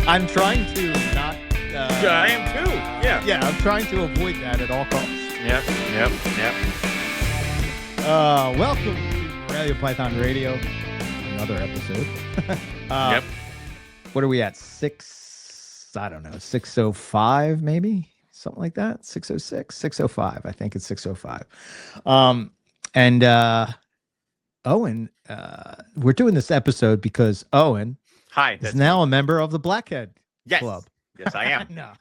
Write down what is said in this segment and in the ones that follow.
I'm trying to not. Yeah, I am too. Yeah. Yeah, I'm trying to avoid that at all costs. Yep. Welcome to Morelia Python Radio. Another episode. Yep. What are we at? 6:05 maybe? Something like that. 6:06, 6:05. I think it's 6:05. And Owen, we're doing this episode because Owen is now a member of the Blackhead Club. Yes, I am. No.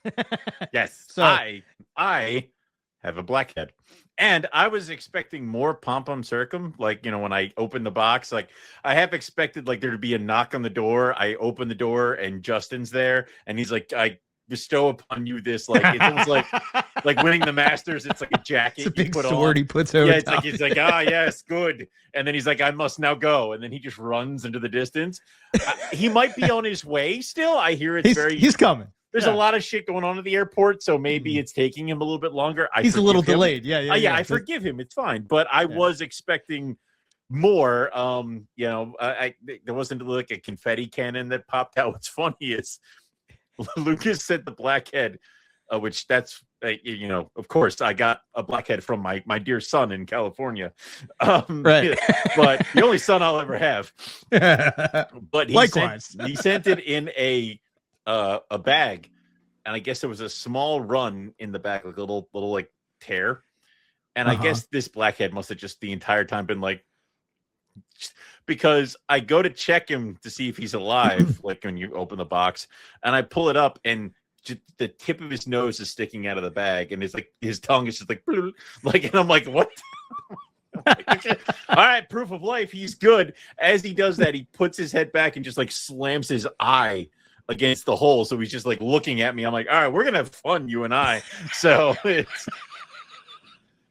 Yes. So I have a blackhead. And I was expecting more pom-pom circum, like, when I opened the box, like I have expected like there to be a knock on the door. I open the door and Justin's there and he's like, I bestow upon you this, like it's almost like winning the Masters. It's like a jacket. It's a big sword he puts over. Yeah, it's like yes, good. And then he's like, I must now go. And then he just runs into the distance. He might be on his way still. I hear he's coming. There's a lot of shit going on at the airport, so maybe it's taking him a little bit longer. He's a little delayed. Yeah. I forgive him. It's fine. But I was expecting more. There wasn't like a confetti cannon that popped out. What's funny is Lucas said the blackhead, which that's, of course, I got a blackhead from my dear son in California. Right. But the only son I'll ever have. But likewise, he sent it in a bag, and I guess there was a small run in the back, like a little like tear. And I guess this blackhead must have just the entire time been like, because I go to check him to see if he's alive, like when you open the box, and I pull it up and the tip of his nose is sticking out of the bag, and it's like his tongue is just like, and I'm like, what? All right, proof of life. He's good. As he does that, he puts his head back and just like slams his eye against the hole. So he's just like looking at me. I'm like, all right, we're gonna have fun, you and I. So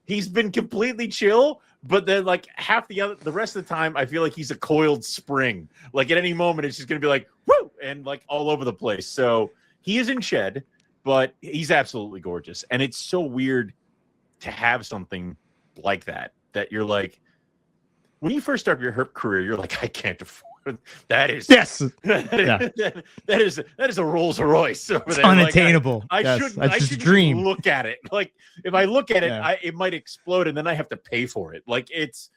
he's been completely chill, but then like the rest of the time, I feel like he's a coiled spring. Like at any moment, it's just gonna be like whoo and like all over the place. So he is in shed, but he's absolutely gorgeous. And it's so weird to have something like that you're like, when you first start your herp career, you're like, I can't afford. That is that is a Rolls Royce over there. Unattainable. Like, I should dream. Look at it. Like if I look at it, it might explode, and then I have to pay for it. Like it's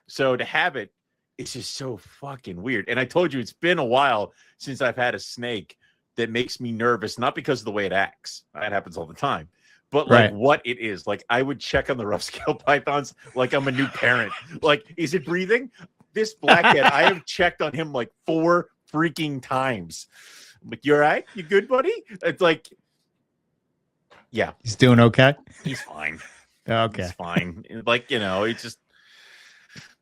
so to have it, it's just so fucking weird. And I told you it's been a while since I've had a snake that makes me nervous, not because of the way it acts. That happens all the time. But like what it is, like I would check on the rough scale pythons like I'm a new parent. Like, is it breathing? This blackhead, I have checked on him like 4 freaking times. I'm like, you all right? You good, buddy? It's like, yeah. He's doing okay? He's fine. Okay. He's fine. Like, it's just,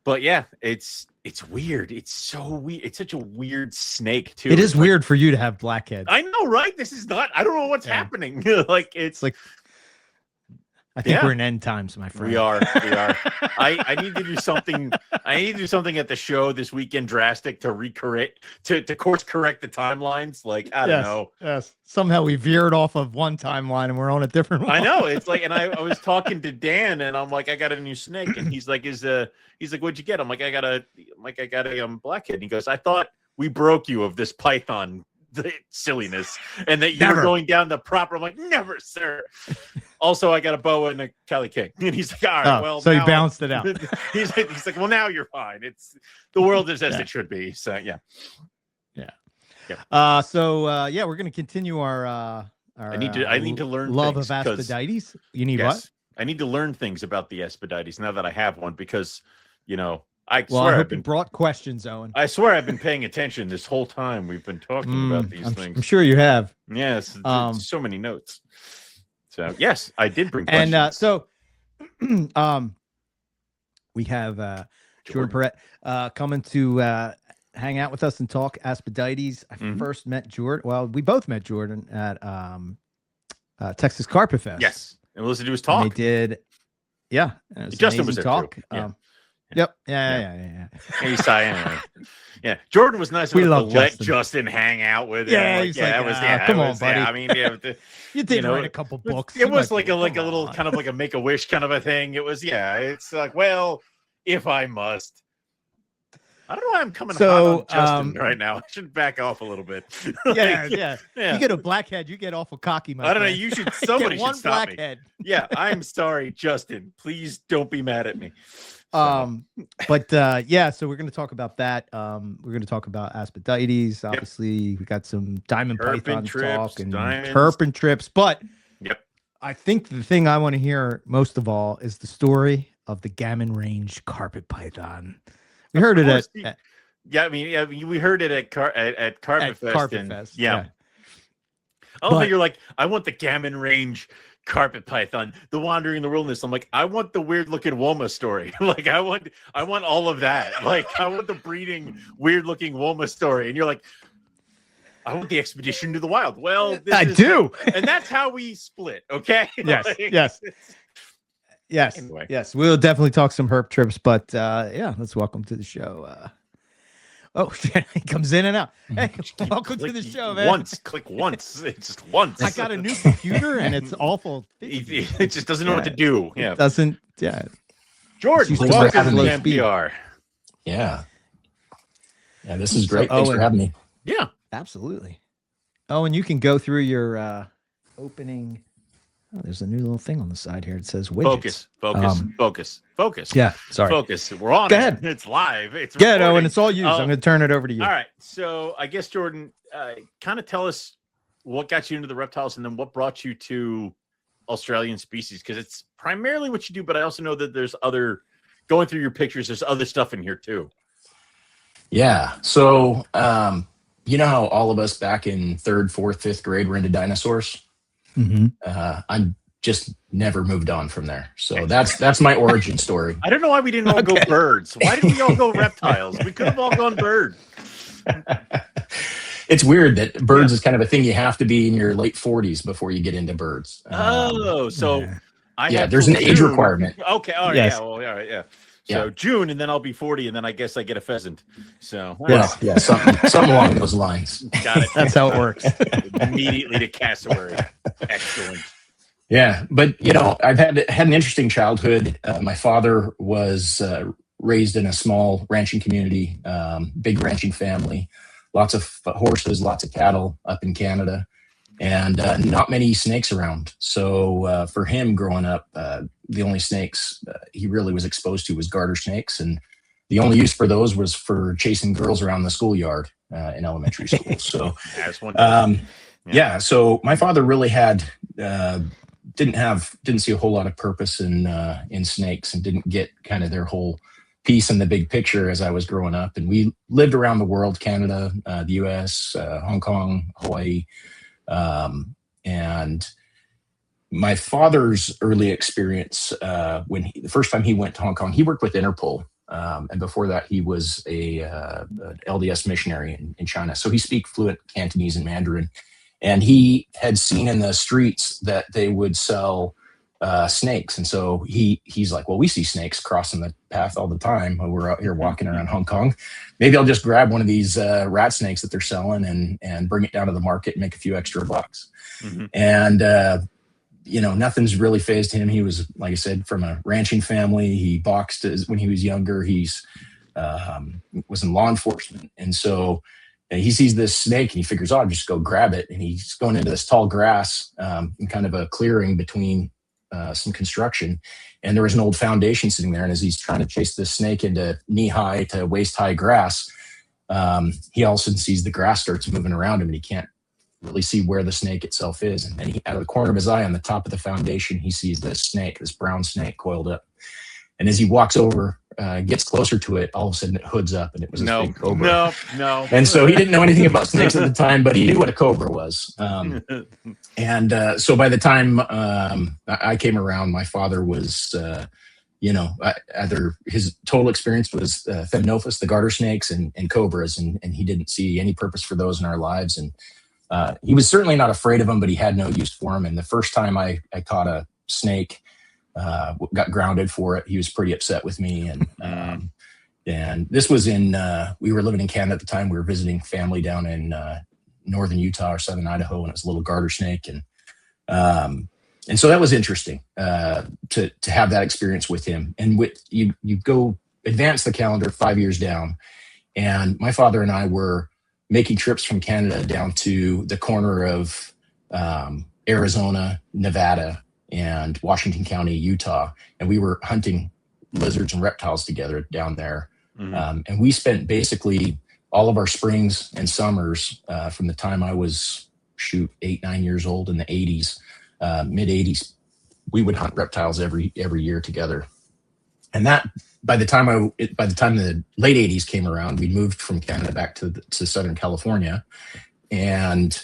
but yeah, it's weird. It's so weird. It's such a weird snake, too. It is weird for you to have blackheads. I know, right? This is not, I don't know what's happening. Like, it's like, I think we're in end times, my friend. We are. I need to do something. I need to do something at the show this weekend drastic to to course correct the timelines. Like, I don't know. Yes. Somehow we veered off of one timeline and we're on a different one. I know. It's like, and I was talking to Dan and I'm like, I got a new snake. And he's like, what'd you get? I'm like, I got a blackhead. And he goes, I thought we broke you of this python silliness and that you were going down the proper. I'm like, never, sir. Also, I got a boa and a Cali King. And he's like, all right, well. So he bounced it out. he's like, well, now you're fine. It's the world is as it should be. So, yeah. We're going to continue our I need to learn love things of Aspidities. You need what? I need to learn things about the Aspidities now that I have one because, I hope you brought questions, Owen. I swear I've been paying attention this whole time we've been talking about these things. I'm sure you have. Yes, so many notes. So yes, I did bring questions. And we have Jorden Perrett coming to hang out with us and talk Aspidities. I first met Jorden. Well, we both met Jorden at Texas Carpet Fest. Yes, and listened to his talk. And they did. Yeah, Justin was there talk. Too. Yeah. Yep. Yeah. He's anyway. Yeah. Jorden was nice enough to let Justin hang out with him. Come on, buddy. I mean, you did write a couple books. It was like a little kind of like a Make-A-Wish kind of a thing. It was, it's like, well, if I must. I don't know why I'm coming So, hot on Justin right now. I should back off a little bit. Yeah. You get a blackhead, you get awful cocky, my I don't know. friend. You should. Somebody Get one should stop blackhead. me. Yeah, I'm sorry, Justin. Please don't be mad at me. So we're going to talk about that. We're going to talk about Aspidities. Obviously, we got some diamond python talk and turpin trips. But I think the thing I want to hear most of all is the story of the Gammon Range carpet python. We heard it at we heard it at Carpet Fest. Yeah. Oh, you're like, I want the Gammon Range carpet python, the wandering in the wilderness. I'm like, I want the weird looking Woma story. Like, I want all of that. Like, I want the breeding weird looking Woma story. And you're like, I want the expedition to the wild. Well, I do. And that's how we split. Okay. Yes. Anyway. Yes. We'll definitely talk some herp trips, but let's welcome to the show. He comes in and out. Hey, welcome to the show, man. Click once. It's just once. I got a new computer and it's awful. It just doesn't know what to do. Yeah. It doesn't. Yeah. Jordan, welcome to MPR. Yeah. Yeah, this is great. Thanks for having me. Yeah. Absolutely. Oh, and you can go through your opening. Oh, there's a new little thing on the side here. It says widgets. Focus. Yeah, sorry. Focus. We're on. Go ahead. It's live. It's good, Owen. It's all you. I'm going to turn it over to you. All right. So I guess, Jordan, kind of tell us what got you into the reptiles and then what brought you to Australian species, because it's primarily what you do, but I also know that there's going through your pictures, there's other stuff in here too. Yeah. So, you know how all of us back in 3rd, 4th, 5th grade were into dinosaurs? Mm-hmm. I'm just never moved on from there. So that's my origin story. I don't know why we didn't all go birds. Why did we all go reptiles? We could have all gone bird. It's weird that birds is kind of a thing you have to be in your late 40s before you get into birds. There's an age requirement. Okay. All right. Yes. Yeah. Well, all right. Yeah. So June, and then I'll be 40, and then I guess I get a pheasant. So something along those lines. Got it. That's how it works. Immediately to cassowary. Excellent. Yeah, but I've had an interesting childhood. My father was raised in a small ranching community, big ranching family, lots of horses, lots of cattle up in Canada, and not many snakes around. So for him growing up, the only snakes he really was exposed to was garter snakes, and the only use for those was for chasing girls around the schoolyard in elementary school. So, so my father really didn't see a whole lot of purpose in snakes, and didn't get kind of their whole piece in the big picture as I was growing up. And we lived around the world, Canada, the US, Hong Kong, Hawaii. And my father's early experience, the first time he went to Hong Kong, he worked with Interpol. And before that, he was an LDS missionary in China. So he speaks fluent Cantonese and Mandarin. And he had seen in the streets that they would sell snakes. And so he's like, well, we see snakes crossing the path all the time when we're out here walking around Hong Kong. Maybe I'll just grab one of these rat snakes that they're selling and bring it down to the market and make a few extra bucks. Mm-hmm. And, nothing's really fazed him. He was, like I said, from a ranching family. He boxed when he was younger. He's was in law enforcement. And so he sees this snake and he figures, I'll just go grab it. And he's going into this tall grass in kind of a clearing between some construction. And there was an old foundation sitting there. And as he's trying to chase this snake into knee-high to waist-high grass, he all of a sudden sees the grass starts moving around him, and he can't really see where the snake itself is. And then out of the corner of his eye on the top of the foundation, he sees this brown snake coiled up. And as he walks over, gets closer to it, all of a sudden it hoods up, and it was a big cobra. No. And so he didn't know anything about snakes at the time, but he knew what a cobra was. So by the time I came around, my father was, either his total experience was Thamnophis, the garter snakes, and cobras, and he didn't see any purpose for those in our lives. And he was certainly not afraid of them, but he had no use for them. And the first time I caught a snake, got grounded for it, he was pretty upset with me. And this was we were living in Canada at the time. We were visiting family down in northern Utah or southern Idaho, and it was a little garter snake. And so that was interesting to have that experience with him. And with you go advance the calendar 5 years down, And my father and I were making trips from Canada down to the corner of Arizona, Nevada, and Washington County, Utah. And we were hunting lizards and reptiles together down there. And we spent basically all of our springs and summers from the time I was 8, 9 years old in the 80s, mid 80s. We would hunt reptiles every year together. And that by the time the late 80s came around, we moved from Canada back to Southern California, and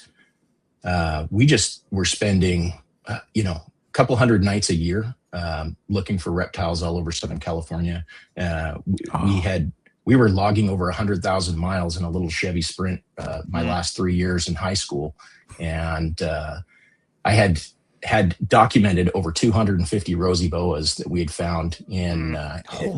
we just were spending a couple hundred nights a year looking for reptiles all over Southern California. We were logging over 100,000 miles in a little Chevy Sprint my last 3 years in high school, and I had documented over 250 rosy boas that we had found in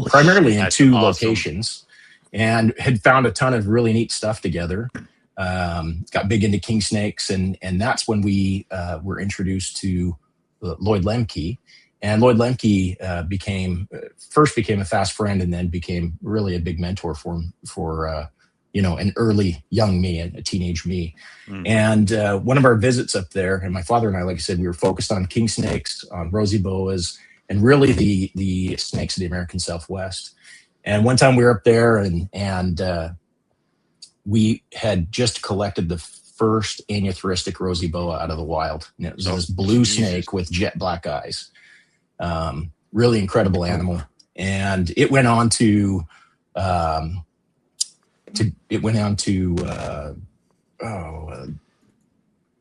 primarily in two locations, and had found a ton of really neat stuff together. Got big into king snakes, and that's when we were introduced to Lloyd Lemke. And Lloyd Lemke became a fast friend, and then became really a big mentor for an early young me, a teenage me. And one of our visits up there, and my father and I, like I said, we were focused on king snakes, on rosy boas, and really the snakes of the American Southwest. And one time we were up there, and we had just collected the first aneuphoristic rosy boa out of the wild. And it was this blue snake with jet black eyes. Really incredible animal. And it went on to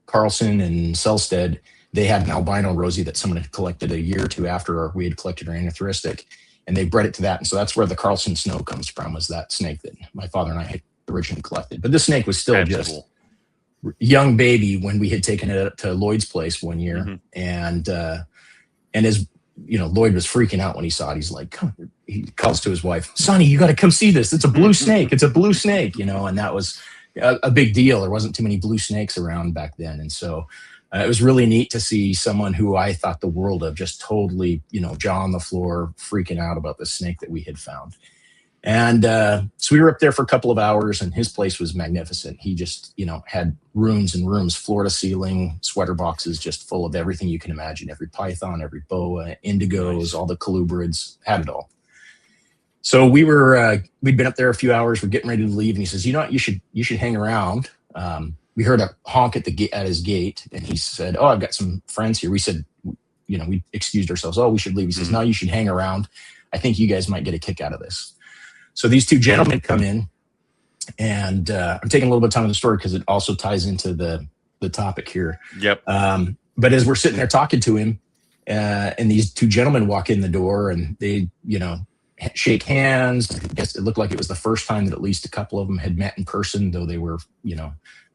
Carlson and Selstead. They had an albino rosy that someone had collected a year or two after we had collected our aneuphoristic, and they bred it to that. And so that's where the Carlson snow comes from, was that snake that my father and I had originally collected. But this snake was still just young baby when we had taken it up to Lloyd's place one year. And as Lloyd was freaking out when he saw it. He's like, he calls to his wife, Sonny, you got to come see this. It's a blue snake. It's a blue snake, and that was a big deal. There wasn't too many blue snakes around back then. And so it was really neat to see someone who I thought the world of, just totally, jaw on the floor, freaking out about the snake that we had found. And so we were up there for a couple of hours, and his place was magnificent. He just, had rooms and rooms, floor to ceiling, sweater boxes, just full of everything you can imagine. Every python, every boa, indigos, all the colubrids, had it all. So we'd been up there a few hours. We're getting ready to leave, and he says, you should hang around. We heard a honk at his gate, and he said, I've got some friends here. We said, we excused ourselves. We should leave. He says, no, you should hang around. I think you guys might get a kick out of this. So these two gentlemen come in, and I'm taking a little bit of time in the story because it also ties into the topic here. Yep. But as we're sitting there talking to him, and these two gentlemen walk in the door, and they, shake hands. I guess it looked like it was the first time that at least a couple of them had met in person, though they were,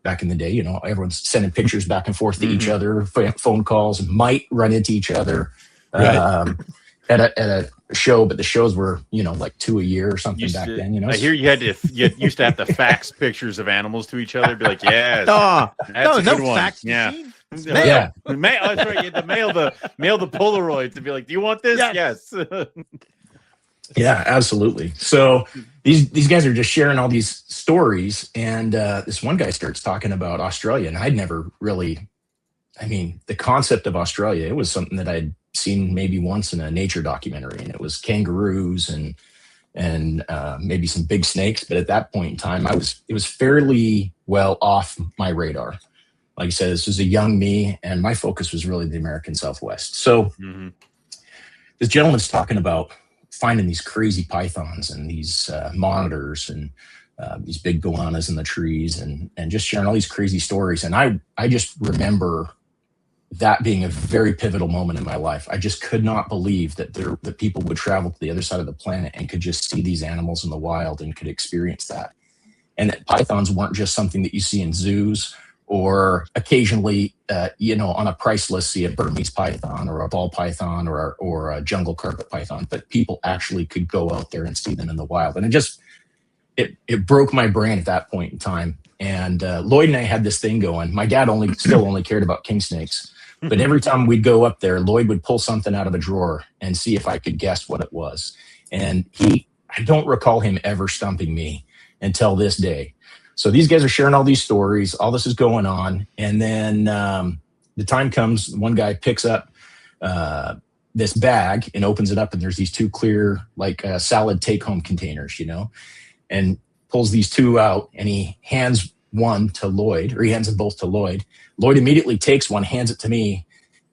back in the day, everyone's sending pictures back and forth to each other, phone calls, might run into each other. Right. At a show, but the shows were, like 2 a year or something back then. I hear you used to have to fax pictures of animals to each other. Be like, yes, that's a good one. Fax machine. Yeah. Mail. That's right. You had to mail the Polaroid to be like, do you want this? Yes. Yeah, absolutely. So these guys are just sharing all these stories, and this one guy starts talking about Australia, and I'd never really, the concept of Australia, it was something that I'd seen maybe once in a nature documentary, and it was kangaroos and maybe some big snakes. But at that point in time, it was fairly well off my radar. Like I said, this was a young me, and my focus was really the American Southwest. So this gentleman's talking about finding these crazy pythons and these monitors and these big goannas in the trees, and just sharing all these crazy stories. And I just remember that being a very pivotal moment in my life. I just could not believe that that people would travel to the other side of the planet and could just see these animals in the wild and could experience that. And that pythons weren't just something that you see in zoos or occasionally, on a price list, see a Burmese python or a ball python or a jungle carpet python, but people actually could go out there and see them in the wild. And it broke my brain at that point in time. And Lloyd and I had this thing going. My dad still only cared about king snakes. But every time we'd go up there, Lloyd would pull something out of a drawer and see if I could guess what it was. And I don't recall him ever stumping me. until this day. So these guys are sharing all these stories. All this is going on. And then the time comes, one guy picks up this bag and opens it up, and there's these two clear, like salad take-home containers, you know, and pulls these two out, and he hands one to Lloyd, or he hands them both to Lloyd. Lloyd immediately takes one, hands it to me,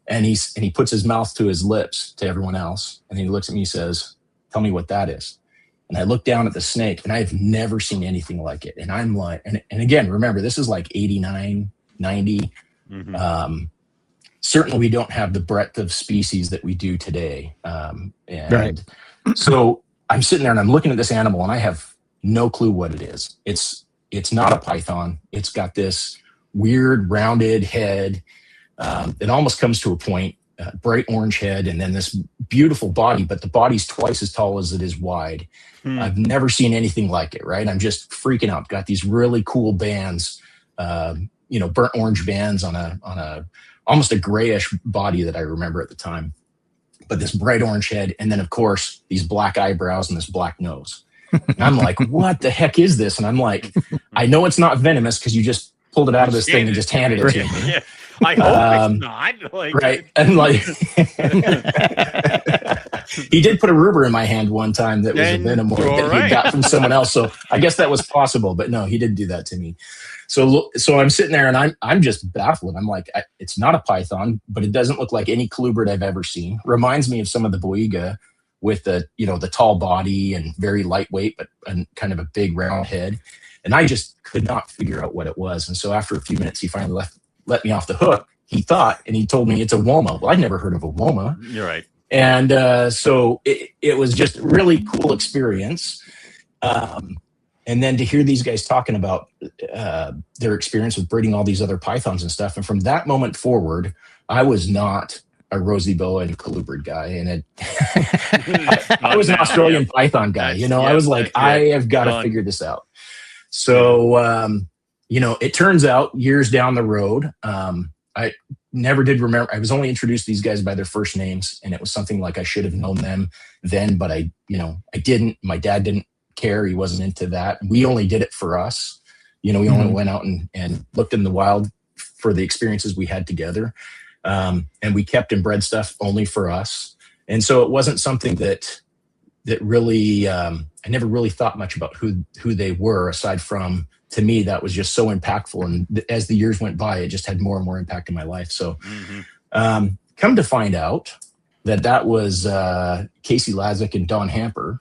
and he puts his mouth to his lips to everyone else. And then he looks at me and says, "Tell me what that is." And I look down at the snake, and I've never seen anything like it. And I'm like, and again, remember, this is like 89, 90. Mm-hmm. Certainly we don't have the breadth of species that we do today. And so I'm sitting there and I'm looking at this animal, and I have no clue what it is. It's not a python. It's got this weird rounded head. It almost comes to a point, bright orange head, and then this beautiful body, but the body's twice as tall as it is wide. I've never seen anything like it, right? I'm just freaking out. Got these really cool bands, burnt orange bands on a almost a grayish body that I remember at the time, but this bright orange head. And then of course, these black eyebrows and this black nose. And I'm like, what the heck is this? And I'm like, I know it's not venomous because you just pulled it out of this thing and just handed it to me. Yeah. I hope it's not. Right. And like, he did put a ruber in my hand one time that was a venom that he got from someone else. So I guess that was possible, but no, he didn't do that to me. So I'm sitting there and I'm just baffled. I'm like, it's not a python, but it doesn't look like any colubrid I've ever seen. Reminds me of some of the boiga with the tall body and very lightweight, but kind of a big round head. And I just could not figure out what it was. And so after a few minutes, he finally let me off the hook. He thought, and he told me it's a Woma. Well, I'd never heard of a Woma. You're right. And so it was just a really cool experience. And then to hear these guys talking about their experience with breeding all these other pythons and stuff. And from that moment forward, I was not a rosy boa and colubrid guy. And I was an Australian python guy. I was like, I have got to figure this out. So, it turns out years down the road, I never did remember. I was only introduced to these guys by their first names, and it was something like I should have known them then, but I didn't. My dad didn't care. He wasn't into that. We only did it for us. We only went out and looked in the wild for the experiences we had together. And we kept and bred stuff only for us. And so it wasn't something that really, I never really thought much about who they were, aside from, to me, that was just so impactful. And as the years went by, it just had more and more impact in my life. So come to find out that was Casey Lazick and Don Hamper.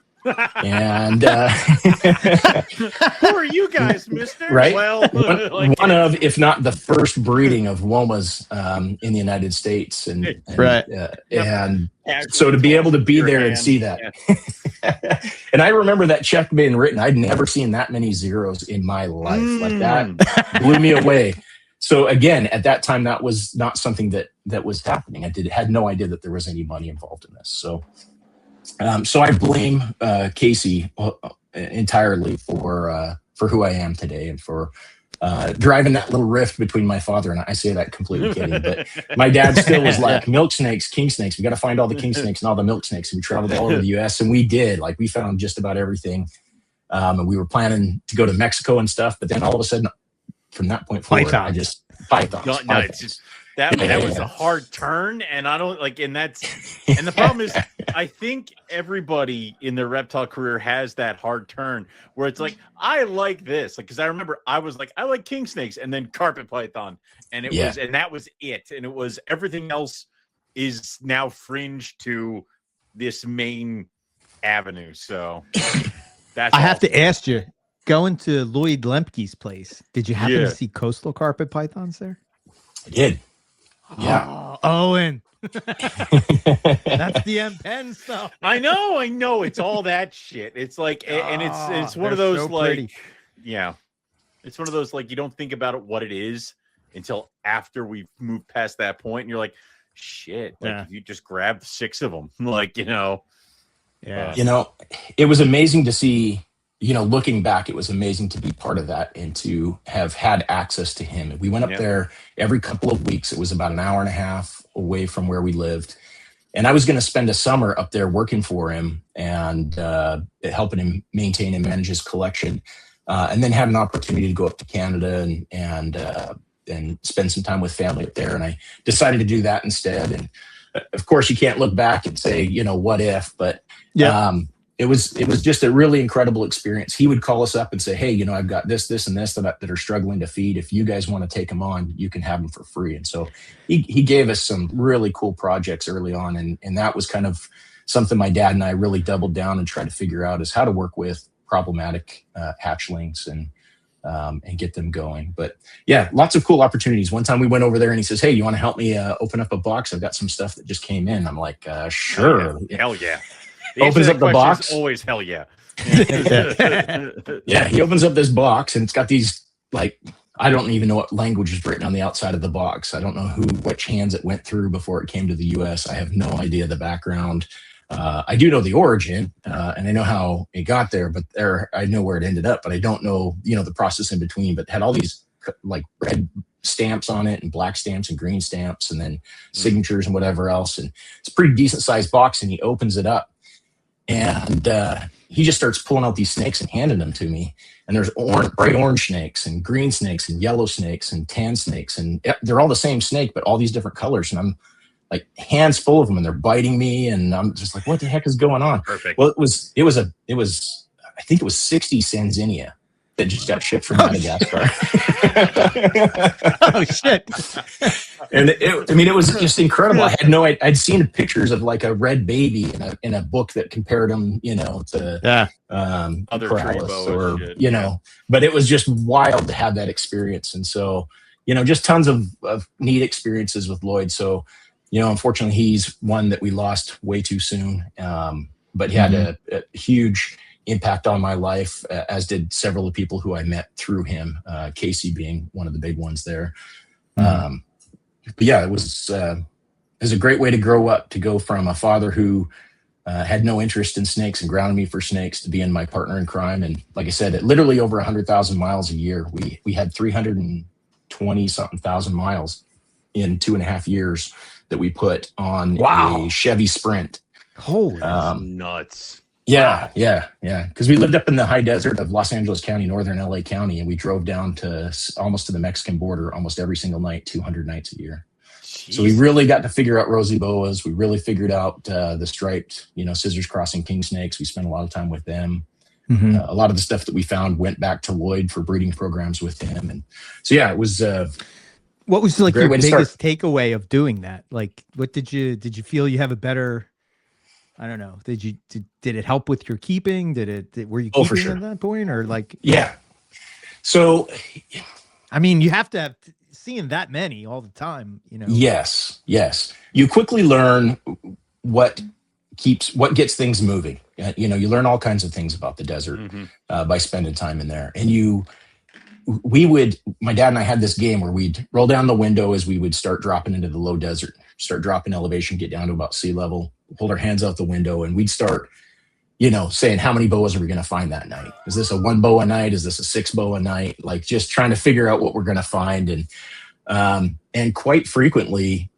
And who are you guys, mister? Right? Well, one of, if not the first breeding of Womas in the United States. And so to be able to be there and see that. Yeah. And I remember that check being written. I'd never seen that many zeros in my life. Like that blew me away. So again, at that time, that was not something that was happening. I had no idea that there was any money involved in this. So I blame Casey entirely for who I am today and for driving that little rift between my father and I. I say that completely kidding, but my dad still was like, milk snakes, king snakes. We got to find all the king snakes and all the milk snakes. And we traveled all over the U.S. and we did. Like, we found just about everything. And we were planning to go to Mexico and stuff, but then all of a sudden, from that point forward, pythons. I just pythons. No, it's just that was a hard turn, and I don't like. And the problem is, I think everybody in their reptile career has that hard turn where it's like, I like this, like, because I remember I was like, I like king snakes, and then carpet python, and that was it, and it was everything else is now fringe to this main avenue. So that's. I have to ask you, going to Lloyd Lemke's place, did you happen to see coastal carpet pythons there? I did. Yeah. Oh, Owen. That's the M Pen stuff. I know. It's all that shit. It's like, and it's one of those, so like, pretty. Yeah, it's one of those, like, you don't think about it, what it is, until after we've moved past that point, and you're like, shit, like, you just grabbed 6 of them, like, Yeah. It was amazing to see. Looking back, it was amazing to be part of that and to have had access to him. We went up there every couple of weeks. It was about an hour and a half away from where we lived. And I was going to spend a summer up there working for him and helping him maintain and manage his collection. and then had an opportunity to go up to Canada and spend some time with family up there. And I decided to do that instead. And of course, you can't look back and say, what if, but it was just a really incredible experience. He would call us up and say, hey, I've got this, and this that are struggling to feed. If you guys want to take them on, you can have them for free. And so he gave us some really cool projects early on. And that was kind of something my dad and I really doubled down and tried to figure out, is how to work with problematic hatchlings and get them going. But yeah, lots of cool opportunities. One time we went over there and he says, hey, you want to help me open up a box? I've got some stuff that just came in. I'm like, sure. Hell yeah. Opens up the box. Always hell yeah. Yeah, he opens up this box and it's got these, like, I don't even know what language is written on the outside of the box. I don't know which hands it went through before it came to the US. I have no idea the background. I do know the origin, and I know how it got there, but I know where it ended up, but I don't know, the process in between. But it had all these like red stamps on it and black stamps and green stamps and then signatures and whatever else. And it's a pretty decent sized box, and he opens it up. And he just starts pulling out these snakes and handing them to me. And there's bright orange snakes and green snakes and yellow snakes and tan snakes. And they're all the same snake, but all these different colors. And I'm like hands full of them, and they're biting me. And I'm just like, what the heck is going on? Perfect. Well, I think it was 60 Sanzinia that just got shipped from Madagascar. Oh shit. And it was just incredible. I'd seen pictures of like a red baby in a book that compared them, to other paralysis or but it was just wild to have that experience. And so, just tons of neat experiences with Lloyd. So, unfortunately he's one that we lost way too soon. But he had a huge impact on my life, as did several of the people who I met through him, Casey being one of the big ones there. But yeah, it was a great way to grow up, to go from a father who had no interest in snakes and grounded me for snakes to being my partner in crime. And like I said, at literally over 100,000 miles a year, we had 320 something thousand miles in 2.5 years that we put on a Chevy Sprint. Holy nuts. Yeah. Because we lived up in the high desert of Los Angeles County, northern LA County, and we drove down to almost to the Mexican border almost every single night, 200 nights a year. Jeez. So we really got to figure out rosy boas. We really figured out the striped, scissors crossing king snakes. We spent a lot of time with them. A lot of the stuff that we found went back to Lloyd for breeding programs with him. And so, yeah, it was. What was like your biggest takeaway of doing that? Like, what did you feel you have a better? I don't know. Did it help with your keeping? Were you keeping for sure. at that point, or like? Yeah. So, I mean, you have to have seeing that many all the time, Yes. You quickly learn what gets things moving. You learn all kinds of things about the desert by spending time in there. And my dad and I had this game where we'd roll down the window as we would start dropping into the low desert, start dropping elevation, get down to about sea level, hold our hands out the window, and we'd start, saying, how many boas are we going to find that night? Is this a 1 boa night? Is this a 6 boa night? Like, just trying to figure out what we're going to find. And quite frequently,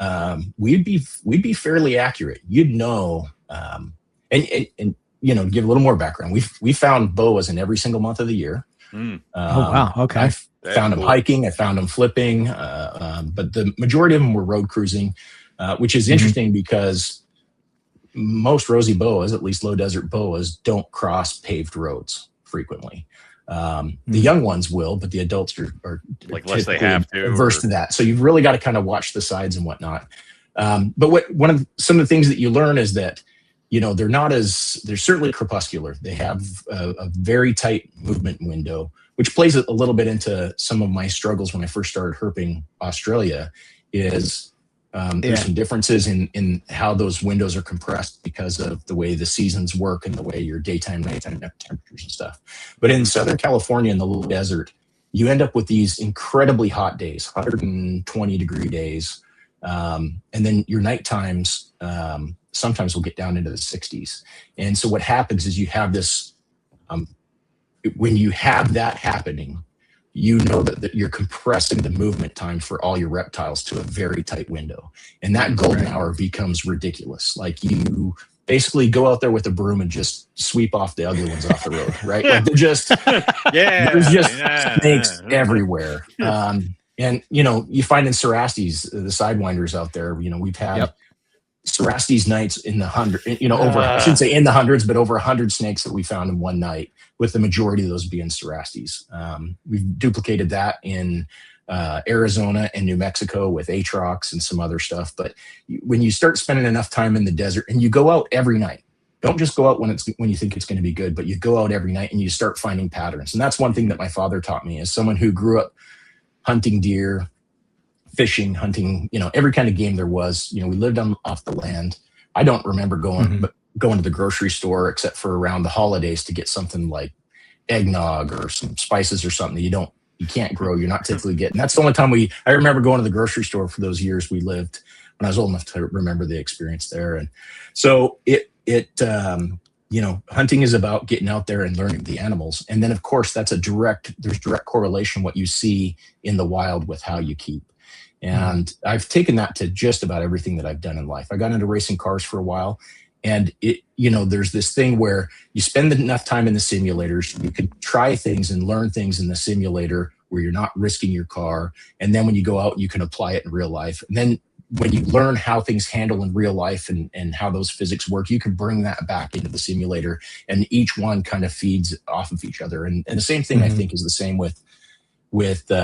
we'd be fairly accurate. You'd know, and to give a little more background, we found boas in every single month of the year. Oh wow! Okay, I found them hiking. I found them flipping, but the majority of them were road cruising, which is interesting because most rosy boas, at least low desert boas, don't cross paved roads frequently. The young ones will, but the adults are like less they have to averse to that. So you've really got to kind of watch the sides and whatnot. But some of the things that you learn is that they're certainly crepuscular. They have a very tight movement window, which plays a little bit into some of my struggles when I first started herping Australia. There's some differences in how those windows are compressed because of the way the seasons work and the way your daytime, nighttime temperatures and stuff. But in Southern California, in the low desert, you end up with these incredibly hot days, 120 degree days. And then your night times sometimes will get down into the 60s. And so what happens is you have this, when you have that happening, that you're compressing the movement time for all your reptiles to a very tight window. And that golden hour becomes ridiculous. Like basically go out there with a broom and just sweep off the ugly ones off the road, right? Like they're just, there's just snakes everywhere. And, you know, you find in Cerastes, the sidewinders out there, you know, we've had Cerastes nights in the over, I shouldn't say in the hundreds, but over 100 snakes that we found in one night, with the majority of those being Cerastes. We've duplicated that in Arizona and New Mexico with Atrox and some other stuff. But when you start spending enough time in the desert and you go out every night, don't just go out when you think it's going to be good, but you go out every night and you start finding patterns. And that's one thing that my father taught me, as someone who grew up hunting deer, fishing, hunting, you know, every kind of game there was. You know, we lived off the land. I don't remember going to the grocery store except for around the holidays to get something like eggnog or some spices or something that you can't grow. You're not typically getting. That's the only time I remember going to the grocery store for those years we lived when I was old enough to remember the experience there. And so you know, hunting is about getting out there and learning the animals. And then of course there's direct correlation what you see in the wild with how you keep. And I've taken that to just about everything that I've done in life. I got into racing cars for a while, and you know, there's this thing where you spend enough time in the simulators, you can try things and learn things in the simulator where you're not risking your car. And then when you go out, you can apply it in real life. And then when you learn how things handle in real life and how those physics work, you can bring that back into the simulator, and each one kind of feeds off of each other. And the same thing I think is the same with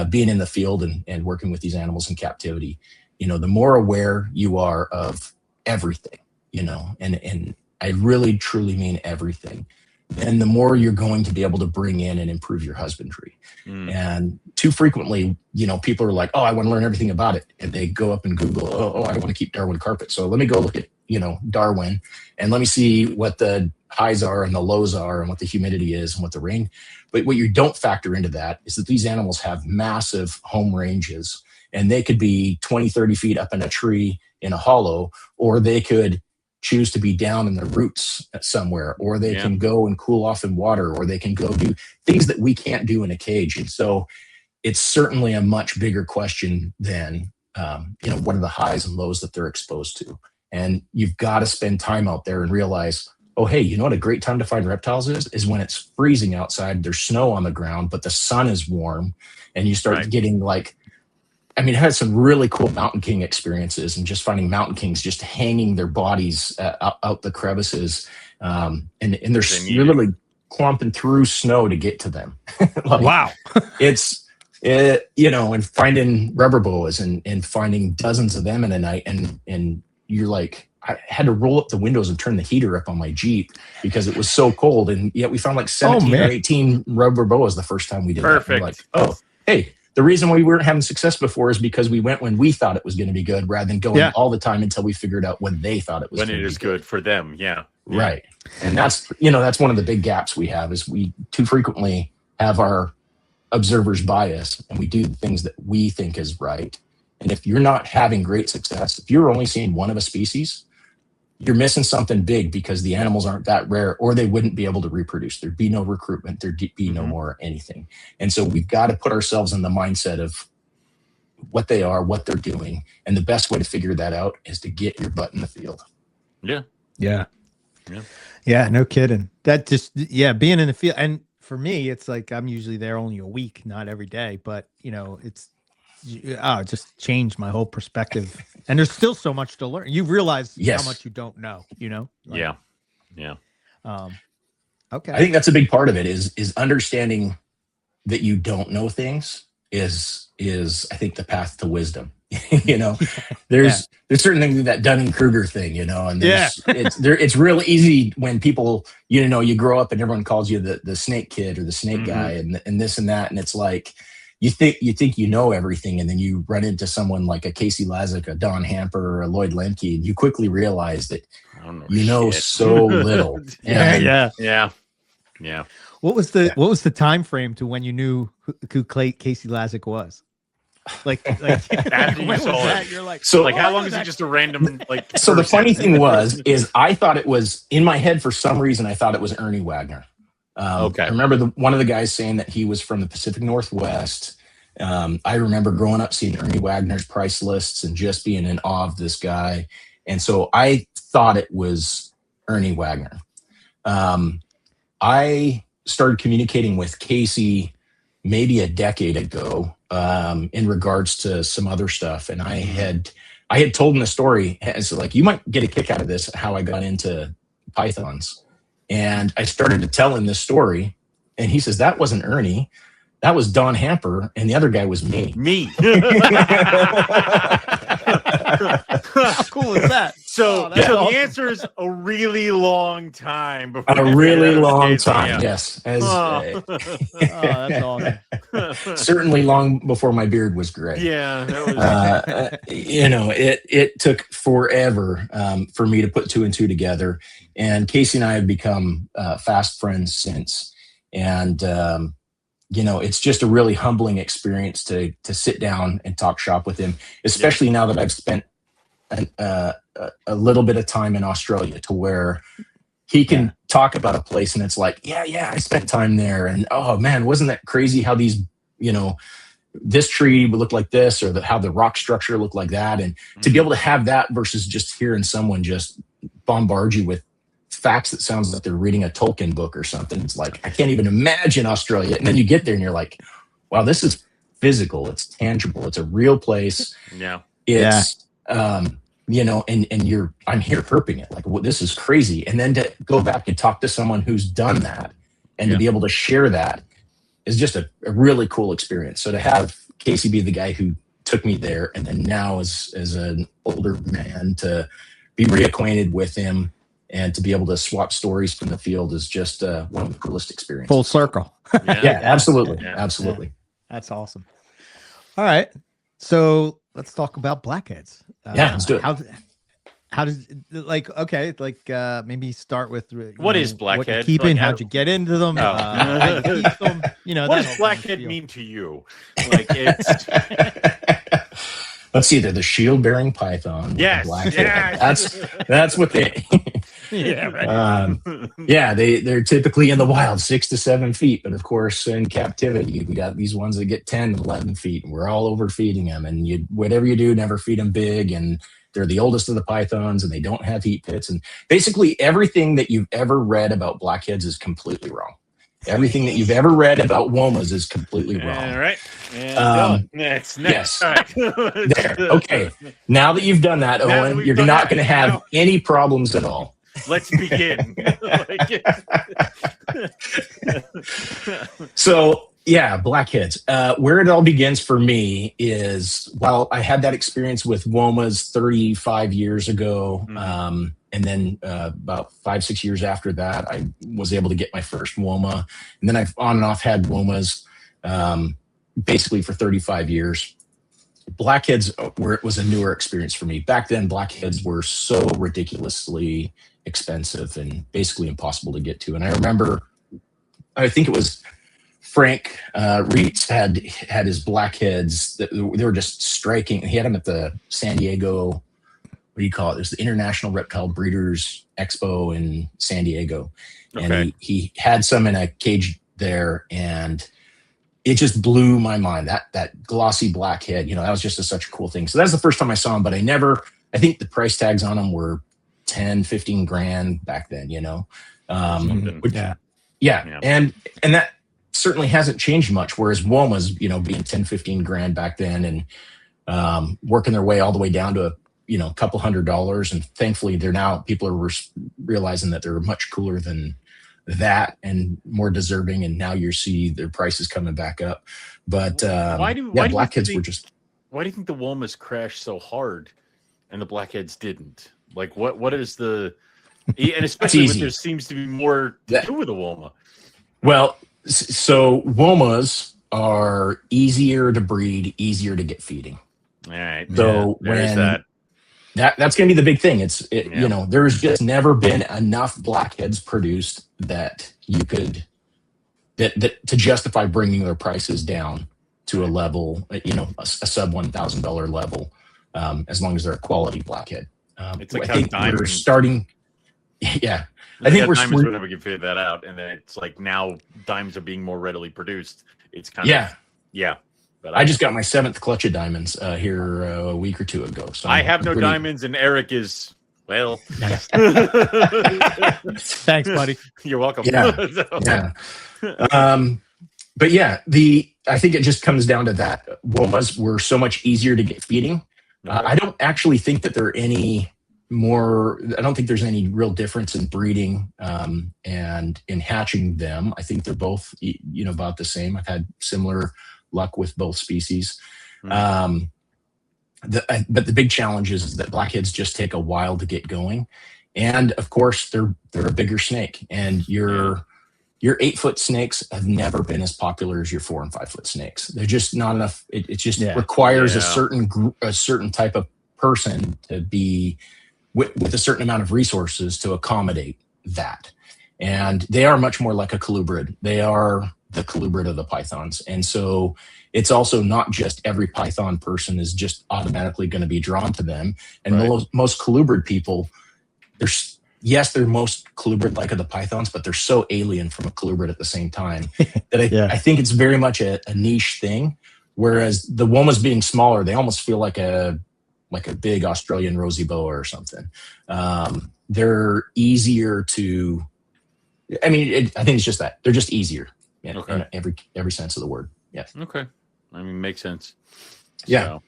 being in the field and working with these animals in captivity. You know, the more aware you are of everything, you know, and I really truly mean everything, and the more you're going to be able to bring in and improve your husbandry. And too frequently, you know, people are like, oh, I want to learn everything about it. And they go up and Google, oh, I want to keep Darwin carpet. So let me go look at, you know, Darwin, and let me see what the highs are and the lows are and what the humidity is and what the rain. But what you don't factor into that is that these animals have massive home ranges, and they could be 20, 30 feet up in a tree in a hollow, or they could choose to be down in the roots somewhere, or they can go and cool off in water, or they can go do things that we can't do in a cage. And so it's certainly a much bigger question than, you know, what are the highs and lows that they're exposed to? And you've got to spend time out there and realize, oh, hey, you know what a great time to find reptiles is when it's freezing outside, there's snow on the ground, but the sun is warm, and you start getting like, I mean, I had some really cool mountain king experiences, and just finding mountain kings just hanging their bodies out the crevices. And you're literally clumping through snow to get to them. Like, wow. You know, and finding rubber boas and finding dozens of them in a night. And you're like, I had to roll up the windows and turn the heater up on my Jeep because it was so cold. And yet we found like 17 or 18 rubber boas the first time we did that. And like, oh, hey, the reason why we weren't having success before is because we went when we thought it was going to be good, rather than going all the time until we figured out when they thought it was when it is good for them. Yeah. Right. And that's one of the big gaps we have, is we too frequently have our observer's bias, and we do things that we think is right. And if you're not having great success, if you're only seeing one of a species, you're missing something big, because the animals aren't that rare, or they wouldn't be able to reproduce. There'd be no recruitment. There'd be no more anything. And so we've got to put ourselves in the mindset of what they are, what they're doing. And the best way to figure that out is to get your butt in the field. Yeah. No kidding. That just, being in the field. And for me, it's like, I'm usually there only a week, not every day, but you know, it just changed my whole perspective. And there's still so much to learn. You realize how much you don't know, you know? Like, okay. I think that's a big part of it is understanding that you don't know things is I think the path to wisdom. You know, there's certain things, that Dunning-Kruger thing, you know, and it's real easy when people, you know, you grow up and everyone calls you the snake kid or the snake guy and this and that. And it's like, you think you know everything, and then you run into someone like a Casey Lazick, a Don Hamper, or a Lloyd Lemke, and you quickly realize that you know so little. Yeah. What was the time frame to when you knew who Casey Lazick was? Like after you saw it, you're like, so like, how long is it just a random like? So the funny thing is I thought it was, in my head for some reason, I thought it was Ernie Wagner. I remember one of the guys saying that he was from the Pacific Northwest. I remember growing up seeing Ernie Wagner's price lists and just being in awe of this guy. And so I thought it was Ernie Wagner. I started communicating with Casey maybe a decade ago in regards to some other stuff, and I had told him the story. It's like, you might get a kick out of this, how I got into pythons, and I started to tell him this story, and he says, "That wasn't Ernie. That was Don Hamper, and the other guy was me." How cool is that? So, that's so awesome. the answer is a really long time. Before A you really figured out long Casey, time, yeah. yes. That's awesome. Certainly long before my beard was gray. Yeah, that was. It took forever for me to put two and two together, and Casey and I have become fast friends since. And it's just a really humbling experience to sit down and talk shop with him, especially now that I've spent a little bit of time in Australia, to where he can talk about a place and it's like, yeah, I spent time there, and oh man, wasn't that crazy how these, this tree would look like this, or how the rock structure looked like that, and to be able to have that versus just hearing someone just bombard you with facts that sounds like they're reading a Tolkien book or something. It's like, I can't even imagine Australia. And then you get there and you're like, wow, this is physical. It's tangible. It's a real place. Yeah. It's, I'm here herping it. Like, well, this is crazy. And then to go back and talk to someone who's done that and to be able to share that is just a really cool experience. So to have Casey be the guy who took me there, and then now as an older man to be reacquainted with him, and to be able to swap stories from the field is just one of the coolest experiences. Full circle. Yeah, absolutely. Yeah. Absolutely. That's awesome. All right. So let's talk about blackheads. Let's do it. How does, maybe start with what is blackhead? What you're keeping, how'd you get into them? How you keep them? What does blackhead mean to you? Like, it's let's see, they're the shield-bearing python. Yes, that's what they. They're typically in the wild 6 to 7 feet, but of course in captivity we got these ones that get 10 to 11 feet, and we're all overfeeding them. And whatever you do, never feed them big, and they're the oldest of the pythons, and they don't have heat pits, and basically everything that you've ever read about blackheads is completely wrong. Everything that you've ever read about womas is completely wrong. All right. Next. Yes. All right. There. Okay. Now that you've done that, Owen, you're not going to have any problems at all. Let's begin. So, blackheads. Where it all begins for me is, while I had that experience with womas 35 years ago, and then about 5-6 years after that, I was able to get my first woma. And then I've on and off had womas basically for 35 years. Blackheads, where it was a newer experience for me. Back then, blackheads were so ridiculously expensive and basically impossible to get to. And I remember, I think it was Frank Reitz had his blackheads that they were just striking. He had them at the San Diego, what do you call it? There's the International Reptile Breeders Expo in San Diego. Okay. And he had some in a cage there, and it just blew my mind. That glossy blackhead, that was just such a cool thing. So that's the first time I saw him, but I think the price tags on them were 10, 15 grand back then, And that certainly hasn't changed much. Whereas womas, being 10, 15 grand back then, and working their way all the way down to a couple $100. And thankfully people are realizing that they're much cooler than that and more deserving. And now you see their prices coming back up. But blackheads were just. Why do you think the womas crashed so hard and the blackheads didn't? Like, what is the, and especially when there seems to be more to do with a woma. Well, so womas are easier to breed, easier to get feeding. All right. So that's going to be the big thing. There's just never been enough blackheads produced that you could that to justify bringing their prices down to a level, a sub $1,000 level, as long as they're a quality blackhead. It's like I think diamonds. We're starting. Yeah, I think diamonds would we can figure that out, and then it's like now diamonds are being more readily produced. It's kind of But I just got my 7th clutch of diamonds here a week or two ago. So I have no diamonds, and Eric is Well, Thanks, buddy. You're welcome. Yeah. But yeah, I think it just comes down to that. Womas were so much easier to get feeding. I don't actually think that there are any more. I don't think there's any real difference in breeding and in hatching them. I think they're both, about the same. I've had similar luck with both species. But the big challenge is that blackheads just take a while to get going, and of course they're a bigger snake, and your 8-foot snakes have never been as popular as your 4 and 5 foot snakes. They're just not enough. It just requires a certain type of person to be with a certain amount of resources to accommodate that. And they are much more like a colubrid. They are the colubrid of the pythons. And so it's also not just every python person is just automatically going to be drawn to them. And most colubrid people, they're most colubrid like of the pythons, but they're so alien from a colubrid at the same time that I think it's very much a niche thing. Whereas the womas being smaller, they almost feel like a big Australian rosy boa or something. They're easier to. I mean, I think it's just that they're just easier in every sense of the word. Yeah. Okay. I mean, makes sense. Yeah.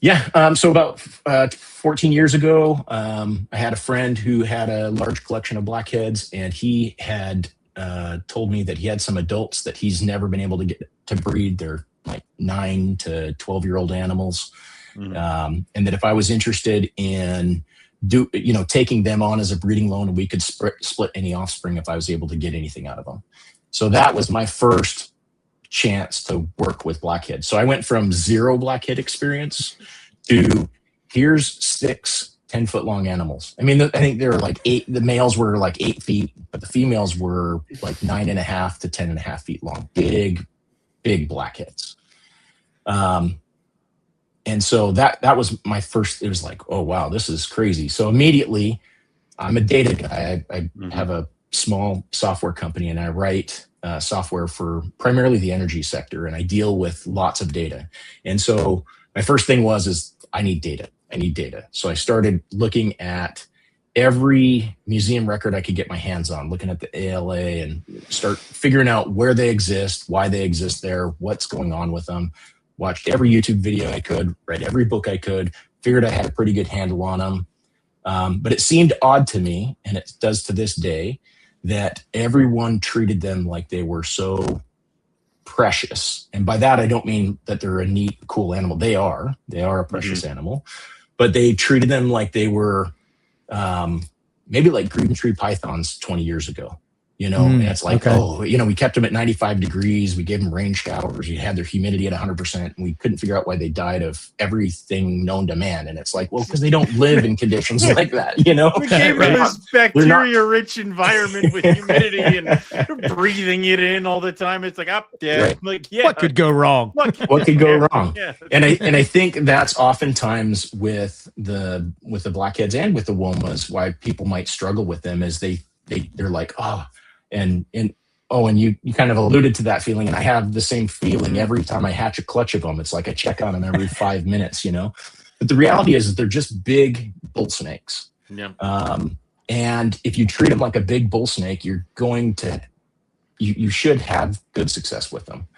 So. So about 14 years ago, I had a friend who had a large collection of blackheads, and he had told me that he had some adults that he's never been able to get to breed. They're like 9 to 12-year-old animals, and that if I was interested in taking them on as a breeding loan, we could split any offspring if I was able to get anything out of them. So that was my first chance to work with blackheads. So I went from 0 blackhead experience to here's 6 10-foot long animals. I mean, I think they were like 8. The males were like 8 feet, but the females were like 9.5 to 10.5 feet long. Big blackheads. And so that was my first. It was like, oh wow, this is crazy. So immediately, I'm a data guy. I have a small software company, and I write software for primarily the energy sector, and I deal with lots of data. And so my first thing is I need data. So I started looking at every museum record I could get my hands on, looking at the ALA, and start figuring out where they exist, why they exist there, what's going on with them. Watched every YouTube video I could, read every book I could, figured I had a pretty good handle on them. But it seemed odd to me, and it does to this day, that everyone treated them like they were so precious. And by that, I don't mean that they're a neat, cool animal. They are a precious animal, but they treated them like they were maybe like green tree pythons 20 years ago. And it's like, we kept them at 95 degrees. We gave them rain showers. We had their humidity at 100%. And we couldn't figure out why they died of everything known to man. And it's like, well, because they don't live in conditions like that, We gave them this bacteria-rich environment with humidity and breathing it in all the time. It's like, what could go wrong? What could go wrong? Yeah. And I think that's oftentimes with the blackheads and with the womas, why people might struggle with them is they're like, and you kind of alluded to that feeling, and I have the same feeling every time I hatch a clutch of them. It's like I check on them every 5 minutes, But the reality is that they're just big bull snakes. Yeah. And if you treat them like a big bull snake, you're going to, you should have good success with them.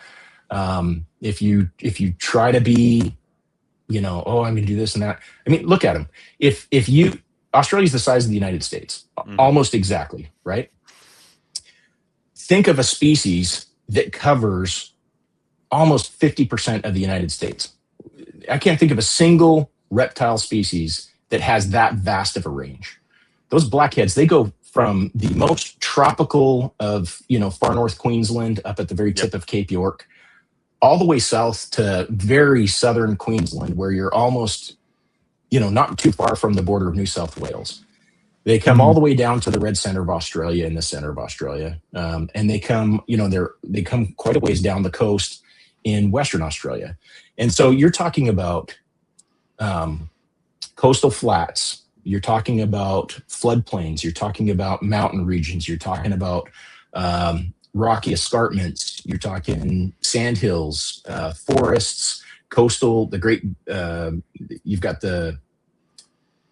If you try to be, I'm going to do this and that. I mean, look at them. Australia's the size of the United States, almost exactly, right? Think of a species that covers almost 50% of the United States. I can't think of a single reptile species that has that vast of a range. Those blackheads, they go from the most tropical of, far north Queensland up at the very tip of Cape York, all the way south to very southern Queensland, where you're almost, not too far from the border of New South Wales. They come all the way down to the red center of Australia in the center of Australia. And they come, they come quite a ways down the coast in Western Australia. And so you're talking about coastal flats. You're talking about floodplains. You're talking about mountain regions. You're talking about rocky escarpments. You're talking sandhills, forests, coastal, you've got the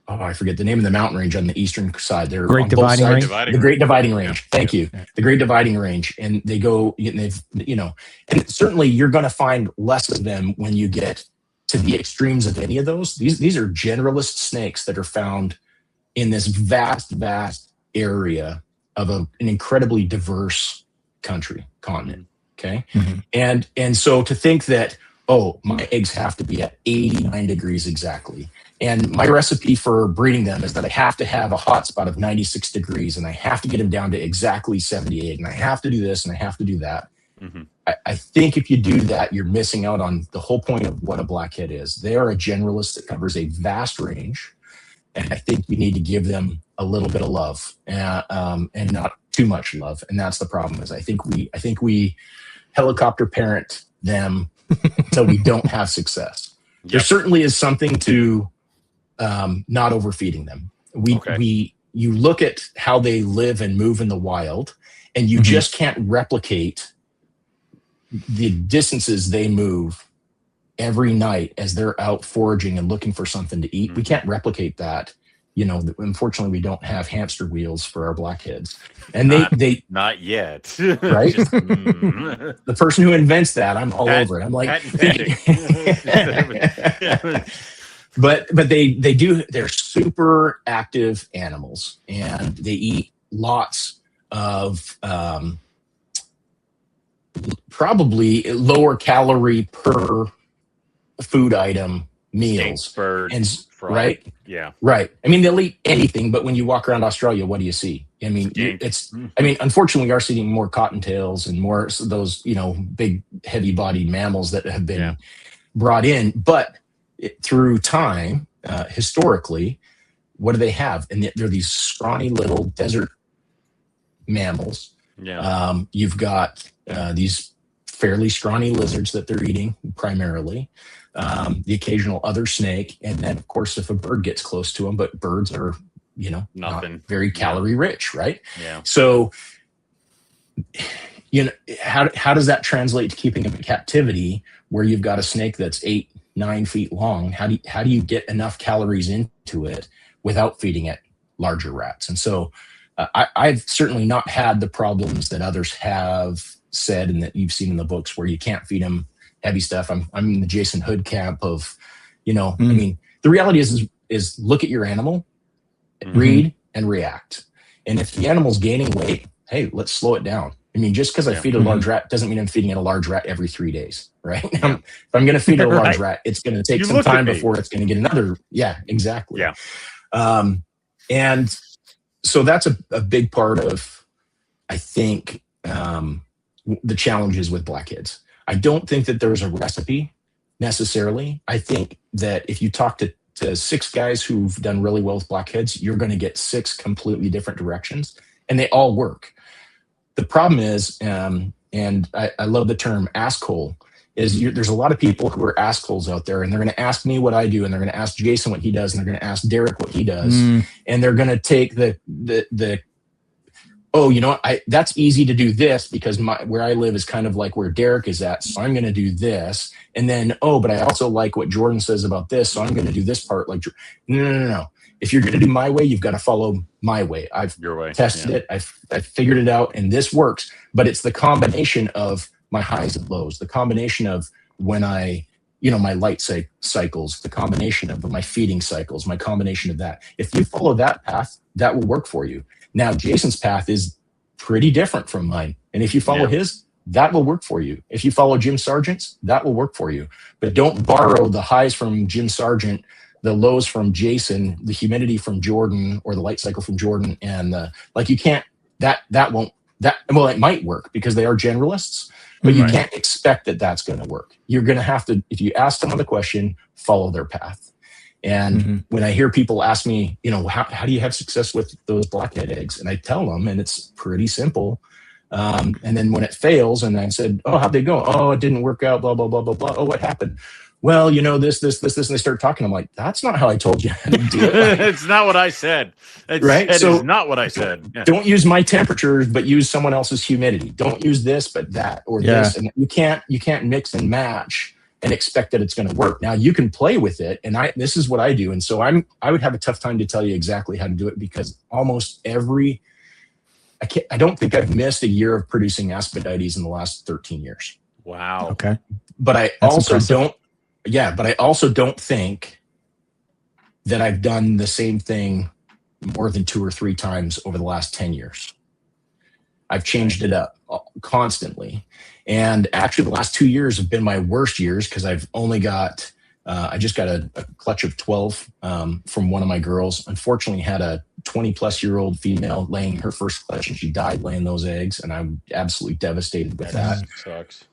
I forget the name of the mountain range on the eastern side. They're Great on both Dividing sides. Range? The Great Dividing Range. Yeah. Thank you. The Great Dividing Range. And they go, and they've, and certainly you're going to find less of them when you get to the extremes of any of those. These are generalist snakes that are found in this vast area of an incredibly diverse continent. Okay. Mm-hmm. And so to think that, oh, my eggs have to be at 89 degrees exactly. And my recipe for breeding them is that I have to have a hot spot of 96 degrees and I have to get them down to exactly 78 and I have to do this and I have to do that. Mm-hmm. I think if you do that, you're missing out on the whole point of what a blackhead is. They are a generalist that covers a vast range. And I think you need to give them a little bit of love and not too much love. And that's the problem is I think we helicopter parent them until we don't have success. Yep. There certainly is something to not overfeeding them. You look at how they live and move in the wild, and you just can't replicate the distances they move every night as they're out foraging and looking for something to eat. We can't replicate that. Unfortunately, we don't have hamster wheels for our blackheads, and they not yet, right? The person who invents that, I'm all over it. I'm like, but they're super active animals, and they eat lots of probably lower calorie per food item meals. Steaks, birds, and fried. Right? Yeah. Right. I mean, they'll eat anything, but when you walk around Australia, what do you see? I mean, unfortunately, we are seeing more cottontails and more those, big, heavy-bodied mammals that have been brought in. But through time, historically, what do they have? And they're these scrawny little desert mammals. Yeah. You've got these fairly scrawny lizards that they're eating primarily. The occasional other snake, and then of course if a bird gets close to them, but birds are not very calorie rich, right? Yeah. So how does that translate to keeping them in captivity where you've got a snake that's 8-9 feet long? How do you get enough calories into it without feeding it larger rats? And so I've certainly not had the problems that others have said and that you've seen in the books where you can't feed them heavy stuff. I'm in the Jason Hood camp of, I mean, the reality is look at your animal, read and react. And if the animal's gaining weight, hey, let's slow it down. I mean, just because I feed a large rat doesn't mean I'm feeding it a large rat every 3 days, right? Yeah. If I'm going to feed it a large rat, it's going to take some time before it's going to get another. Yeah, exactly. Yeah. And so that's a big part of, I think, the challenges with blackheads. I don't think that there's a recipe necessarily. I think that if you talk to 6 guys who've done really well with blackheads, you're going to get 6 completely different directions, and they all work. The problem is, and I love the term asshole, is there's a lot of people who are assholes out there, and they're going to ask me what I do, and they're going to ask Jason what he does, and they're going to ask Derek what he does, and they're going to take the that's easy to do this because where I live is kind of like where Derek is at. So I'm going to do this. And then, but I also like what Jorden says about this. So I'm going to do this part. Like, no. If you're going to do my way, you've got to follow my way. I've tested it. I've figured it out and this works, but it's the combination of my highs and lows, the combination of when my light cycles, the combination of my feeding cycles, my combination of that. If you follow that path, that will work for you. Now, Jason's path is pretty different from mine. And if you follow his, that will work for you. If you follow Jim Sargent's, that will work for you. But don't borrow the highs from Jim Sargent, the lows from Jason, the humidity from Jorden, or the light cycle from Jorden. And you can't, it might work because they are generalists, but you can't expect that that's going to work. You're going to have to, if you ask them the question, follow their path. And when I hear people ask me, how do you have success with those blackhead eggs? And I tell them, and it's pretty simple. And then when it fails, and I said, how'd they go? Oh, it didn't work out, blah, blah, blah, blah, blah. Oh, what happened? Well, this, and they start talking. I'm like, that's not how I told you how to do it. It's not what I said. Right? It is not what I said. Yeah. Don't use my temperatures, but use someone else's humidity. Don't use this, but that, or this. And you can't mix and match and expect that it's going to work. Now you can play with it, and this is what I do. And so I would have a tough time to tell you exactly how to do it, because almost I don't think I've missed a year of producing Aspidities in the last 13 years. Wow. Okay. But I That's also impressive. but I also don't think that I've done the same thing more than 2 or 3 times over the last 10 years. I've changed it up constantly. And actually the last 2 years have been my worst years, because I've only got, I just got a clutch of 12 from one of my girls. Unfortunately had a 20-plus-year-old female laying her first clutch, and she died laying those eggs. And I'm absolutely devastated with that. Sucks.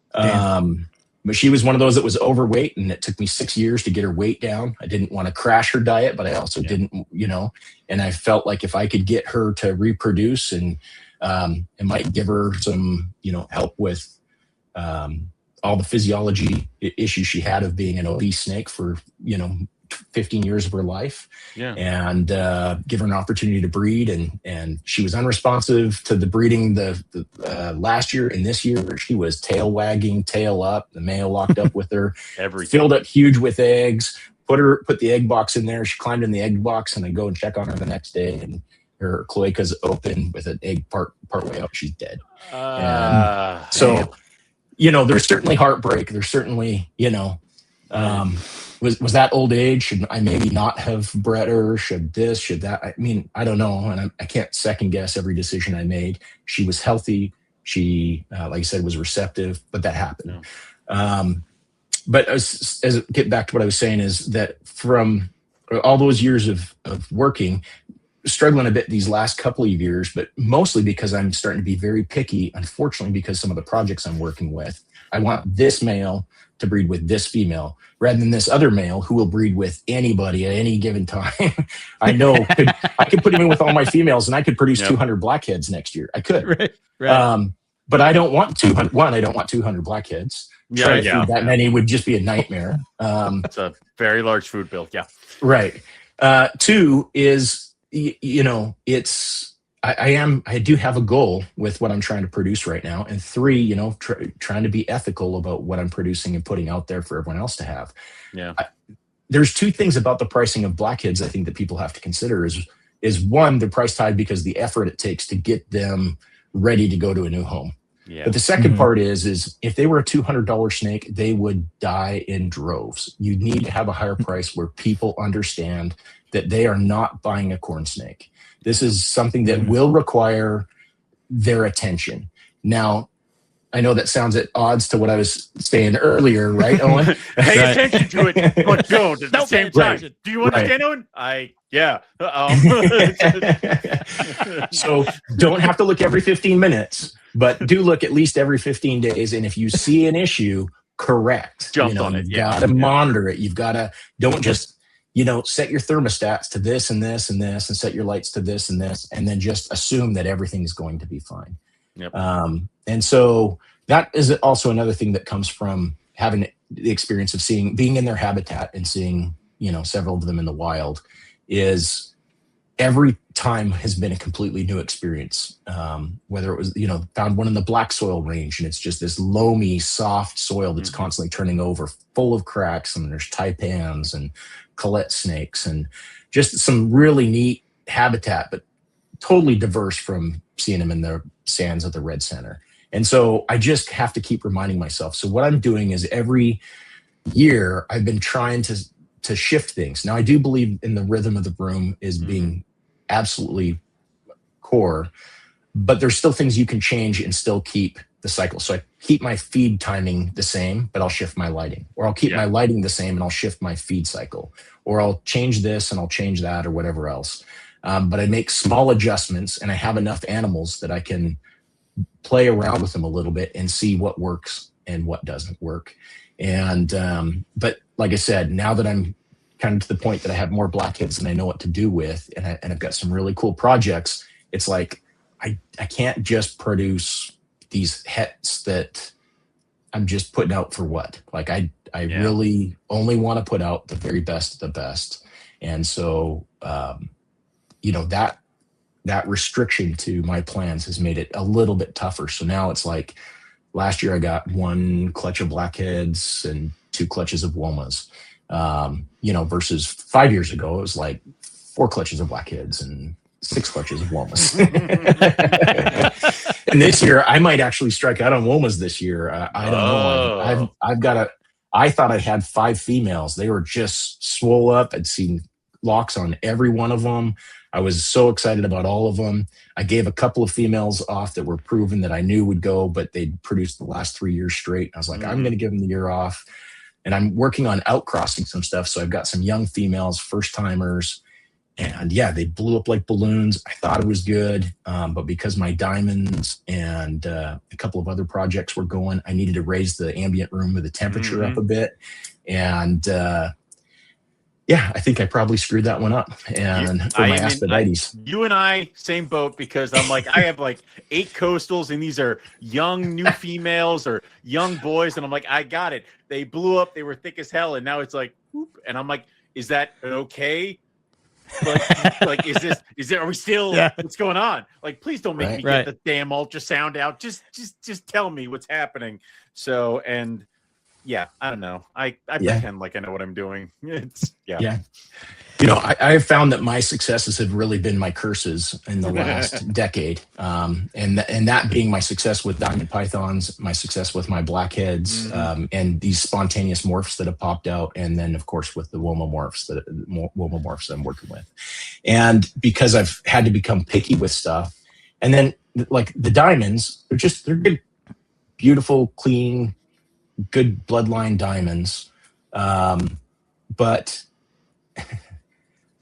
But she was one of those that was overweight, and it took me 6 years to get her weight down. I didn't want to crash her diet, but I also didn't, and I felt like if I could get her to reproduce and it might give her some, help with all the physiology issues she had of being an obese snake for, 15 years of her life, and give her an opportunity to breed. And she was unresponsive to the breeding the last year, and this year she was tail wagging, tail up, the male locked up with her, filled up huge with eggs, put the egg box in there. She climbed in the egg box, and I go and check on her the next day, and her cloaca's open with an egg part way out. She's dead. So, there's certainly heartbreak. There's certainly, was that old age? Should I maybe not have bred her? Should that? I mean, I don't know. And I can't second guess every decision I made. She was healthy. She, like I said, was receptive, but that happened. But as get back to what I was saying, is that from all those years of working, struggling a bit these last couple of years, but mostly because I'm starting to be very picky, unfortunately, because some of the projects I'm working with, I want this male to breed with this female rather than this other male who will breed with anybody at any given time. I know I could put him in with all my females, and I could produce 200 blackheads next year. I could. Right. But I don't want 200. One, I don't want 200 blackheads. That many would just be a nightmare. It's a very large food bill. Yeah. Right. 2 is, I do have a goal with what I'm trying to produce right now. And 3, trying to be ethical about what I'm producing and putting out there for everyone else to have. Yeah. There's 2 things about the pricing of blackheads I think that people have to consider is one, the price tag, because the effort it takes to get them ready to go to a new home. Yeah. But the second part is if they were a $200 snake, they would die in droves. You need to have a higher price where people understand that they are not buying a corn snake. This is something that will require their attention. Now, I know that sounds at odds to what I was saying earlier, right, Owen? Pay attention to it, but don't at the same time. Right. Do you understand, Owen? Yeah. So don't have to look every 15 minutes, but do look at least every 15 days. And if you see an issue, correct. Jump on it. You've got to monitor it. You've got to, don't just, set your thermostats to this and this and this, and set your lights to this and this, and then just assume that everything's going to be fine. Yep. And so that is also another thing that comes from having the experience of being in their habitat and seeing, several of them in the wild, is every time has been a completely new experience. Whether it was, found one in the black soil range, and it's just this loamy, soft soil that's constantly turning over, full of cracks, and there's taipans and Colette snakes, and just some really neat habitat, but totally diverse from seeing them in the sands of the red center. And so I just have to keep reminding myself. So what I'm doing is every year I've been trying to shift things. Now I do believe in the rhythm of the room is being absolutely core, but there's still things you can change and still keep the cycle. So I keep my feed timing the same, but I'll shift my lighting, or I'll keep my lighting the same and I'll shift my feed cycle, or I'll change this and I'll change that, or whatever else. But I make small adjustments, and I have enough animals that I can play around with them a little bit and see what works and what doesn't work. And, but like I said, now that I'm kind of to the point that I have more blackheads than I know what to do with, and I've got some really cool projects, it's like, I can't just produce these hets that I'm just putting out for what? Like I really only want to put out the very best of the best. And so, that restriction to my plans has made it a little bit tougher. So now it's like last year I got 1 clutch of blackheads, and 2 clutches of Womas. Versus 5 years ago, it was like 4 clutches of Blackheads and 6 clutches of Womas. And this year, I might actually strike out on Womas this year. I don't know. I thought I had 5 females. They were just swole up. I'd seen locks on every one of them. I was so excited about all of them. I gave a couple of females off that were proven that I knew would go, but they'd produced the last 3 years straight. I was like, I'm going to give them the year off. And I'm working on outcrossing some stuff. So I've got some young females, first timers. And yeah, they blew up like balloons. I thought it was good. But because my diamonds and a couple of other projects were going, I needed to raise the ambient room with the temperature up a bit. And I think I probably screwed that one up. And for my Aspidities. You and I, same boat, because I'm like, I have like 8 coastals and these are young new females or young boys. And I'm like, I got it. They blew up. They were thick as hell. And now it's like, whoop. And I'm like, is that okay? Like, are we still, what's going on? Like, please don't make me get the damn ultrasound out. Just tell me what's happening. So, and yeah, I don't know. I pretend like I know what I'm doing. It's I have found that my successes have really been my curses in the last decade. And that being my success with diamond pythons, my success with my blackheads, and these spontaneous morphs that have popped out. And then of course with the Woma morphs that I'm working with. And because I've had to become picky with stuff, and then like the diamonds, they're good, beautiful, clean, good bloodline diamonds. But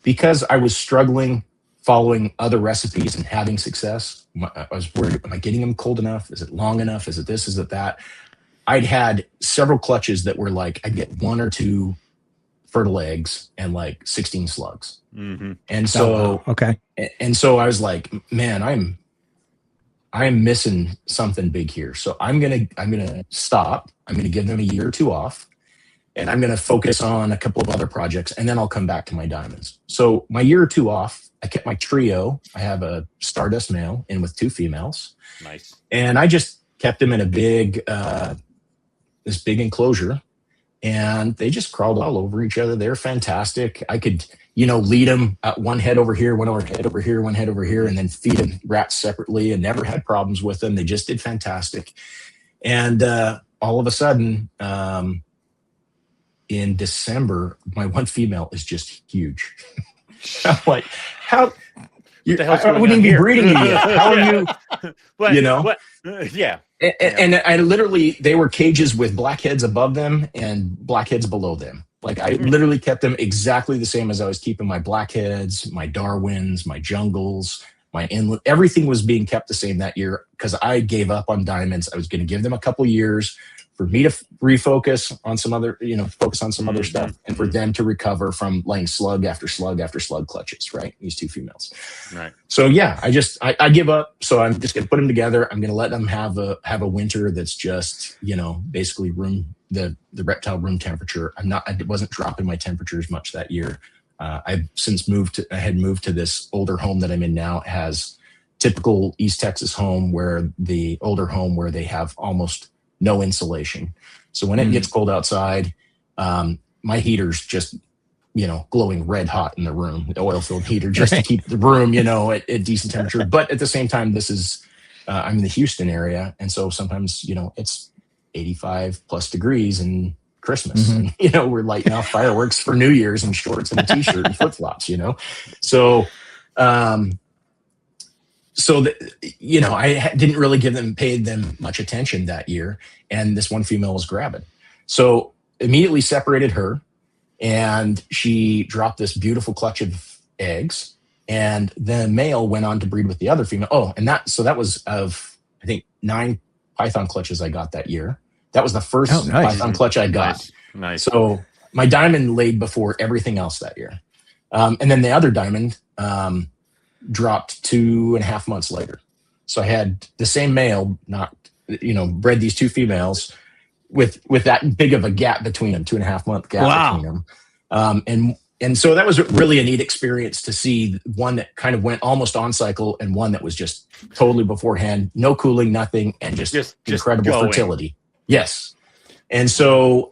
because I was struggling following other recipes and having success, I was worried, am I getting them cold enough? Is it long enough? Is it this? Is it that? I'd had several clutches that were like, I'd get 1 or 2 fertile eggs and like 16 slugs. And so, and so I was like, man, I'm missing something big here. So I'm going to stop. I'm going to give them a year or 2 off. And I'm going to focus on a couple of other projects, and then I'll come back to my diamonds. So my year or 2 off, I kept my trio. I have a Stardust male in with 2 females. Nice. And I just kept them in a big, this big enclosure, and they just crawled all over each other. They're fantastic. I could, lead them one head over here, one head over here, one head over here, and then feed them rats separately, and never had problems with them. They just did fantastic. And all of a sudden, in December, my one female is just huge. I'm like, how? I wouldn't even be breeding you yet. How are you? And I literally, they were cages with blackheads above them and blackheads below them. Like I literally kept them exactly the same as I was keeping my blackheads, my Darwins, my jungles, my inlet. Everything was being kept the same that year because I gave up on diamonds. I was going to give them a couple years for me to refocus on some other, focus on some other stuff, and for them to recover from laying slug after slug after slug clutches, right? These 2 females. Right. So yeah, I give up. So I'm just going to put them together. I'm going to let them have a winter that's just, basically the reptile room temperature. I wasn't dropping my temperatures much that year. I've since I had moved to this older home that I'm in now. It has typical East Texas home where they have almost no insulation. So when it gets cold outside, my heater's just, glowing red hot in the room, the oil-filled heater, just to keep the room, at decent temperature. But at the same time, I'm in the Houston area. And so sometimes, it's 85 plus degrees and Christmas. And, we're lighting off fireworks for New Year's in shorts and a t-shirt and flip-flops, So, I didn't really paid them much attention that year. And this one female was grabbing. So immediately separated her, and she dropped this beautiful clutch of eggs. And the male went on to breed with the other female. Oh, and that was of, I think, 9 python clutches I got that year. That was the first python clutch I got. Nice. So my diamond laid before everything else that year. And then the other diamond, dropped 2.5 months later. So I had the same male, bred these 2 females with that big of a gap between them, 2.5 month gap between them. And so that was really a neat experience to see one that kind of went almost on cycle and one that was just totally beforehand, no cooling, nothing, and just incredible fertility. Yes. And so,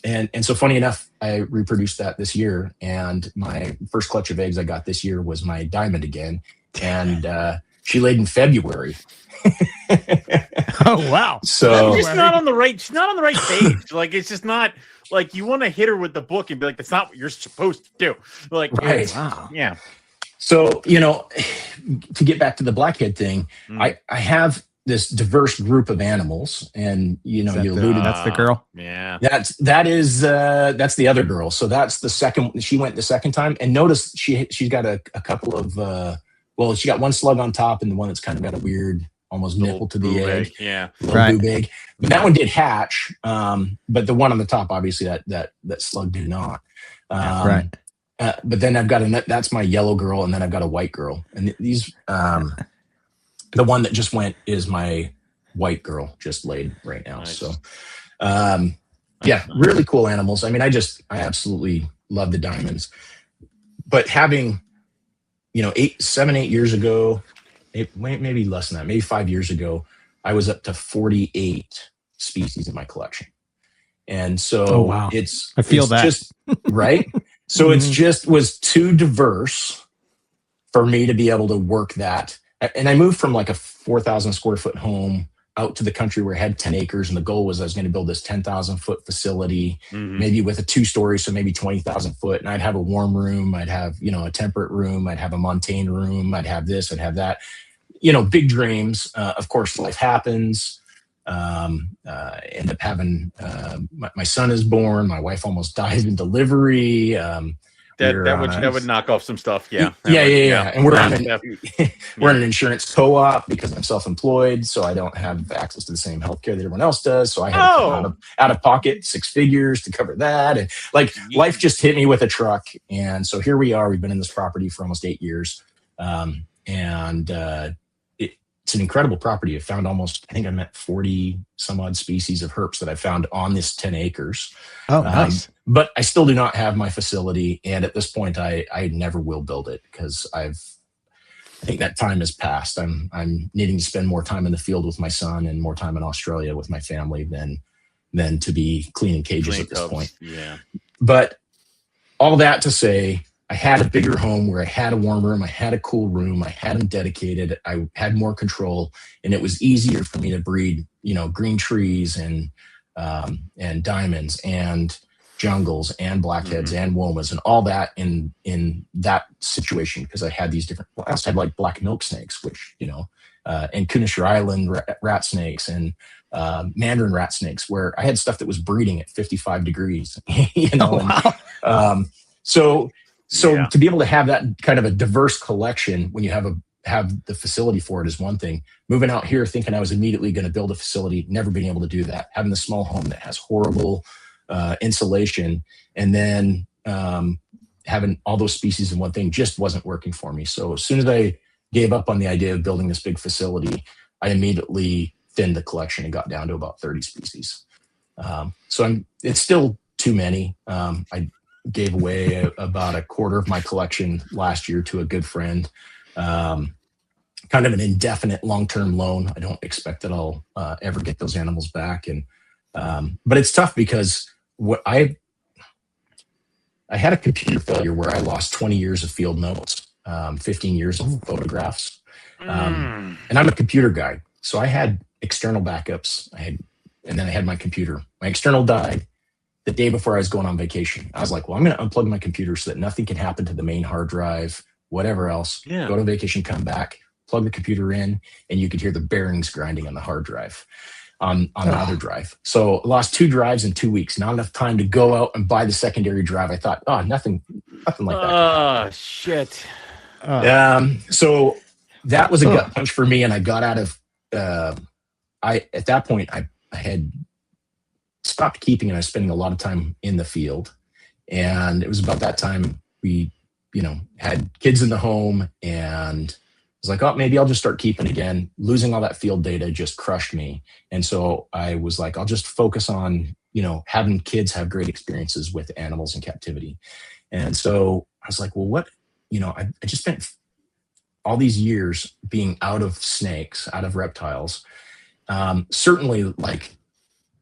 And so funny enough, I reproduced that this year, and my first clutch of eggs I got this year was my diamond again, and she laid in February. Oh wow! So she's just not on the right. She's not on the right page. Like it's just not like you want to hit her with the book and be like, "That's not what you're supposed to do." Like, right? Wow. Yeah. So to get back to the blackhead thing, I have this diverse group of animals, and you alluded. That's the girl. Yeah. That's the other girl. So that's the second. She went the second time, and notice she's got a couple of. She got one slug on top, and the one that's kind of got a weird, almost nipple to the egg. Yeah. Little big. But that one did hatch. But the one on the top, obviously, that slug did not. Right. But then I've got that's my yellow girl, and then I've got a white girl, and these the one that just went is my white girl, just laid right now. Nice. So really cool animals. I mean, I absolutely love the diamonds. But having 8 years ago, maybe less than that, maybe 5 years ago, I was up to 48 species in my collection. And so wow. I feel that. Just, right. So it's just was too diverse for me to be able to work that. And I moved from like a 4,000 square foot home out to the country where I had 10 acres. And the goal was I was going to build this 10,000 foot facility, maybe with a 2-story. So maybe 20,000 foot. And I'd have a warm room. I'd have, a temperate room. I'd have a montane room. I'd have this, I'd have that, big dreams. Of course, life happens. End up having, my son is born. My wife almost dies in delivery. That would knock off some stuff. Yeah. And we're in an insurance co-op because I'm self-employed, so I don't have access to the same healthcare that everyone else does. So I had to come out of pocket 6 figures to cover that, and life just hit me with a truck. And so here we are. We've been in this property for almost 8 years, it's an incredible property. I found I think I met 40 some odd species of herps that I found on this 10 acres. Oh, nice. But I still do not have my facility. And at this point, I never will build it because I think that time has passed. I'm needing to spend more time in the field with my son and more time in Australia with my family than to be cleaning cages at this point. Yeah. But all that to say, I had a bigger home where I had a warm room, I had a cool room, I had them dedicated, I had more control, and it was easier for me to breed, green trees and diamonds and jungles and blackheads and womas and all that in that situation because I had these different. I also had like black milk snakes, which and Kunashir Island rat snakes and mandarin rat snakes, where I had stuff that was breeding at 55 degrees. So to be able to have that kind of a diverse collection when you have the facility for it is one thing. Moving out here thinking I was immediately going to build a facility, never being able to do that. Having the small home that has horrible insulation, and then having all those species in one thing just wasn't working for me. So as soon as I gave up on the idea of building this big facility, I immediately thinned the collection and got down to about 30 species. It's still too many. I gave away about a quarter of my collection last year to a good friend. Kind of an indefinite long-term loan. I don't expect that I'll ever get those animals back. But it's tough because I had a computer failure where I lost 20 years of field notes, 15 years of photographs. And I'm a computer guy. So I had external backups. And then I had my computer. My external died the day before I was going on vacation. I was like, well, I'm going to unplug my computer so that nothing can happen to the main hard drive, whatever else. Yeah. Go to vacation, come back, plug the computer in, and you could hear the bearings grinding on the hard drive, on the other drive. So I lost 2 drives in 2 weeks. Not enough time to go out and buy the secondary drive. I thought, nothing like that. Oh, shit. So that was a gut punch for me, and I got out of. At that point, I had stopped keeping, and I was spending a lot of time in the field. And it was about that time we, had kids in the home, and I was like, maybe I'll just start keeping again. Losing all that field data just crushed me. And so I was like, I'll just focus on, having kids have great experiences with animals in captivity. And so I was like, well, what, I just spent all these years being out of snakes, out of reptiles. Certainly like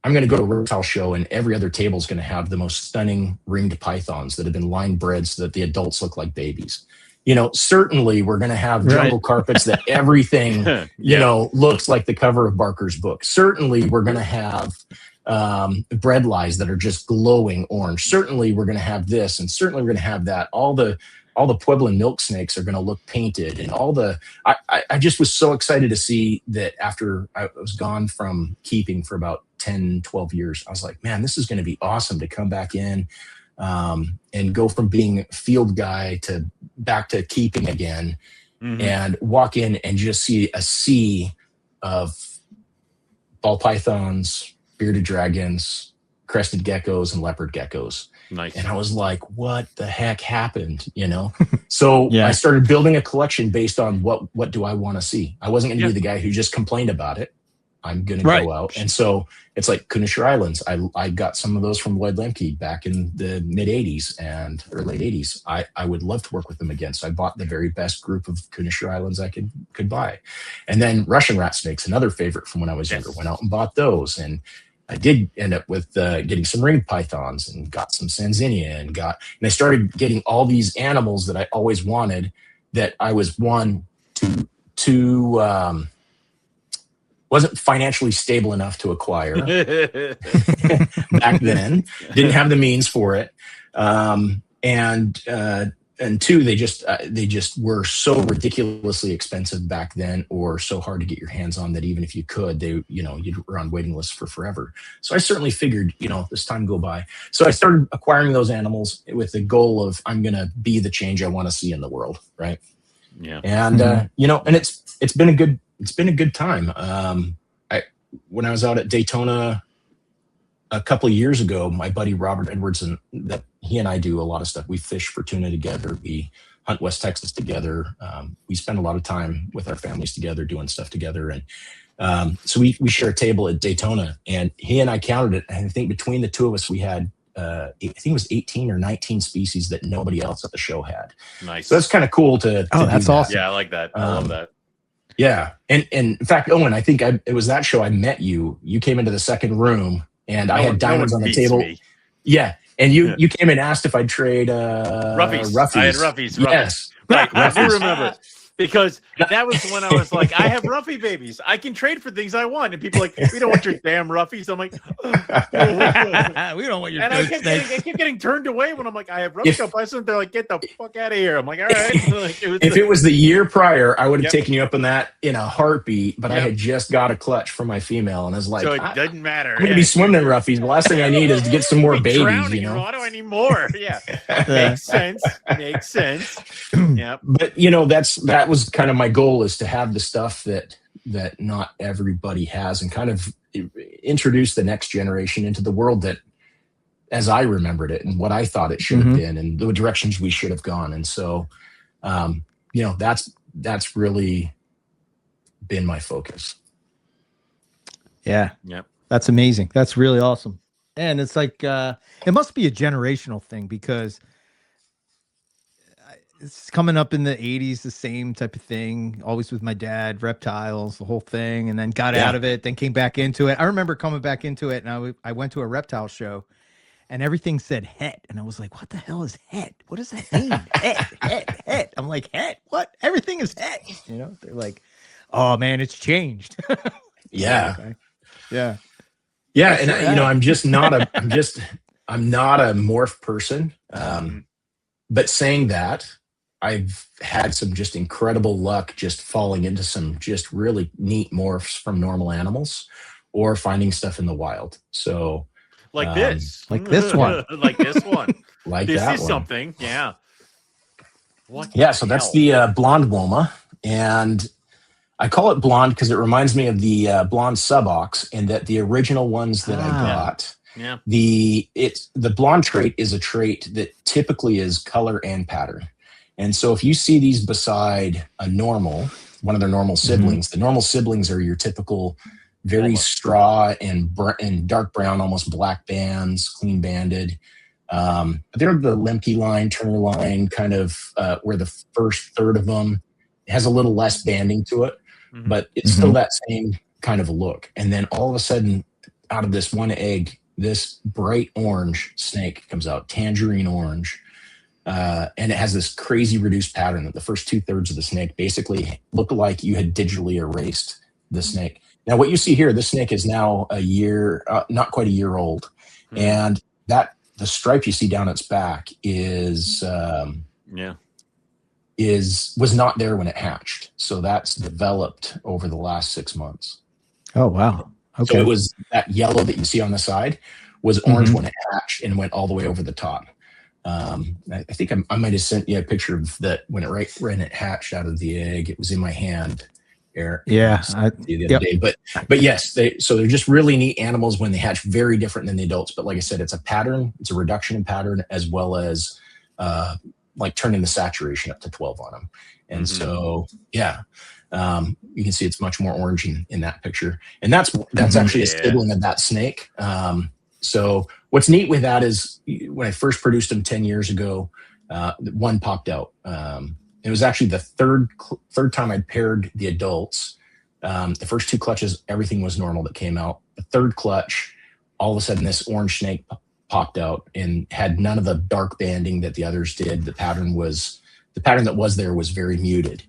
I'm going to go to a reptile show and every other table is going to have the most stunning ringed pythons that have been line bred so that the adults look like babies. Certainly we're going to have jungle carpets that everything, looks like the cover of Barker's book. Certainly we're going to have bread lies that are just glowing orange. Certainly we're going to have this, and certainly we're going to have that. All the Puebloan milk snakes are going to look painted, and I just was so excited to see that after I was gone from keeping for about 10, 12 years. I was like, man, this is going to be awesome to come back in and go from being field guy to back to keeping again, and walk in and just see a sea of ball pythons, bearded dragons, crested geckos, and leopard geckos. Nice. And I was like, what the heck happened? So I started building a collection based on what do I want to see? I wasn't going to be the guy who just complained about it. I'm going to go out. And so it's like Kunashir Islands. I got some of those from Lloyd Lemke back in the mid 80s or late 80s. I would love to work with them again. So I bought the very best group of Kunashir Islands I could buy. And then Russian rat snakes, another favorite from when I was younger, went out and bought those. And I did end up with getting some ringed pythons and got some Sanzinia and I started getting all these animals that I always wanted that I was wasn't financially stable enough to acquire back then. Didn't have the means for it, and two, they just were so ridiculously expensive back then, or so hard to get your hands on that even if you could, you'd were on waiting lists for forever. So I certainly figured, this time go by. So I started acquiring those animals with the goal of I'm going to be the change I want to see in the world, right? Yeah. And and it's been a good time. When I was out at Daytona a couple of years ago, my buddy Robert Edwardson, that he and I do a lot of stuff. We fish for tuna together. We hunt West Texas together. We spend a lot of time with our families together, doing stuff together. And so we share a table at Daytona, and he and I counted it. And I think between the two of us, we had I think it was 18 or 19 species that nobody else at the show had. Nice. So that's kind of cool to that's awesome. Yeah, I like that. I love that. Yeah. And in fact, Owen, I think it was that show I met you. You came into the second room and I had diamonds on the table. Me. Yeah. And you came and asked if I'd trade Roughies. Roughies. I had Roughies. Yes. Right. I do remember. Because that was when I was like, I have Ruffy babies. I can trade for things I want. And people are like, we don't want your damn Ruffies. I'm like, we don't want your and I kept getting turned away when I'm like, I have Ruffies. I'll buy something. They're like, get the fuck out of here. I'm like, all right. If it was the year prior, I would have taken you up on that in a heartbeat. But I had just got a clutch from my female, and I was like, so it doesn't matter. I'm going to be swimming in Ruffies. The last thing I need is to get some more babies. Drowning, why do I need more? Yeah, makes sense. Makes sense. Yeah, but that was kind of my goal, is to have the stuff that not everybody has, and kind of introduce the next generation into the world that, as I remembered it and what I thought it should have been, and the directions we should have gone. And so, that's really been my focus. Yeah. Yep. That's amazing. That's really awesome. And it's like, it must be a generational thing, because it's coming up in the 80s, the same type of thing, always with my dad, reptiles, the whole thing, and then got out of it, then came back into it. I remember coming back into it, and I went to a reptile show, and everything said het. And I was like, what the hell is het? What does that mean? Het. I'm like, het? What? Everything is het. They're like, oh man, it's changed. Yeah. Okay. Yeah. Yeah. And I'm not a morph person. But saying that, I've had some just incredible luck just falling into some just really neat morphs from normal animals, or finding stuff in the wild. So like this one, like this that is one. Something. Yeah. What? Yeah. So that's the blonde Woma, and I call it blonde because it reminds me of the blonde subox, and that the original ones that I got. Yeah. The blonde trait is a trait that typically is color and pattern. And so if you see these beside one of their normal siblings, the normal siblings are your typical very straw and dark brown, almost black bands, clean banded. They're the Lemke line, Turner line, kind of where the first third of them has a little less banding to it, but it's still that same kind of a look. And then all of a sudden, out of this one egg, this bright orange snake comes out, tangerine orange. And it has this crazy reduced pattern that the first 2/3 of the snake basically look like you had digitally erased the snake. Now, what you see here, this snake is now a year, not quite a year old. And that the stripe you see down its back was not there when it hatched. So that's developed over the last 6 months. Oh, wow. Okay. So it was that yellow that you see on the side was orange when it hatched and went all the way over the top. I think I might have sent you a picture of that when it hatched out of the egg. It was in my hand, Eric. Yeah. The other day. But yes, they're just really neat animals when they hatch, very different than the adults. But like I said, it's a pattern, it's a reduction in pattern, as well as like turning the saturation up to 12 on them. And so, yeah, you can see it's much more orange in that picture. And that's actually a sibling of that snake. So what's neat with that is when I first produced them 10 years ago, one popped out. It was actually the third time I'd paired the adults. The first 2 clutches, everything was normal that came out. The third clutch, all of a sudden this orange snake popped out and had none of the dark banding that the others did. The pattern that was there was very muted,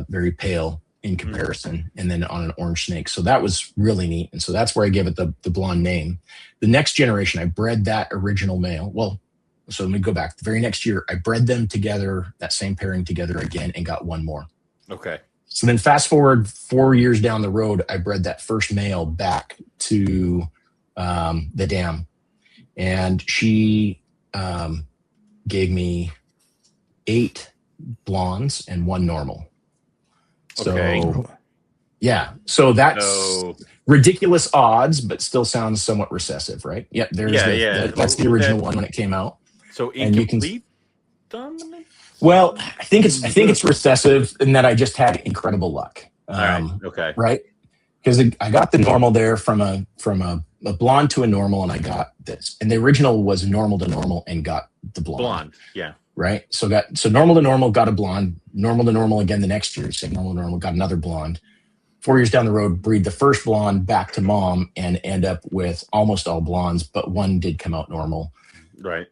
very pale in comparison, and then on an orange snake. So that was really neat. And so that's where I gave it the blonde name. The next generation, I bred that original male. Well, so let me go back. The very next year, I bred them together, that same pairing together again, and got one more. Okay. So then fast forward 4 years down the road, I bred that first male back to the dam. And she gave me 8 blondes and 1 normal. So, okay. Yeah. So that's ridiculous odds, but still sounds somewhat recessive, right? Yep. That's the original one when it came out. So incomplete dominance? Well, I think it's recessive in that I just had incredible luck. Okay. Right. Because I got the normal there from a blonde to a normal, and I got this. And the original was normal to normal and got the blonde. Blonde, yeah. Right. So normal to normal, got a blonde, normal to normal again the next year. So normal to normal, got another blonde. 4 years down the road, breed the first blonde back to mom and end up with almost all blondes, but one did come out normal. Right.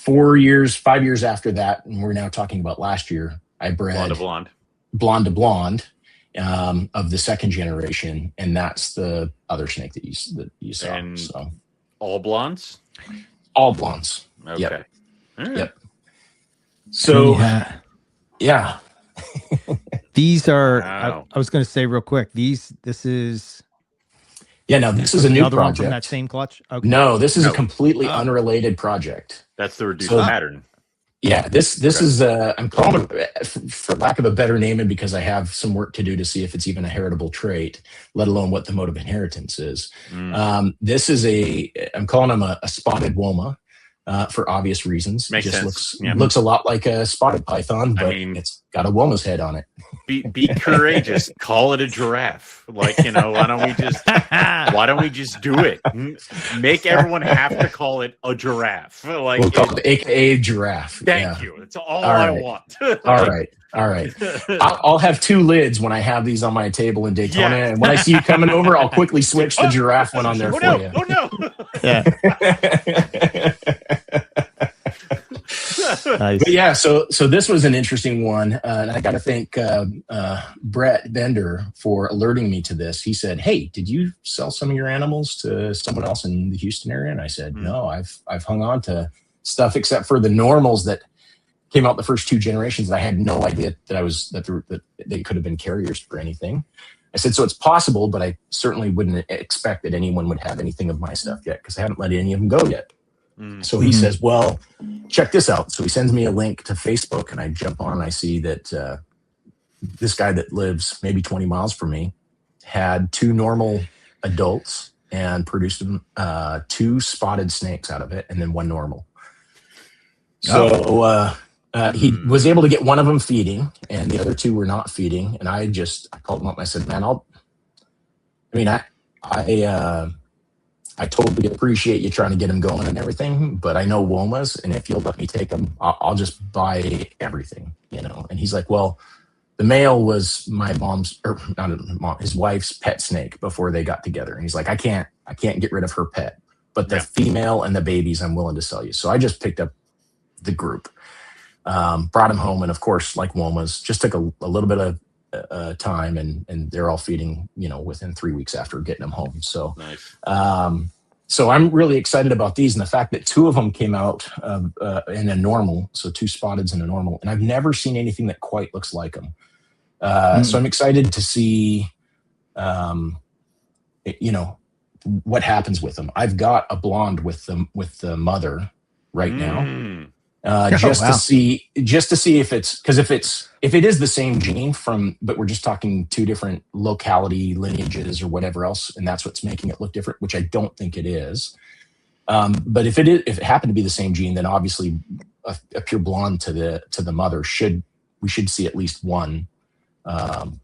5 years after that, and we're now talking about last year, I bred blonde to blonde of the second generation, and that's the other snake that you saw. And so all blondes? All blondes. Okay. Yep. Right. Yep. So yeah. These are, wow. I was going to say real quick, this is. Yeah, no, this is a new another project. One from that same clutch? Okay. No, this is a completely unrelated project. That's the reduced pattern. Yeah, this is I'm calling it, for lack of a better name, and because I have some work to do to see if it's even a heritable trait, let alone what the mode of inheritance is. This is I'm calling them a spotted Woma. For obvious reasons. Makes sense. Yeah. Looks a lot like a spotted python, but it's got a Woma's head on it. Be courageous. Call it a giraffe. Like, why don't we just do it? Make everyone have to call it a giraffe. Like, we'll call it AKA giraffe. Thank you. That's all I want. All right. I'll have 2 lids when I have these on my table in Daytona, and when I see you coming over, I'll quickly switch the giraffe one on there for you. Oh no! Yeah. Nice. But yeah, so this was an interesting one, and I got to thank Brett Bender for alerting me to this. He said, "Hey, did you sell some of your animals to someone else in the Houston area?" And I said, "No, I've hung on to stuff except for the normals that came out the first 2 generations. I had no idea that they could have been carriers for anything." I said, "So it's possible, but I certainly wouldn't expect that anyone would have anything of my stuff yet because I haven't let any of them go yet." So he says, "Well, check this out." So he sends me a link to Facebook, and I jump on and I see that this guy that lives maybe 20 miles from me had 2 normal adults and produced 2 spotted snakes out of it, and then 1 normal. So he was able to get one of them feeding, and the other 2 were not feeding. And I called him up and I said, "Man, I totally appreciate you trying to get them going and everything, but I know Womas, and if you'll let me take them, I'll just buy everything, And he's like, "Well, The male was my mom's, or not mom, his wife's pet snake before they got together. And he's like, I can't get rid of her pet, but the female and the babies I'm willing to sell you. So I just picked up the group, brought him home. And of course, like Womas, just took a little bit of time, and they're all feeding, within 3 weeks after getting them home. So, Nice. So I'm really excited about these, and the fact that 2 of them came out in a normal, so 2 spotteds in a normal, and I've never seen anything that quite looks like them. So I'm excited to see, what happens with them. I've got a blonde with the mother right now, to see if it's, because if it is the same gene but we're just talking 2 different locality lineages or whatever else, and that's what's making it look different, which I don't think it is. But if it happened to be the same gene, then obviously a pure blonde to the mother we should see at least 1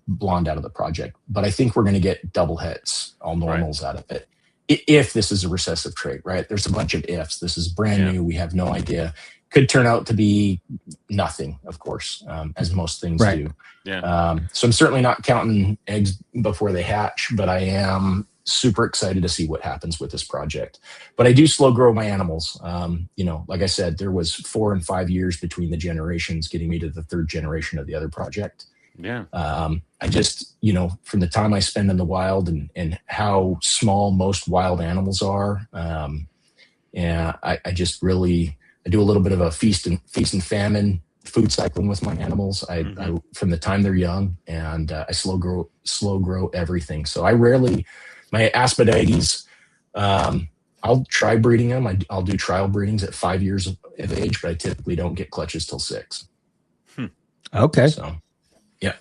blonde out of the project. But I think we're going to get double hets, all normals out of it, if this is a recessive trait, right? There's a bunch of ifs. This is brand new. We have no idea. Could turn out to be nothing, of course, as most things do. Yeah. So I'm certainly not counting eggs before they hatch, but I am super excited to see what happens with this project. But I do slow grow my animals. Like I said, there was 4 and 5 years between the generations, getting me to the 3rd generation of the other project. Yeah. I just, from the time I spend in the wild and how small most wild animals are, I just really, I do a little bit of a feast and famine food cycling with my animals. I from the time they're young, and I slow grow everything. So my Aspidities, I'll try breeding them. I'll do trial breedings at 5 years of age, but I typically don't get clutches till 6. Okay. So, yeah.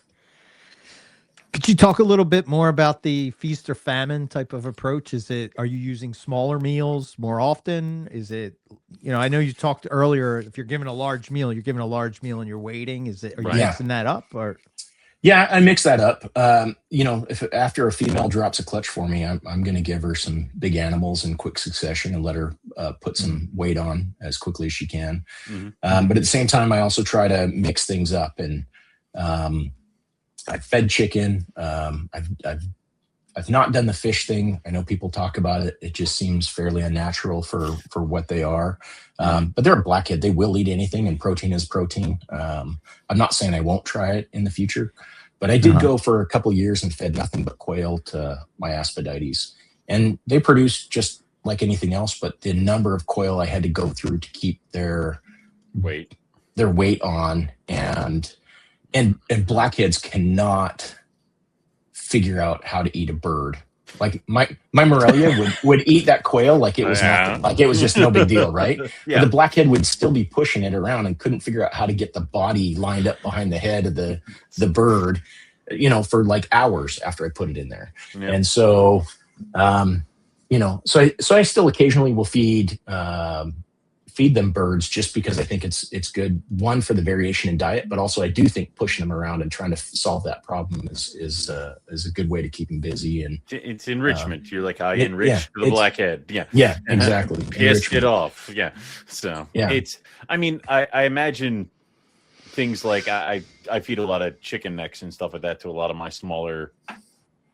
Could you talk a little bit more about the feast or famine type of approach? Are you using smaller meals more often? Is it, I know you talked earlier, if you're given a large meal, you're given a large meal and you're waiting. Are you mixing that up, or? Yeah, I mix that up. If after a female drops a clutch for me, I'm going to give her some big animals in quick succession and let her put some weight on as quickly as she can. But at the same time, I also try to mix things up, and I've fed chicken. I've not done the fish thing. I know people talk about it. It just seems fairly unnatural for what they are. But they're a blackhead. They will eat anything, and protein is protein. I'm not saying I won't try it in the future, but I did go for a couple of years and fed nothing but quail to my Aspidities. And they produce just like anything else, but the number of quail I had to go through to keep their weight on, and blackheads cannot figure out how to eat a bird. Like my Morelia would eat that quail like it was nothing, like it was just no big deal, right? Yeah. But the blackhead would still be pushing it around and couldn't figure out how to get the body lined up behind the head of the bird, for like hours after I put it in there. Yeah. And so, so I still occasionally will feed them birds, just because I think it's good, one, for the variation in diet, but also I do think pushing them around and trying to solve that problem is a good way to keep them busy. And it's enrichment. You're like, I enriched the blackhead. Yeah, exactly. Pissed it off. Yeah. So I imagine things like I feed a lot of chicken necks and stuff like that to a lot of my smaller,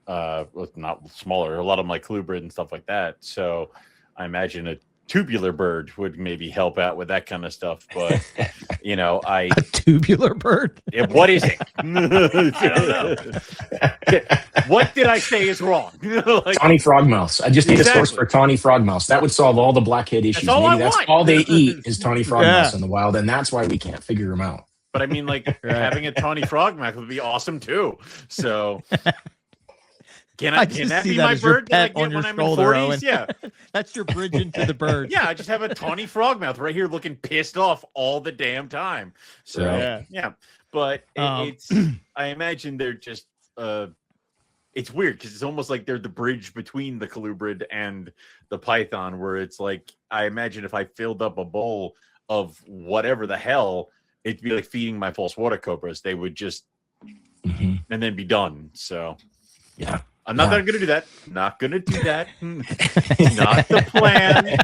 not smaller, a lot of my colubrid and stuff like that. So I imagine a tubular bird would maybe help out with that kind of stuff, but a tubular bird. What is it? I don't know. What did I say is wrong? Tawny frogmouths. I just need a source for tawny frogmouths. That would solve all the blackhead issues. That's all they eat is tawny frogmouths in the wild, and that's why we can't figure them out. But I mean, having a tawny frogmouth would be awesome too. So. Can that be my bird that I get when I'm in 40s? Yeah. That's your bridge into the bird. Yeah, I just have a tawny frogmouth right here looking pissed off all the damn time. So, yeah. But it's, I imagine they're just, it's weird because it's almost like they're the bridge between the colubrid and the python, where it's like, I imagine if I filled up a bowl of whatever the hell, it'd be like feeding my false water cobras. They would just, and then be done. So, yeah. I'm not going to do that. Not going to do that. Not the plan.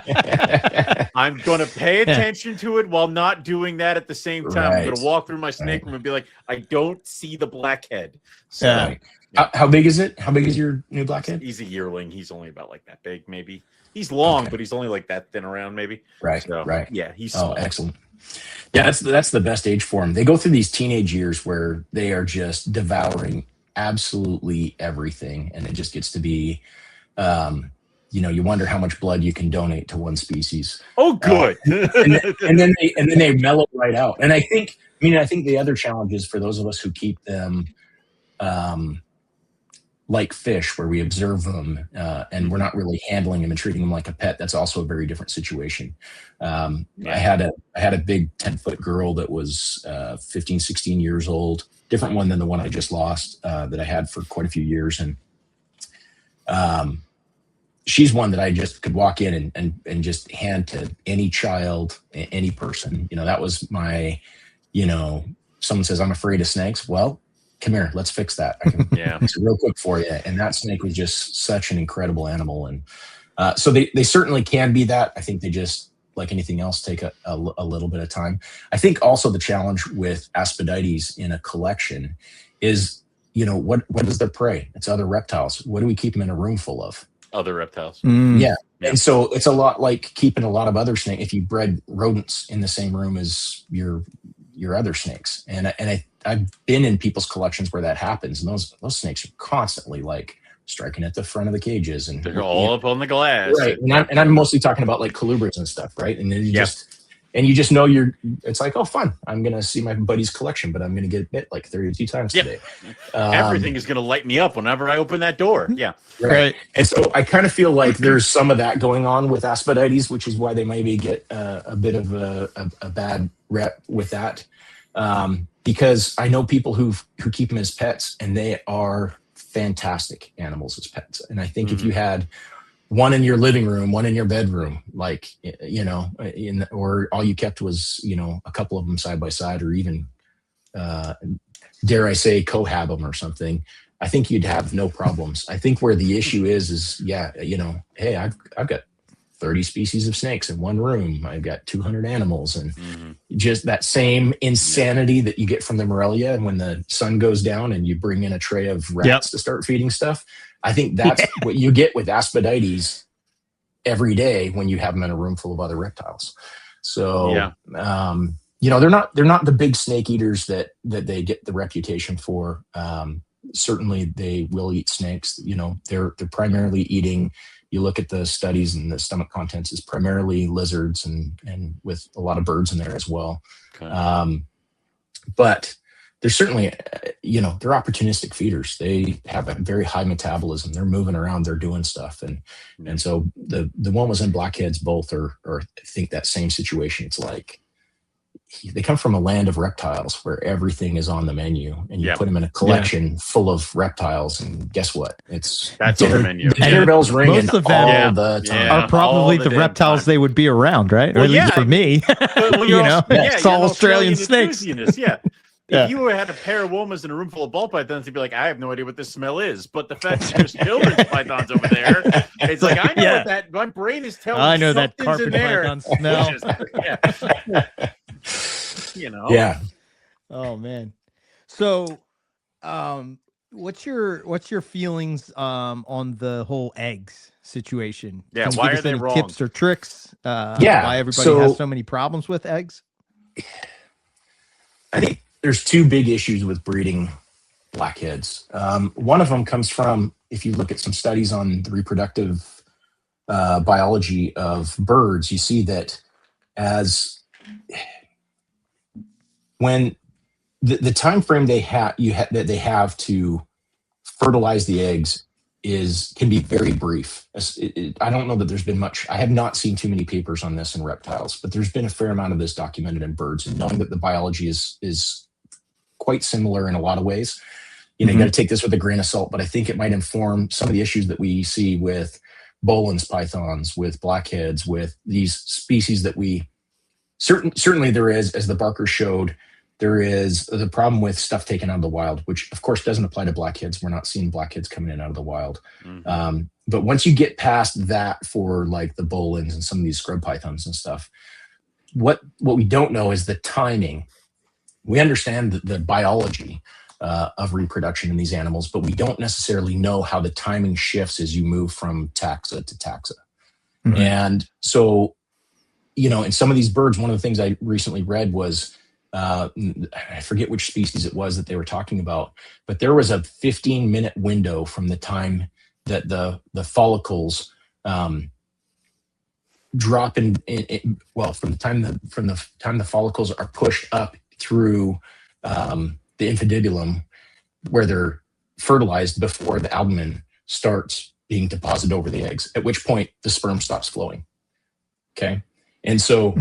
I'm going to pay attention to it while not doing that at the same time. I'm going to walk through my snake room and be like, I don't see the blackhead. So, How big is it? How big is your new blackhead? He's a yearling. He's only about like that big, maybe. He's long, but he's only like that thin around, maybe. Right. So, right. Yeah, he's small. Excellent. Yeah, that's the best age for them. They go through these teenage years where they are just devouring absolutely everything, and it just gets to be, you wonder how much blood you can donate to one species. Oh, good. And then they mellow right out. And I think the other challenge is for those of us who keep them, like fish, where we observe them and we're not really handling them and treating them like a pet. That's also a very different situation. I had a big 10-foot girl that was 15, 16 years old, different one than the one I just lost that I had for quite a few years. And she's one that I just could walk in and just hand to any child, any person. That was my, someone says, I'm afraid of snakes. Well, come here, let's fix that. I can fix it real quick for you. And that snake was just such an incredible animal. And so they certainly can be that. I think they just, like anything else, take a little bit of time. I think also the challenge with Aspidities in a collection is, what is their prey? It's other reptiles. What do we keep them in a room full of? Other reptiles. Yeah. And so it's a lot like keeping a lot of other snakes. If you bred rodents in the same room as your other snakes. And I've been in people's collections where that happens, and those snakes are constantly like striking at the front of the cages, and they're all up on the glass. Right. And I'm mostly talking about like colubras and stuff, right? And then you just know it's like, oh, fun. I'm going to see my buddy's collection, but I'm going to get bit like 32 times today. Everything is going to light me up whenever I open that door. Yeah. Right. And so I kind of feel like there's some of that going on with Aspidities, which is why they maybe get a bit of a bad rep with that. Because I know people who keep them as pets, and they are fantastic animals as pets. And I think if you had one in your living room, one in your bedroom, like, or all you kept was, a couple of them side by side, or even, dare I say, cohab them or something, I think you'd have no problems. I think where the issue is, hey, I've got 30 species of snakes in one room. I've got 200 animals, and just that same insanity that you get from the Morelia. And when the sun goes down and you bring in a tray of rats to start feeding stuff, I think that's what you get with Aspidities every day when you have them in a room full of other reptiles. So, they're not the big snake eaters that they get the reputation for. Certainly they will eat snakes. They're primarily eating. You look at the studies, and the stomach contents is primarily lizards and with a lot of birds in there as well. Okay. But they're certainly, they're opportunistic feeders. They have a very high metabolism. They're moving around, they're doing stuff. And so the Womas and Blackheads both are I think that same situation. It's like, they come from a land of reptiles where everything is on the menu, and you put them in a collection full of reptiles, and guess what? That's on the menu. The dinner bells ringing all the time. Are probably the reptiles they would be around, right? Well, or at least for me, it's all Australian snakes. If you had a pair of Womas in a room full of ball pythons, you'd be like, I have no idea what this smell is. But the fact that there's children's pythons over there, it's like, I know what that, my brain is telling me. I know that carpet in there. python smell. Yeah. Oh man. So, what's your feelings on the whole eggs situation? Yeah. Can you Why give are us they any wrong? tips or tricks? Why everybody has so many problems with eggs? I think there's two big issues with breeding blackheads. One of them comes from, if you look at some studies on the reproductive biology of birds, you see that when the time frame they have to fertilize the eggs can be very brief. I don't know that there's been much. I have not seen too many papers on this in reptiles, but there's been a fair amount of this documented in birds, and knowing that the biology is quite similar in a lot of ways. You got to take this with a grain of salt, but I think it might inform some of the issues that we see with Boelen's pythons, with blackheads, with these species that we certainly there is, as the Barker showed, there is the problem with stuff taken out of the wild, which of course doesn't apply to blackheads. We're not seeing blackheads coming in out of the wild. But once you get past that for like the bolins and some of these scrub pythons and stuff, what we don't know is the timing. We understand the biology of reproduction in these animals, but we don't necessarily know how the timing shifts as you move from taxa to taxa. And so, you know, in some of these birds, one of the things I recently read was, I forget which species it was that they were talking about, but there was a 15-minute window from the time that the follicles drop from the time the follicles are pushed up through the infundibulum, where they're fertilized before the albumin starts being deposited over the eggs, at which point the sperm stops flowing. Okay. And so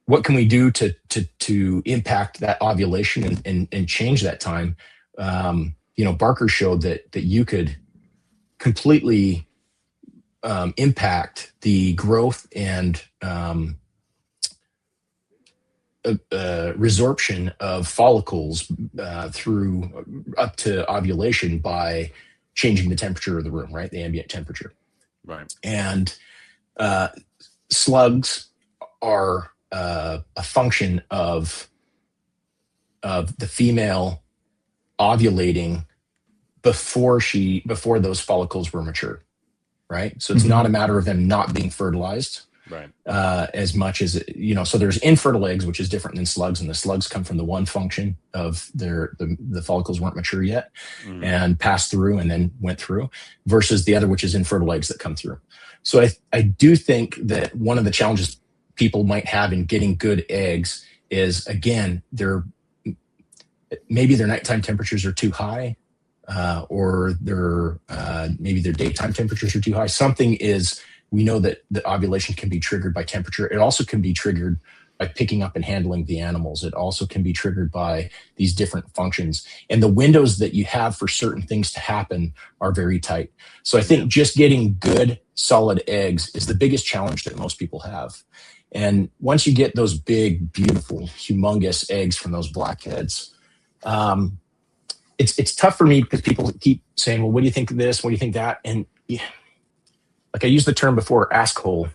what can we do to impact that ovulation and change that time? You know, Barker showed that you could completely impact the growth and resorption of follicles through up to ovulation by changing the temperature of the room, right? The ambient temperature. Right. And slugs are a function of the female ovulating before those follicles were mature, right? So it's not a matter of them not being fertilized, right? As much as, you know, so there's infertile eggs, which is different than slugs, and the slugs come from the one function of the follicles weren't mature yet and passed through and then went through, versus the other, which is infertile eggs that come through. So I do think that one of the challenges people might have in getting good eggs is, again, maybe their nighttime temperatures are too high, or maybe their daytime temperatures are too high. Something is, we know that the ovulation can be triggered by temperature. It also can be triggered by picking up and handling the animals. It also can be triggered by these different functions. And the windows that you have for certain things to happen are very tight. So I think just getting good, solid eggs is the biggest challenge that most people have. And once you get those big, beautiful, humongous eggs from those blackheads, it's tough for me because people keep saying, well, what do you think of this? What do you think that? And like I used the term before, ask hole,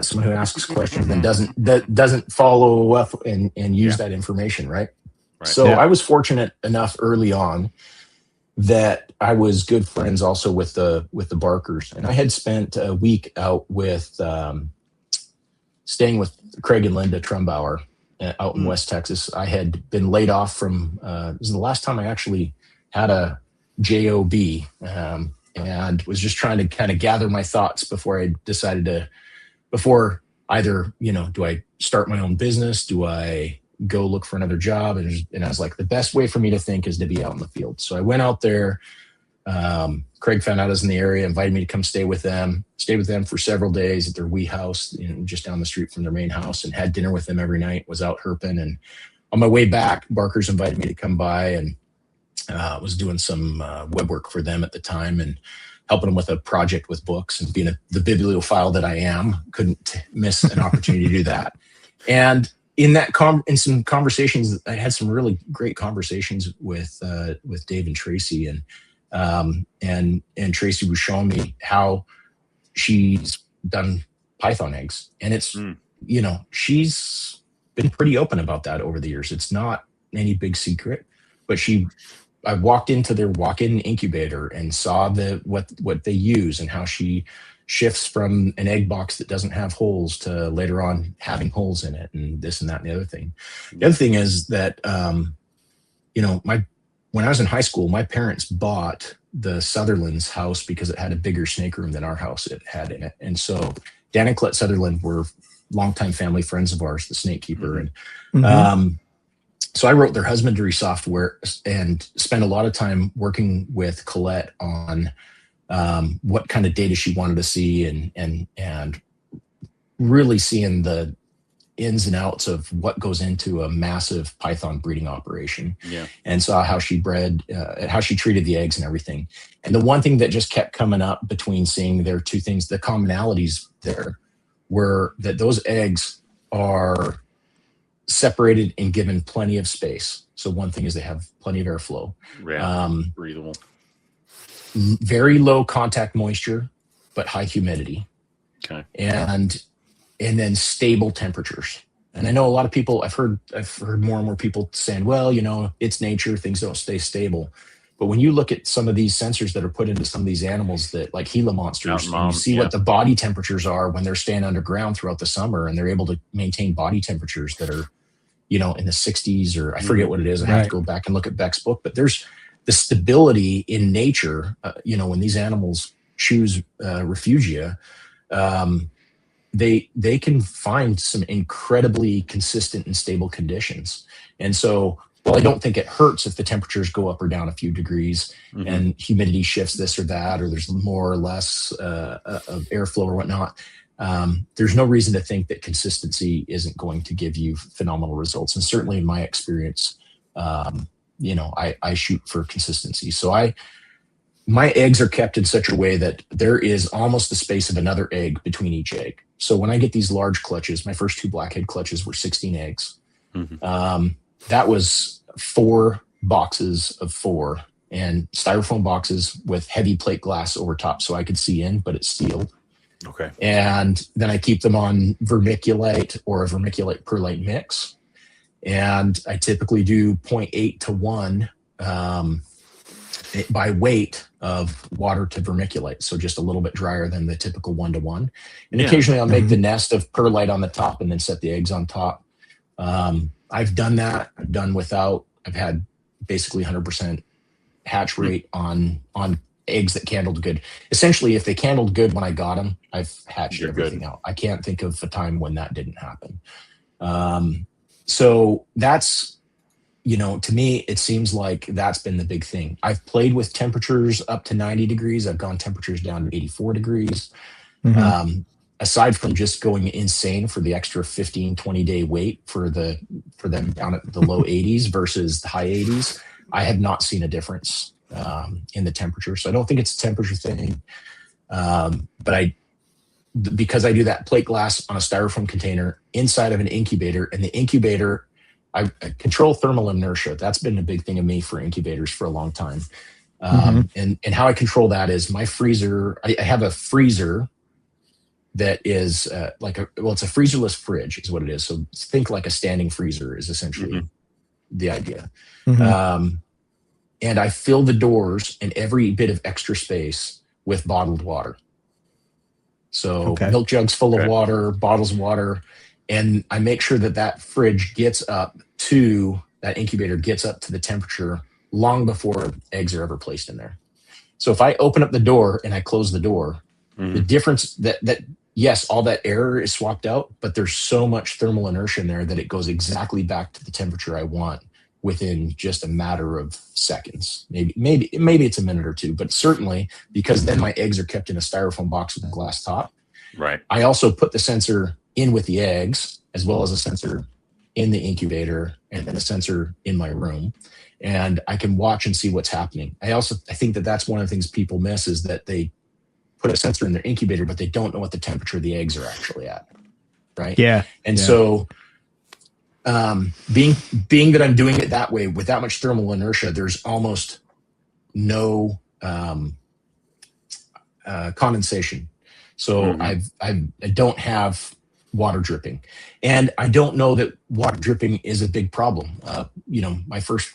someone who asks questions and doesn't follow up and use that information, right? So I was fortunate enough early on that I was good friends also with the Barkers, and I had spent a week out with staying with Craig and Linda Trumbauer out in West Texas. I had been laid off from it was the last time I actually had a job, and was just trying to kind of gather my thoughts before I decided before either, you know, do I start my own business? Do I go look for another job? And I was like, the best way for me to think is to be out in the field. So I went out there. Craig found out I was in the area, invited me to come stay with them. Stayed with them for several days at their wee house, you know, just down the street from their main house, and had dinner with them every night. Was out herping, and on my way back, Barker's invited me to come by, and was doing some web work for them at the time and helping them with a project with books. And being the bibliophile that I am, couldn't miss an opportunity to do that. And in in some conversations, I had some really great conversations with Dave and Tracy, and Tracy was showing me how she's done python eggs, and it's you know, she's been pretty open about that over the years. It's not any big secret, but I walked into their walk-in incubator and saw what they use and how she shifts from an egg box that doesn't have holes to later on having holes in it, and this and that and the other thing. The other thing is that, you know, when I was in high school, my parents bought the Sutherland's house because it had a bigger snake room than our house it had in it. And so Dan and Colette Sutherland were longtime family friends of ours, the snake keeper. And so I wrote their husbandry software and spent a lot of time working with Colette on what kind of data she wanted to see, and really seeing the ins and outs of what goes into a massive python breeding operation. And saw how she bred, how she treated the eggs and everything. And the one thing that just kept coming up between seeing their two things, the commonalities there, were that those eggs are separated and given plenty of space. So one thing is they have plenty of airflow. Breathable. Very low contact moisture, but high humidity. Okay. And then stable temperatures. And I know a lot of people, I've heard more and more people saying, well, it's nature, things don't stay stable. But when you look at some of these sensors that are put into some of these animals that like Gila monsters, and you see what the body temperatures are when they're staying underground throughout the summer, and they're able to maintain body temperatures that are, in the 60s, or I forget what it is. I have to go back and look at Beck's book, but there's the stability in nature, when these animals choose refugia, they can find some incredibly consistent and stable conditions. And so, while I don't think it hurts if the temperatures go up or down a few degrees and humidity shifts this or that, or there's more or less of airflow or whatnot, there's no reason to think that consistency isn't going to give you phenomenal results. And certainly in my experience, I shoot for consistency. So my eggs are kept in such a way that there is almost the space of another egg between each egg. So when I get these large clutches, my first 2 blackhead clutches were 16 eggs. That was 4 boxes of 4 and styrofoam boxes with heavy plate glass over top so I could see in, but it's sealed. Okay. And then I keep them on vermiculite or a vermiculite perlite mix. And I typically do 0.8 to 1 by weight of water to vermiculite. So just a little bit drier than the typical 1 to 1. And occasionally I'll make the nest of perlite on the top and then set the eggs on top. I've done that. I've done without. I've had basically 100% hatch rate on eggs that candled good. Essentially, if they candled good when I got them, I've hatched everything out. I can't think of a time when that didn't happen. So that's, to me, it seems like that's been the big thing. I've played with temperatures up to 90 degrees. I've gone temperatures down to 84 degrees. Aside from just going insane for the extra 15, 20 day wait for them down at the low 80s versus the high 80s, I have not seen a difference in the temperature. So I don't think it's a temperature thing. But because I do that plate glass on a styrofoam container inside of an incubator, and the incubator, I control thermal inertia. That's been a big thing of me for incubators for a long time. And how I control that is my freezer. I have a freezer that is it's a freezerless fridge is what it is. So think like a standing freezer is essentially the idea. And I fill the doors and every bit of extra space with bottled water. So milk jugs full of water, bottles of water. And I make sure that fridge gets up to, that incubator gets up to the temperature long before eggs are ever placed in there. So if I open up the door and I close the door, the difference that yes, all that air is swapped out, but there's so much thermal inertia in there that it goes exactly back to the temperature I want within just a matter of seconds. Maybe it's a minute or two, but certainly, because then my eggs are kept in a styrofoam box with a glass top. Right. I also put the sensor in with the eggs, as well as a sensor in the incubator, and then a sensor in my room, and I can watch and see what's happening. I think that's one of the things people miss, is that they put a sensor in their incubator, but they don't know what the temperature of the eggs are actually at. Right. Yeah. And so being that I'm doing it that way with that much thermal inertia, there's almost no condensation. So I don't have water dripping, and I don't know that water dripping is a big problem. My first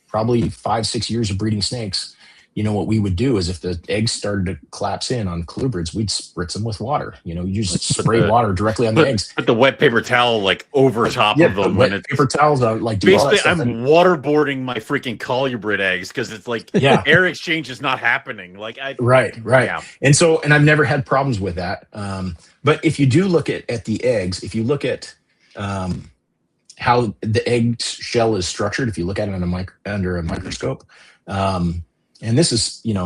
probably 5-6 years of breeding snakes, what we would do is if the eggs started to collapse in on colubrids, we'd spritz them with water. You just spray water directly on the eggs. Put the wet paper towel over top of them. Wet paper towels are basically, I'm waterboarding my freaking colubrid eggs because it's like air exchange is not happening. Right. Yeah. And I've never had problems with that. But if you do look at the eggs, if you look at how the egg shell is structured, if you look at it under a microscope. And this is, as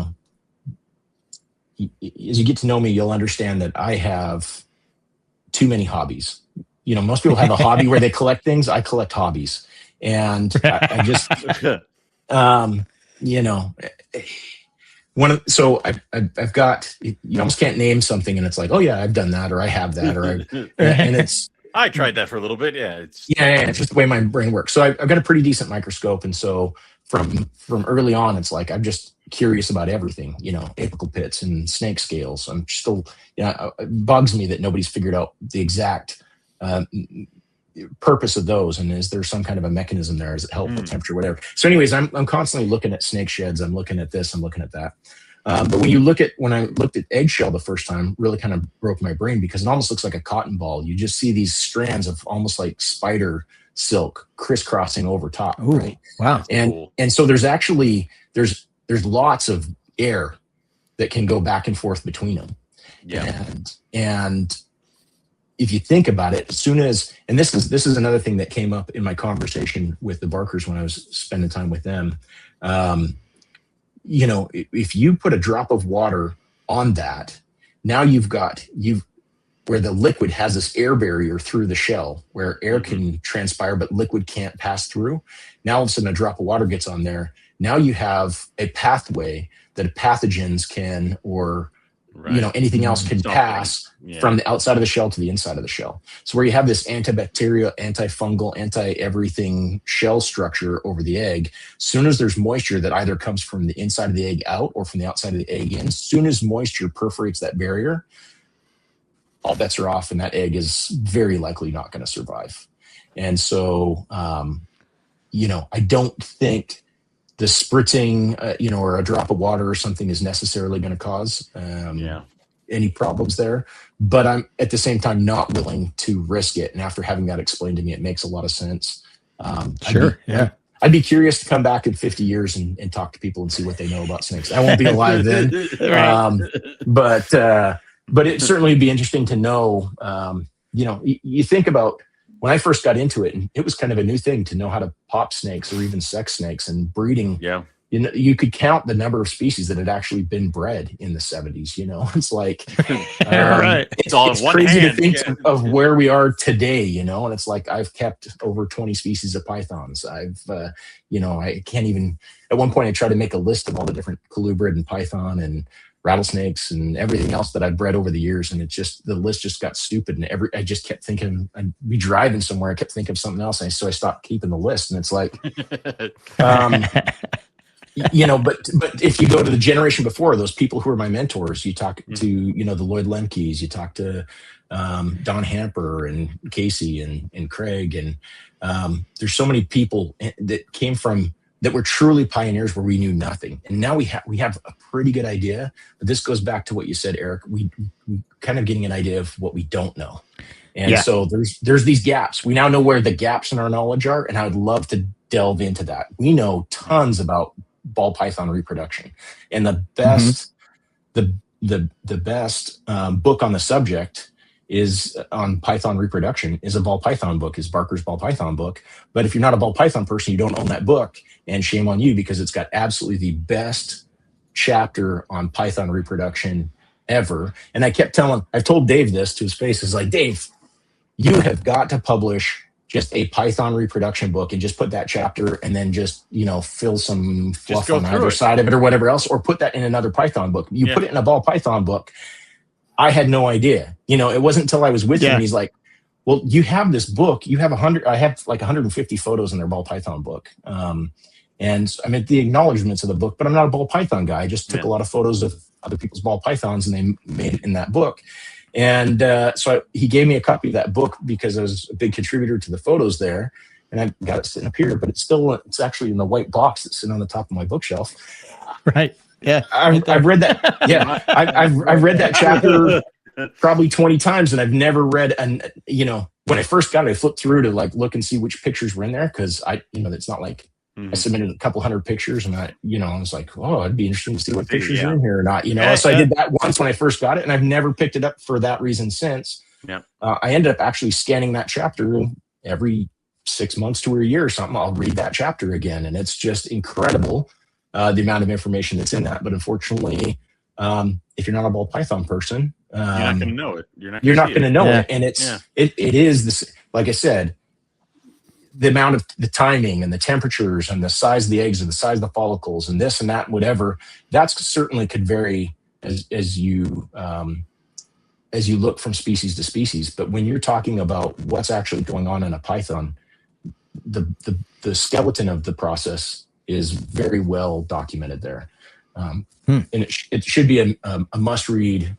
you get to know me, you'll understand that I have too many hobbies. Most people have a hobby where they collect things. I collect hobbies. And I just, I've got, you almost can't name something and it's like, oh yeah, I've done that, or I have that, or and I tried that for a little bit. Yeah, it's just the way my brain works. So I've got a pretty decent microscope, and so from early on, it's like I'm just curious about everything. Apical pits and snake scales. I'm still, it bugs me that nobody's figured out the exact purpose of those, and is there some kind of a mechanism there? Is it helpful temperature, whatever? So, anyways, I'm constantly looking at snake sheds. I'm looking at this. I'm looking at that. But when I looked at eggshell the first time, really kind of broke my brain because it almost looks like a cotton ball. You just see these strands of almost like spider silk crisscrossing over top. Ooh, right? Wow. And so there's lots of air that can go back and forth between them. Yeah. And if you think about it, as soon as, and this is another thing that came up in my conversation with the Barkers when I was spending time with them. If you put a drop of water on that, now you've where the liquid has this air barrier through the shell where air can transpire, but liquid can't pass through. Now all of a sudden a drop of water gets on there. Now you have a pathway that pathogens can, or anything else can pass from the outside of the shell to the inside of the shell. So where you have this antibacterial, antifungal, anti-everything shell structure over the egg, as soon as there's moisture that either comes from the inside of the egg out or from the outside of the egg in, as soon as moisture perforates that barrier, all bets are off and that egg is very likely not going to survive. And so, I don't think the spritzing, or a drop of water or something is necessarily going to cause any problems there. But I'm at the same time not willing to risk it. And after having that explained to me, it makes a lot of sense. Sure. I'd be curious to come back in 50 years and talk to people and see what they know about snakes. I won't be alive then. But it certainly would be interesting to know. You think about when I first got into it, and it was kind of a new thing to know how to pop snakes or even sex snakes and breeding. Yeah. You could count the number of species that had actually been bred in the 70s. It's like, Right. It's all in one crazy hand. to think of where we are today, and it's like, I've kept over 20 species of pythons. I can't even, at one point I tried to make a list of all the different colubrid and python and rattlesnakes and everything else that I've bred over the years. And the list just got stupid. And I just kept thinking, I'd be driving somewhere. I kept thinking of something else. And so I stopped keeping the list. And it's like, but if you go to the generation before, those people who are my mentors, you talk to, the Lloyd Lemkes, you talk to Don Hamper and Casey and Craig. And there's so many people that came from, that were truly pioneers where we knew nothing. And now we have a pretty good idea, but this goes back to what you said, Eric. We kind of getting an idea of what we don't know. And so there's these gaps. We now know where the gaps in our knowledge are. And I would love to delve into that. We know tons about ball python reproduction, and the best, the best book on the subject is on python reproduction is a ball python book, is Barker's ball python book. But if you're not a ball python person, you don't own that book, and shame on you, because it's got absolutely the best chapter on python reproduction ever. And I've told Dave this to his face, is like, Dave, you have got to publish just a python reproduction book and just put that chapter and then just, fill some fluff on either side of it or whatever else, or put that in another python book. You put it in a ball python book. I had no idea. It wasn't until I was with him. He's like, well, you have this book. You have I have like 150 photos in their ball python book. And I mean, the acknowledgments of the book, but I'm not a ball python guy. I just took a lot of photos of other people's ball pythons and they made it in that book. And so he gave me a copy of that book because I was a big contributor to the photos there. And I got it sitting up here, but it's actually in the white box that's sitting on the top of my bookshelf. Right. Yeah. I've read that. Yeah. I've read that chapter probably 20 times, and I've never read when I first got it, I flipped through to like look and see which pictures were in there. Cause it's not like I submitted a couple hundred pictures, and I was like, oh, it'd be interesting to see what pictures are in here or not, So I did that once when I first got it, and I've never picked it up for that reason since. Yeah. I ended up actually scanning that chapter every 6 months to a year or something. I'll read that chapter again. And it's just incredible. The amount of information that's in that. But unfortunately, if you're not a ball python person, you're not going to know it. You're not going to know it. And it is this, like I said, the amount of the timing and the temperatures and the size of the eggs and the size of the follicles and this and that, and whatever, that's certainly could vary as you as you look from species to species. But when you're talking about what's actually going on in a python, the skeleton of the process is very well documented there. And it should be a must read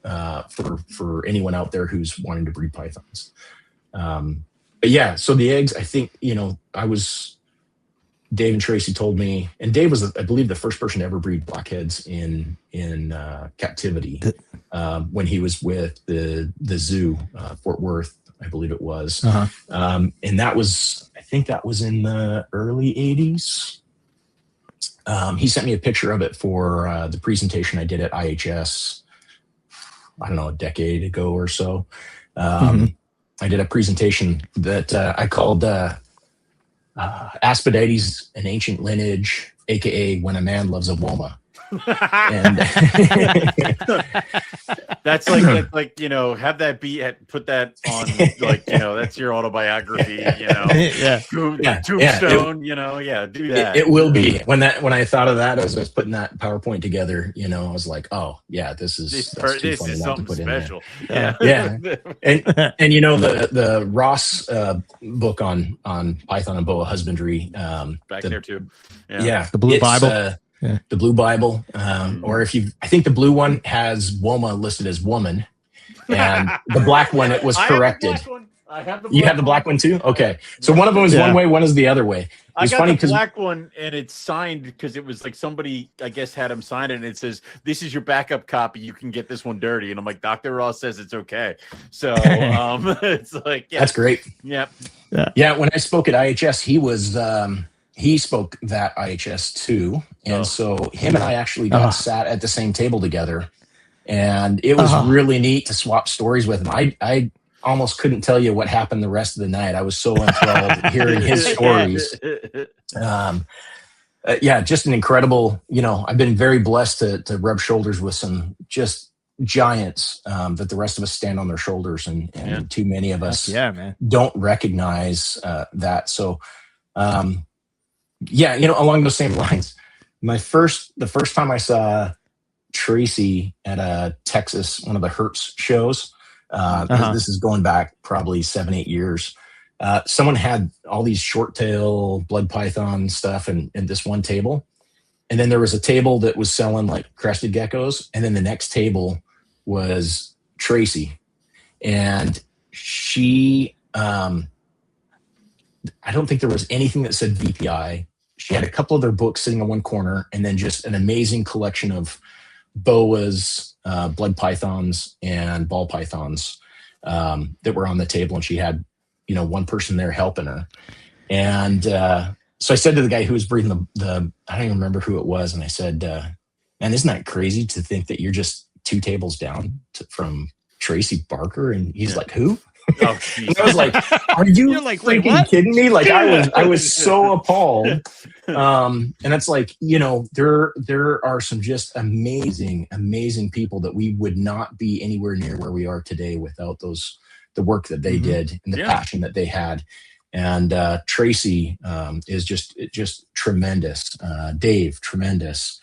for anyone out there who's wanting to breed pythons. But yeah, so the eggs, I think, Dave and Tracy told me, and Dave was, I believe, the first person to ever breed blackheads in captivity when he was with the zoo, Fort Worth, I believe it was. And that was, I think that was in the early 80s. He sent me a picture of it for the presentation I did at IHS, I don't know, a decade ago or so. I did a presentation that I called Aspidities, an ancient lineage, aka When a Man Loves a Woma. And that's have that be put that on, that's your autobiography, tombstone, do that. It will be. When I thought of that as I was putting that PowerPoint together, I was like, oh yeah, this is something special. And the Ross book on python and boa husbandry, back there too. The Blue Bible. The Blue Bible, or I think the blue one has Woma listed as woman, and the black one, it was corrected. You have the black one too? Okay. So one of them is one way, one is the other way. I got the black one, and it's signed because it was like somebody, I guess, had him sign it, and it says, "This is your backup copy. You can get this one dirty." And I'm like, Dr. Ross says it's okay. So it's like, that's great. Yeah. When I spoke at IHS, he spoke that IHS too. And so him and I actually got sat at the same table together, and it was really neat to swap stories with him. I almost couldn't tell you what happened the rest of the night. I was so enthralled hearing his stories. Just an incredible, I've been very blessed to rub shoulders with some just giants that the rest of us stand on their shoulders, and too many of us don't recognize that. So, along those same lines, the first time I saw Tracy at a Texas, one of the Hertz shows, this is going back probably 7-8 years. Someone had all these short tail blood python stuff in this one table. And then there was a table that was selling like crested geckos. And then the next table was Tracy. And she, I don't think there was anything that said VPI. She had a couple of their books sitting in one corner, and then just an amazing collection of boas, blood pythons, and ball pythons that were on the table. And she had, one person there helping her. And so I said to the guy who was breeding the I don't even remember who it was. And I said, man, isn't that crazy to think that you're just 2 tables down from Tracy Barker? And he's like, who? Oh, and I was like, are you like freaking kidding me? Like I was so appalled. And it's like, there are some just amazing people that we would not be anywhere near where we are today without the work that they did and the passion that they had. And Tracy is just tremendous. Dave, tremendous.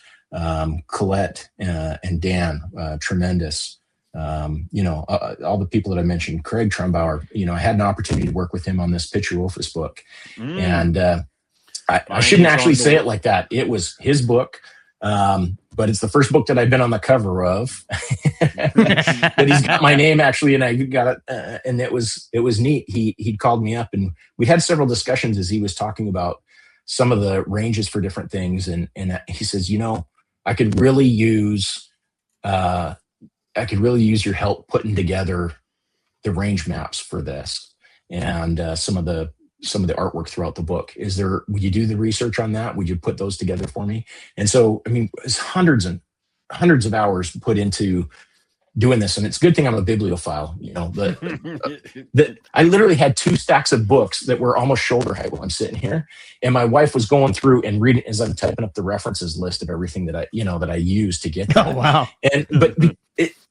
Colette and Dan, tremendous. All the people that I mentioned, Craig Trumbauer, I had an opportunity to work with him on this Pitcher Wolfus book. And I shouldn't actually say it like that. It was his book, but it's the first book that I've been on the cover of that he's got my name actually, and I got it. And it was neat. He'd called me up, and we had several discussions as he was talking about some of the ranges for different things. And he says, I could really use your help putting together the range maps for this, and some of the artwork throughout the book. Would you do the research on that? Would you put those together for me? And so, it's hundreds and hundreds of hours put into doing this. And it's a good thing I'm a bibliophile, I literally had 2 stacks of books that were almost shoulder height while I'm sitting here. And my wife was going through and reading as I'm typing up the references list of everything that I used to get that. Oh, wow. But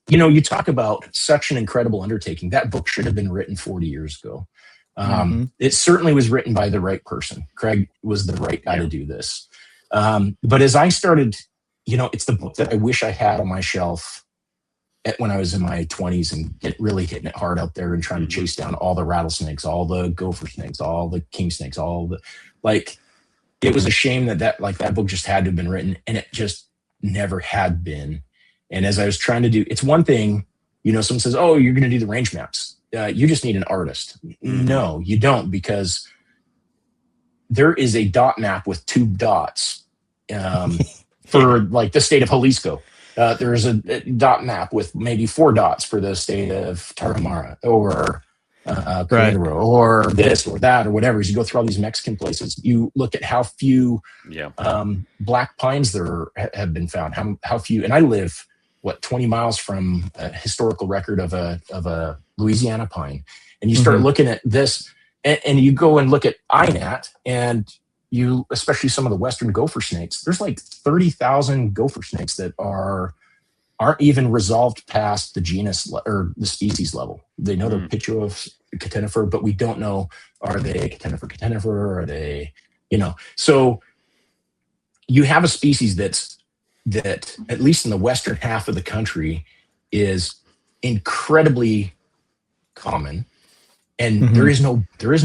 you talk about such an incredible undertaking. That book should have been written 40 years ago. It certainly was written by the right person. Craig was the right guy to do this. But as I started, it's the book that I wish I had on my shelf when I was in my 20s and really hitting it hard out there and trying to chase down all the rattlesnakes, all the gopher snakes, all the king snakes, all the, like, it was a shame that book just had to have been written, and it just never had been. And as I was trying to do, it's one thing, someone says, oh, you're going to do the range maps. You just need an artist. No, you don't, because there is a dot map with 2 dots for like the state of Jalisco. There's a dot map with maybe 4 dots for the state of Tarahumara or Querétaro or this or that or whatever. As you go through all these Mexican places, you look at how few black pines there have been found. How few, and I live 20 miles from a historical record of a Louisiana pine, and you start looking at this, and you go and look at INAT, and you, especially some of the western gopher snakes, there's like 30,000 gopher snakes that aren't even resolved past the genus or the species level. They know the Pichuo catenifer, but we don't know, are they catenifer, are they, so you have a species that at least in the western half of the country is incredibly common, and there is no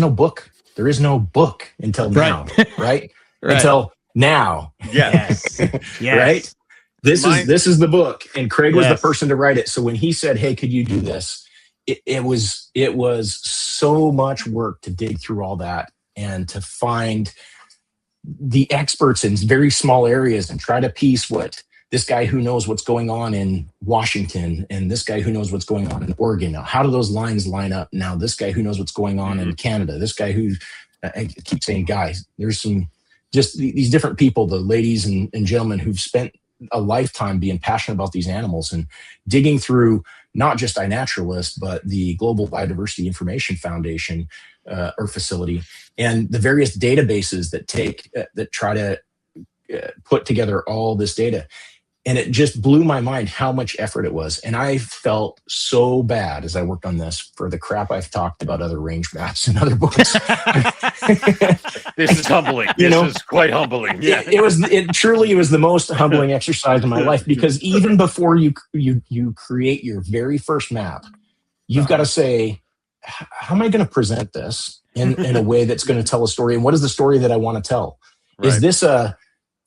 book. There is no book until now, right? Until now. Yes. Right? This is the book, and Craig was the person to write it. So when he said, "Hey, could you do this?" It was so much work to dig through all that and to find the experts in very small areas and try to piece what this guy who knows what's going on in Washington and this guy who knows what's going on in Oregon. Now, how do those lines line up? Now, this guy who knows what's going on in Canada, this guy who, I keep saying guys, there's some, just these different people, the ladies and gentlemen who've spent a lifetime being passionate about these animals and digging through not just iNaturalist, but the Global Biodiversity Information Foundation or facility, and the various databases that try to put together all this data. And it just blew my mind how much effort it was. And I felt so bad as I worked on this for the crap I've talked about other range maps and other books. This is humbling. This is quite humbling. Yeah. It truly was the most humbling exercise in my life, because even before you create your very first map, you've got to say, how am I going to present this in a way that's going to tell a story? And what is the story that I want to tell? Right. Is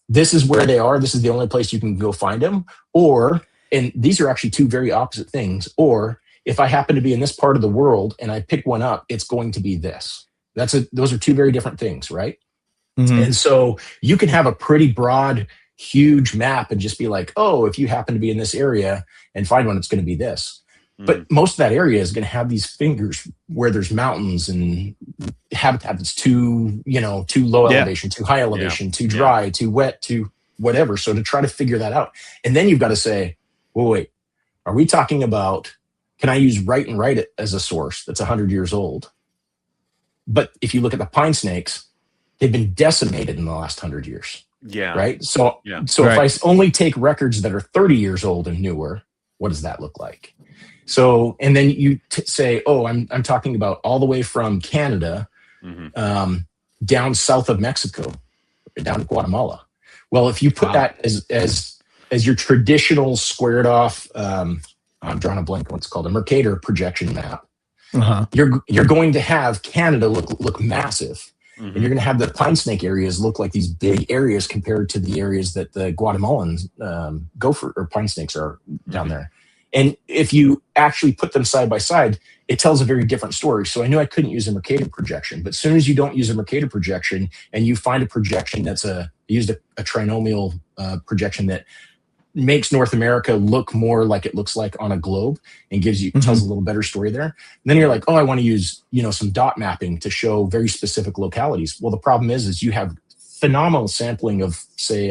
this is where they are, this is the only place you can go find them? Or, and these are actually 2 very opposite things, or if I happen to be in this part of the world and I pick one up, it's going to be this. Those are 2 very different things, right? And so you can have a pretty broad, huge map and just be like, oh, if you happen to be in this area and find one, it's going to be this. But most of that area is going to have these fingers where there's mountains and habitat that's too low elevation, too high elevation, too dry, too wet, too whatever. So to try to figure that out. And then you've got to say, well, wait, are we talking about, can I use Write and Write It as a source that's 100 years old? But if you look at the pine snakes, they've been decimated in the last 100 years. Yeah. Right. So if I only take records that are 30 years old and newer, what does that look like? So, and then you say, oh, I'm talking about all the way from Canada down south of Mexico, down to Guatemala. Well, if you put that as your traditional squared off, I'm drawing a blank on what's called a Mercator projection map. You're going to have Canada look massive, and you're going to have the pine snake areas look like these big areas compared to the areas that the Guatemalan gopher or pine snakes are down there. And if you actually put them side by side, it tells a very different story. So I knew I couldn't use a Mercator projection, but as soon as you don't use a Mercator projection and you find a projection that's used a trinomial projection that makes North America look more like it looks like on a globe and tells a little better story there. And then you're like, oh, I want to use, some dot mapping to show very specific localities. Well, the problem is you have phenomenal sampling of, say,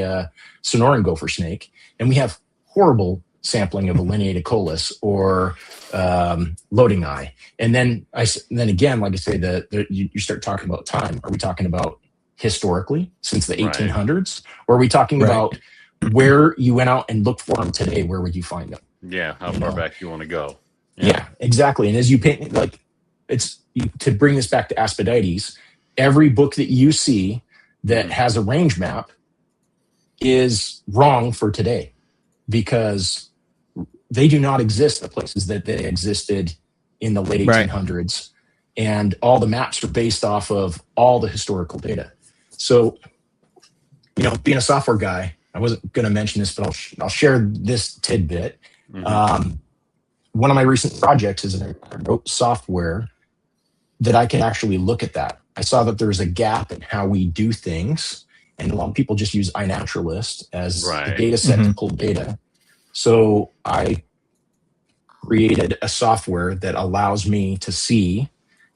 Sonoran gopher snake, and we have horrible sampling of a lineated collis or loading eye. And then again, like I say, you start talking about time. Are we talking about historically since the 1800s? Or are we talking about where you went out and looked for them today? Where would you find them? Yeah, how far back you want to go. Yeah, exactly. And as you paint, to bring this back to Aspidities, every book that you see that has a range map is wrong for today, because they do not exist the places that they existed in the late 1800s. And all the maps are based off of all the historical data. So, being a software guy, I wasn't going to mention this, but I'll share this tidbit. Mm-hmm. One of my recent projects is I wrote software that I can actually look at that. I saw that there's a gap in how we do things, and a lot of people just use iNaturalist as the data set to pull data. So I created a software that allows me to see,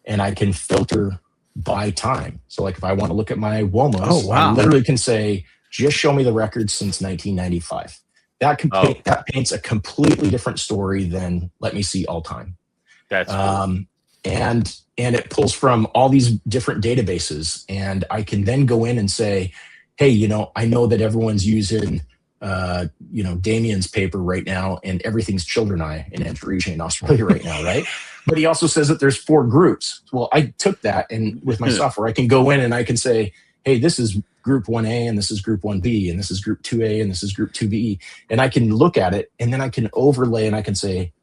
and I can filter by time. So like if I want to look at my WOMAs, I literally can say, just show me the records since 1995. That paints a completely different story than let me see all time. That's cool. And it pulls from all these different databases, and I can then go in and say, hey, I know that everyone's using Damien's paper right now, and everything's children eye in Anchorage in Australia right now, right? But he also says that there's 4 groups. Well, I took that, and with my software, I can go in and I can say, hey, this is group 1A, and this is group 1B, and this is group 2A, and this is group 2B. And I can look at it, and then I can overlay, and I can say,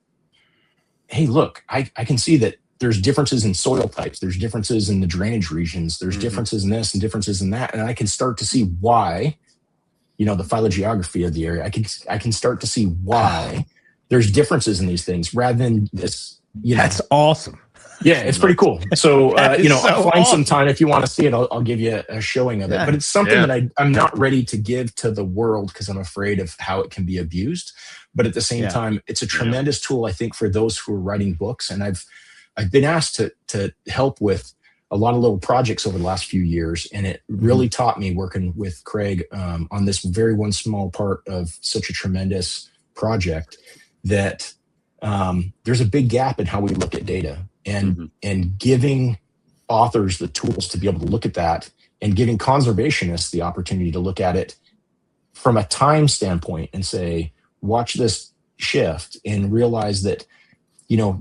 hey, look, I can see that there's differences in soil types. There's differences in the drainage regions. There's differences in this and differences in that. And I can start to see why, the phylogeography of the area. I can start to see why there's differences in these things rather than this. That's awesome. Yeah, it's pretty cool. So, I'll find some awesome. time if you want to see it. I'll give you a showing of it. But it's something that I'm not ready to give to the world because I'm afraid of how it can be abused. But at the same time, it's a tremendous tool, I think, for those who are writing books. And I've been asked to help with a lot of little projects over the last few years. And it really taught me, working with Craig on this very one small part of such a tremendous project, that there's a big gap in how we look at data, and giving authors the tools to be able to look at that, and giving conservationists the opportunity to look at it from a time standpoint and say, watch this shift and realize that,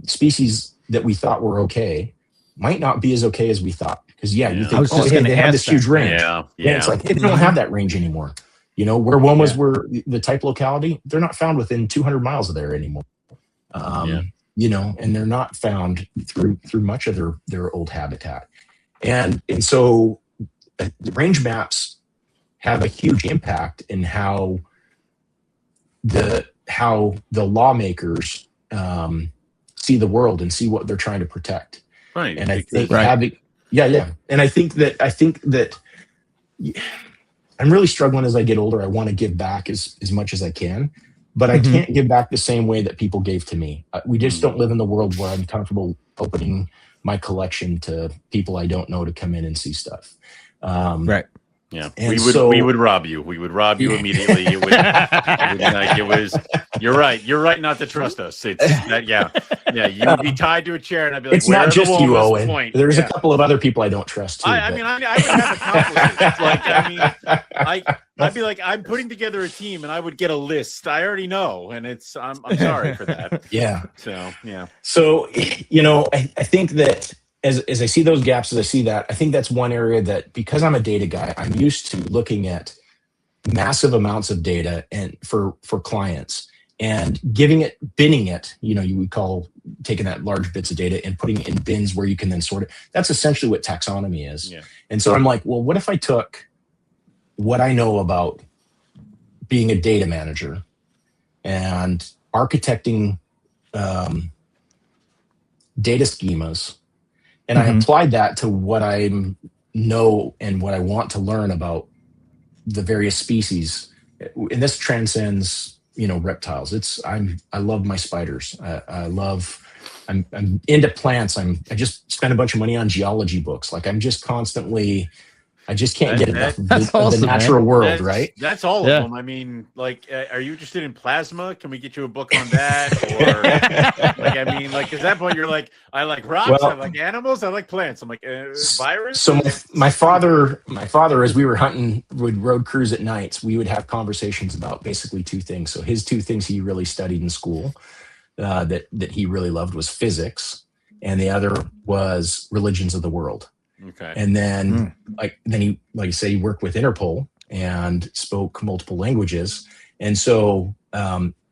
species that we thought were okay might not be as okay as we thought. Because you think, they have this huge range. Yeah. It's like, they don't have that range anymore. Where womas were the type locality, they're not found within 200 miles of there anymore. And they're not found through much of their old habitat. And so the range maps have a huge impact in how the lawmakers see the world and see what they're trying to protect. Right. And I think And I think that I'm really struggling as I get older. I want to give back as much as I can, but I can't give back the same way that people gave to me. We just don't live in the world where I'm comfortable opening my collection to people I don't know to come in and see stuff. Right. Yeah, we would rob you. We would rob you immediately. It was. You're right. You're right not to trust us. It's that. Yeah. You would be tied to a chair, and I'd be like, it's not just you, Owen. There's a couple of other people I don't trust too. I would have accomplices. I'd be like, I'm putting together a team, and I would get a list. I already know, and I'm sorry for that. Yeah. So I think that. As I see those gaps, as I see that, I think that's one area that, because I'm a data guy, I'm used to looking at massive amounts of data and for clients, and binning it. You would call taking that large bits of data and putting it in bins where you can then sort it. That's essentially what taxonomy is. Yeah. And so I'm like, well, what if I took what I know about being a data manager and architecting data schemas, and I applied that to what I know and what I want to learn about the various species. And this transcends, reptiles. I love my spiders. I'm into plants. I just spent a bunch of money on geology books. Like, I'm just constantly, I just can't get enough of the natural world, right? That's all of them. I mean, are you interested in plasma? Can we get you a book on that? Or at that point, you're like, I like rocks, I like animals, I like plants. I'm like, virus. So my father, as we were hunting, would road cruise at nights. We would have conversations about basically 2 things. So his 2 things he really studied in school that he really loved was physics, and the other was religions of the world. Okay. And then he, like you say, he worked with Interpol and spoke multiple languages. And so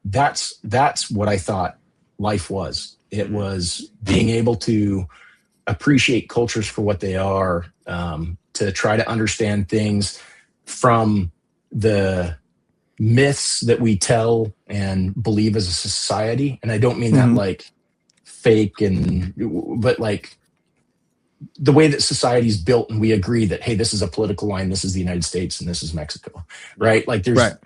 that's what I thought life was. It was being able to appreciate cultures for what they are, to try to understand things from the myths that we tell and believe as a society. And I don't mean that like fake but like the way that society is built, and we agree that, hey, this is a political line, this is the United States, and this is Mexico, right? Like there's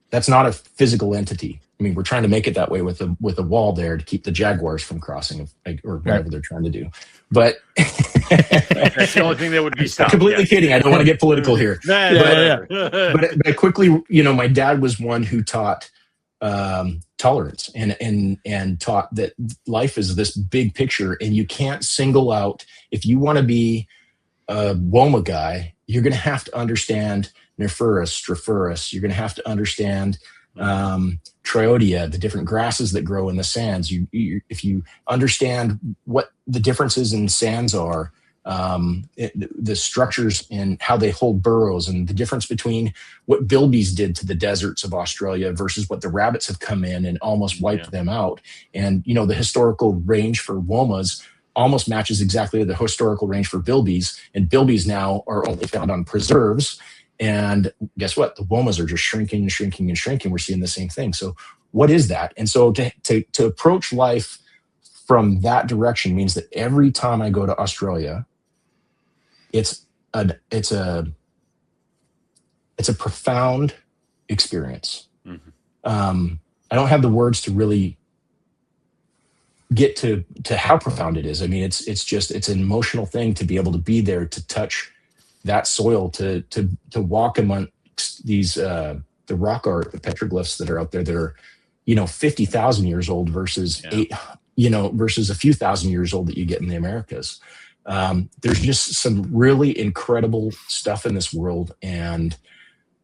that's not a physical entity. I mean, we're trying to make it that way with a wall there to keep the jaguars from crossing, or whatever they're trying to do. But that's the only thing that would be stopped. Completely kidding. I don't want to get political here. But I quickly, my dad was one who taught tolerance and taught that life is this big picture, and you can't single out. If you want to be a Woma guy, you're going to have to understand Nephurus, Stropurus. You're going to have to understand Triodia, the different grasses that grow in the sands. If you understand what the differences in sands are, the structures and how they hold burrows, and the difference between what bilbies did to the deserts of Australia versus what the rabbits have come in and almost wiped them out. And, the historical range for Womas almost matches exactly the historical range for bilbies. And bilbies now are only found on preserves. And guess what? The Womas are just shrinking and shrinking and shrinking. We're seeing the same thing. So what is that? And so to approach life from that direction means that every time I go to Australia, it's a profound experience. I don't have the words to really get to how profound it is. I mean, it's an emotional thing to be able to be there, to touch that soil, to walk amongst these the rock art, the petroglyphs that are out there that are 50,000 years old versus versus a few thousand years old that you get in the Americas. There's just some really incredible stuff in this world, and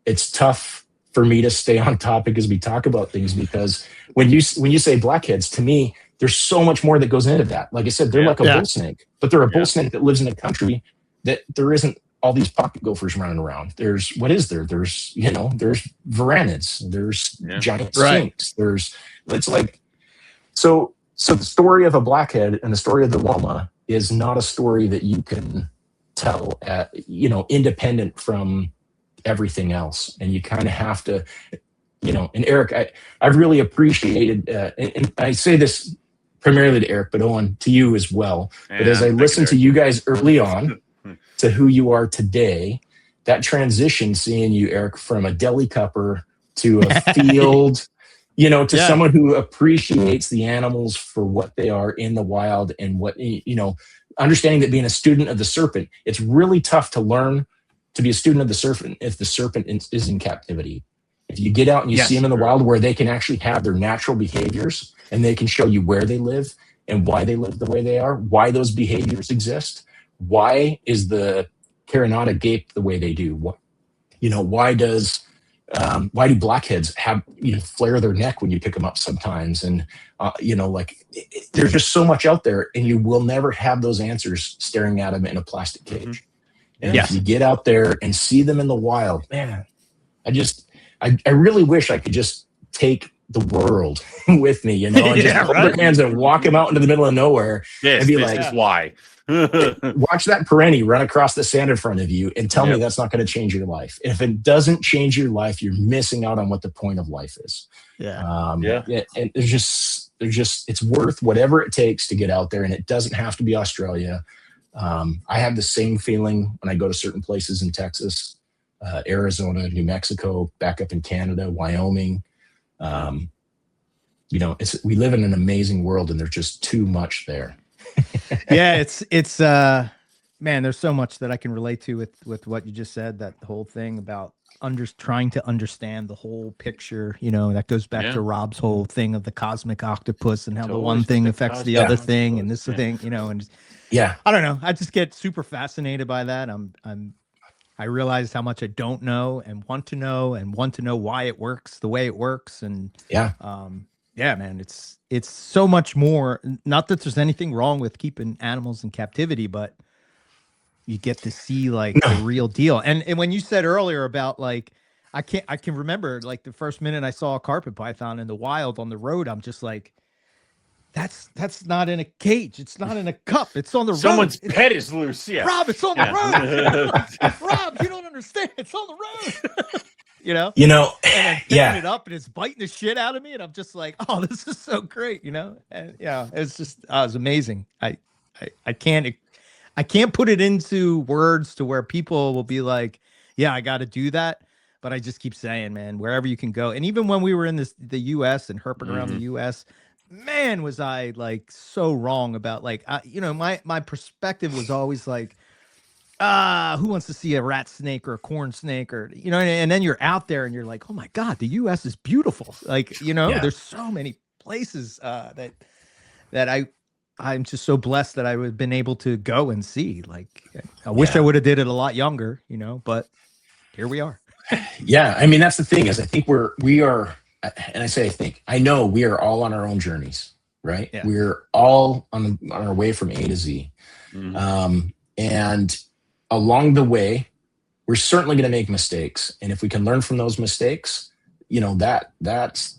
it's tough for me to stay on topic as we talk about things, because when you say blackheads, to me, there's so much more that goes into that. Like I said, they're like a bull snake, but they're a bull snake that lives in a country that there isn't all these pocket gophers running around. There's there's varanids, there's giant skinks, it's like, so the story of a blackhead and the story of the Woma is not a story that you can tell independent from everything else. And you kind of have to, and Eric, I've really appreciated, and I say this primarily to Eric, but Owen, to you as well. But as I listened to you guys early on to who you are today, that transition, seeing you, Eric, from a deli cupper to a field, to someone who appreciates the animals for what they are in the wild, and what, understanding that being a student of the serpent, it's really tough to learn to be a student of the serpent if the serpent is in captivity. If you get out and you see them in the wild, where they can actually have their natural behaviors, and they can show you where they live and why they live the way they are, why those behaviors exist, why is the Carinata gape the way they do, why do blackheads have flare their neck when you pick them up sometimes, and there's just so much out there, and you will never have those answers staring at them in a plastic cage. And if you get out there and see them in the wild, man, I really wish I could just take the world with me, and just hold their hands and walk them out into the middle of nowhere and be like, why? Watch that perennie run across the sand in front of you and tell me that's not going to change your life. If it doesn't change your life, you're missing out on what the point of life is. And there's just it's worth whatever it takes to get out there, and it doesn't have to be Australia. I have the same feeling when I go to certain places in Texas, Arizona, New Mexico, back up in Canada, Wyoming. We live in an amazing world, and there's just too much there. It's man, there's so much that I can relate to with what you just said, that whole thing about trying to understand the whole picture, that goes back to Rob's whole thing of the cosmic octopus, and how the one thing affects the other thing, and this thing, and I don't know. I just get super fascinated by that. I realize how much I don't know and want to know why it works the way it works. And man, it's so much more. Not that there's anything wrong with keeping animals in captivity, but you get to see the real deal. And when you said earlier about I can remember like the first minute I saw a carpet python in the wild on the road, I'm just like, that's not in a cage. It's not in a cup. It's on the Someone's road. pet is loose. Yeah. Rob, it's on the road. Rob, you don't understand. It's on the road. And then picking it up and it's biting the shit out of me. And I'm just like, oh, this is so great, And it's just, it was amazing. I can't put it into words to where people will be like, yeah, I got to do that. But I just keep saying, man, wherever you can go. And even when we were in the US and herping around the US, man, was I like so wrong about like, my perspective was always like, who wants to see a rat snake or a corn snake or, and then you're out there and you're like, oh my God, the US is beautiful. Like, there's so many places that I'm just so blessed that I would have been able to go and see. Like, I wish I would have did it a lot younger, but here we are. Yeah. I mean, that's the thing is I think we are, and I think, I know we are all on our own journeys, right? Yeah. We're all on our way from A to Z. Mm-hmm. And along the way, we're certainly going to make mistakes. And if we can learn from those mistakes, that's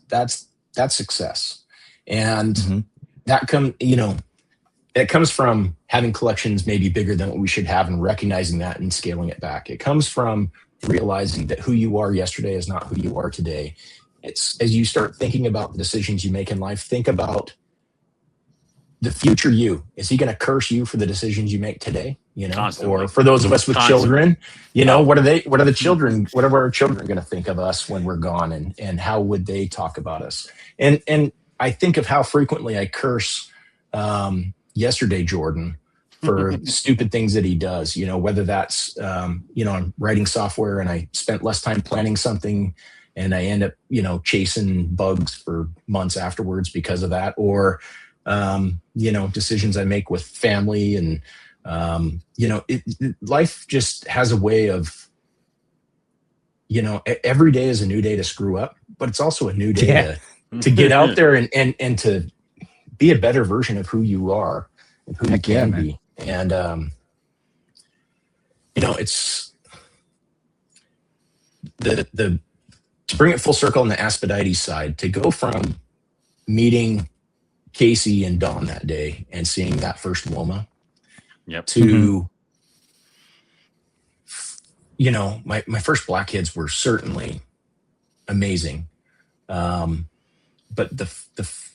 success. And that comes from having collections maybe bigger than what we should have and recognizing that and scaling it back. It comes from realizing that who you are yesterday is not who you are today. It's as you start thinking about the decisions you make in life, think about the future you. Is he going to curse you for the decisions you make today? Constantly. Or for those of us with children, what are our children going to think of us when we're gone, and how would they talk about us? And I think of how frequently I curse yesterday Jorden for stupid things that he does, whether that's, I'm writing software and I spent less time planning something and I end up, chasing bugs for months afterwards because of that, or, decisions I make with family and, life just has a way of, every day is a new day to screw up, but it's also a new day to get out there and to be a better version of who you are and who you can be. And, it's the to bring it full circle on the Aspidities side, to go from meeting Casey and Dawn that day and seeing that first Woma to, my first Blackheads were certainly amazing. But the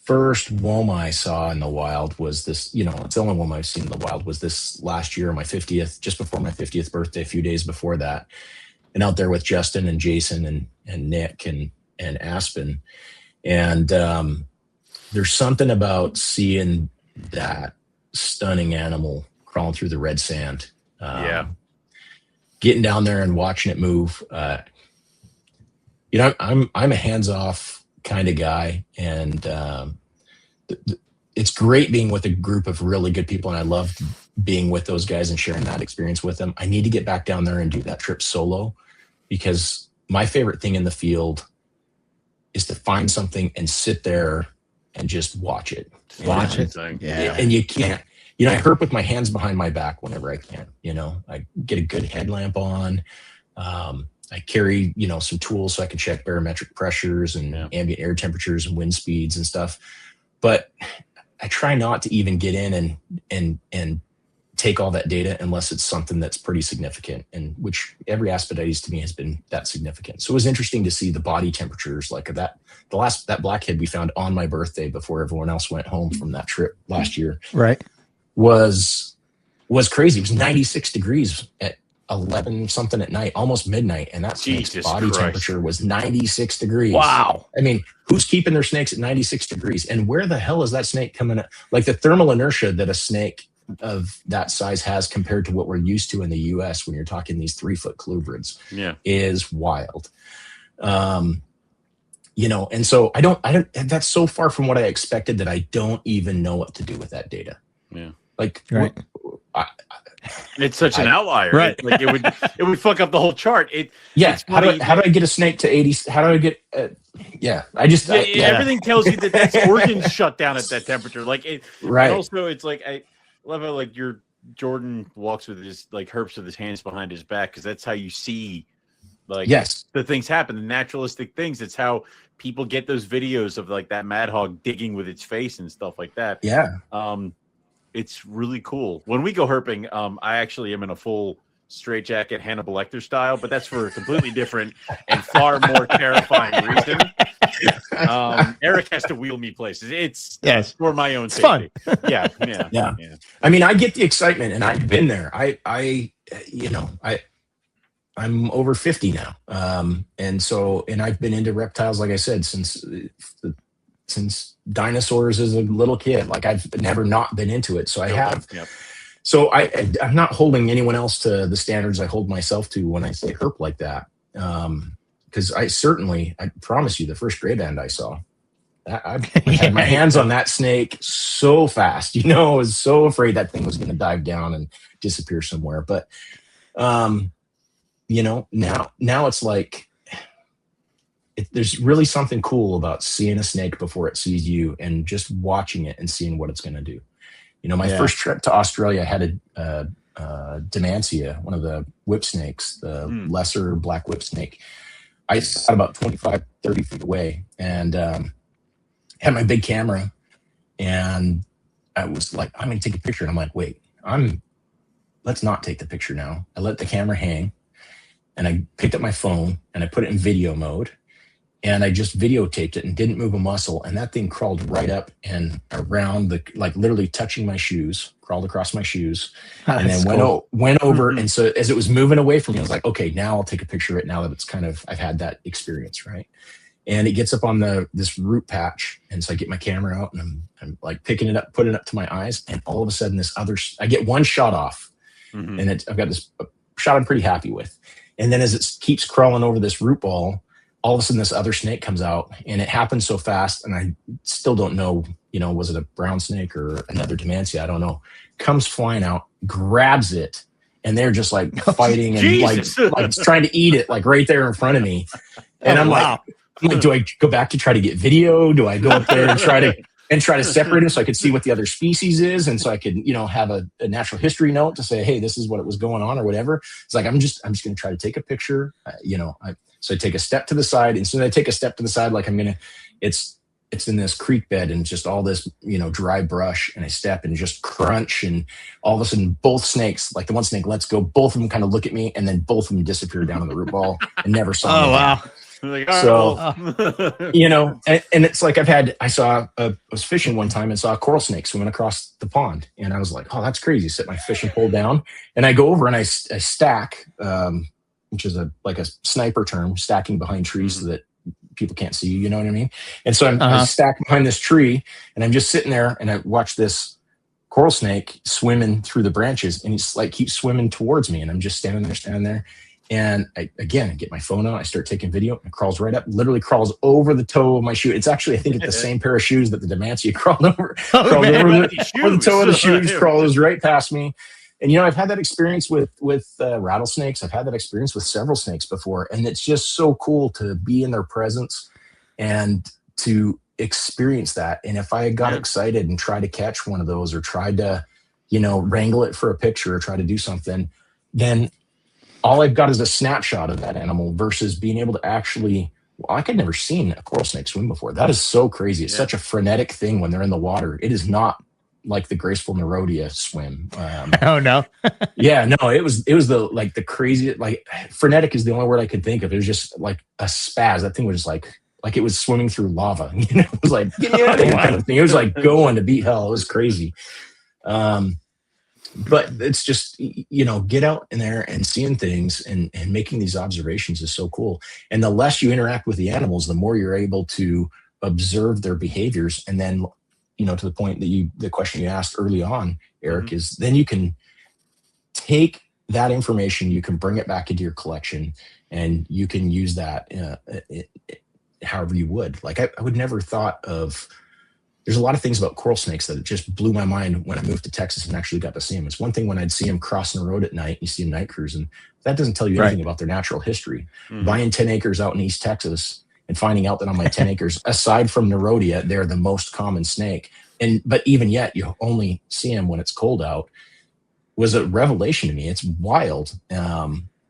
first Woma I saw in the wild was this, it's the only Woma I've seen in the wild, was this last year, my 50th, just before my 50th birthday, a few days before that. And out there with Justin and Jason and Nick and Aspen. And there's something about seeing that stunning animal crawling through the red sand. Getting down there and watching it move. I'm a hands-off kind of guy, and it's great being with a group of really good people, and I love being with those guys and sharing that experience with them. I need to get back down there and do that trip solo, because my favorite thing in the field is to find something and sit there and just watch it. And you can't, I herp with my hands behind my back whenever I can. I get a good headlamp on. I carry, some tools so I can check barometric pressures and ambient air temperatures and wind speeds and stuff. But I try not to even get in and take all that data unless it's something that's pretty significant, and which every Aspidities to me has been that significant. So it was interesting to see the body temperatures like that. That blackhead we found on my birthday before everyone else went home from that trip last year. Right. Was crazy. It was 96 degrees at 11 something at night, almost midnight, and that snake's body temperature was 96 degrees. Wow. I mean, who's keeping their snakes at 96 degrees? And where the hell is that snake coming at? Like, the thermal inertia that a snake of that size has compared to what we're used to in the US when you're talking these 3-foot colubrids is wild. And so I don't, that's so far from what I expected that I don't even know what to do with that data. Yeah. Like, it's such an outlier, right? It would fuck up the whole chart. How do I get a snake to 80? How do I get? Everything tells you that's organs shut down at that temperature. Right. And also, it's like I love how your Jorden walks with his herps with his hands behind his back, because that's how you see Like, yes, the things happen, the naturalistic things. It's how people get those videos of like that mad hog digging with its face and stuff like that. yeah. It's really cool. When we go herping, I actually am in a full straitjacket Hannibal Lecter style, but that's for a completely different and far more terrifying reason. Eric has to wheel me places. It's for my own safety. Fun. Yeah. I mean, I get the excitement, and I've been there. I'm over 50 now, and I've been into reptiles, like I said, since dinosaurs as a little kid. Like, I've never not been into it, so I have. Yep. So I'm not holding anyone else to the standards I hold myself to when I say herp like that. Because I promise you, the first gray band I saw, I had my hands on that snake so fast. I was so afraid that thing was going to dive down and disappear somewhere. But, now it's like, there's really something cool about seeing a snake before it sees you and just watching it and seeing what it's going to do. My first trip to Australia, I had a Demantia, one of the whip snakes, the lesser black whip snake. I sat about 25, 30 feet away and had my big camera. And I was like, I'm going to take a picture. And I'm like, wait, let's not take the picture now. I let the camera hang and I picked up my phone and I put it in video mode. And I just videotaped it and didn't move a muscle. And that thing crawled right up and around literally touching my shoes, crawled across my shoes, and then went over. And so as it was moving away from me, I was like, okay, now I'll take a picture of it now that it's I've had that experience, right? And it gets up on this root patch. And so I get my camera out and I'm like picking it up, putting it up to my eyes. And all of a sudden I get one shot off and I've got this shot I'm pretty happy with. And then as it keeps crawling over this root ball, all of a sudden this other snake comes out, and it happened so fast. And I still don't know, was it a brown snake or another Demantia? I don't know. Comes flying out, grabs it, and they're just like fighting and like trying to eat it, like right there in front of me. And I'm like, do I go back to try to get video? Do I go up there and try to separate them so I could see what the other species is, and so I could, have a natural history note to say, hey, this is what it was going on or whatever. It's like I'm just going to try to take a picture, So I take a step to the side, and so I take a step to the side, like it's in this creek bed and just all this, dry brush, and I step and just crunch, and all of a sudden both snakes, like the one snake lets go, both of them kind of look at me, and then both of them disappear down in the root ball and never saw me. Wow. Like, and it's like I was fishing one time and saw a coral snake swimming across the pond, and I was like, oh, that's crazy. Set my fishing pole down, and I go over and I stack, which is like a sniper term, stacking behind trees so that people can't see you, you know what I mean? And so I stack behind this tree, and I'm just sitting there, and I watch this coral snake swimming through the branches, and he's like keeps swimming towards me, and I'm just standing there. And I get my phone out, I start taking video, and it crawls right up, literally crawls over the toe of my shoe. It's actually, I think it's the same pair of shoes that the Demantia crawled over. Over the toe of the shoes, crawls right past me. And, I've had that experience with rattlesnakes. I've had that experience with several snakes before. And it's just so cool to be in their presence and to experience that. And if I got excited and tried to catch one of those or tried to, wrangle it for a picture or try to do something, then all I've got is a snapshot of that animal versus being able to actually, I had never seen a coral snake swim before. That is so crazy. It's such a frenetic thing when they're in the water. It is not like the graceful Nerodia swim. Oh no. Yeah, no, it was the crazy, like frenetic is the only word I could think of. It was just like a spaz. That thing was just like it was swimming through lava. It was like, get me out of here kind of thing. It was like going to beat hell. It was crazy. But it's just, get out in there and seeing things and making these observations is so cool. And the less you interact with the animals, the more you're able to observe their behaviors. And then, to the point that the question you asked early on, Eric, is then you can take that information, you can bring it back into your collection, and you can use that however you would. Like I would never thought of, there's a lot of things about coral snakes that just blew my mind when I moved to Texas and actually got to see them. It's one thing when I'd see them crossing the road at night, you see them night cruising. That doesn't tell you anything about their natural history. Buying 10 acres out in East Texas and finding out that on my 10 acres, aside from Nerodia, they're the most common snake. But even yet, you only see them when it's cold out, was a revelation to me. It's wild.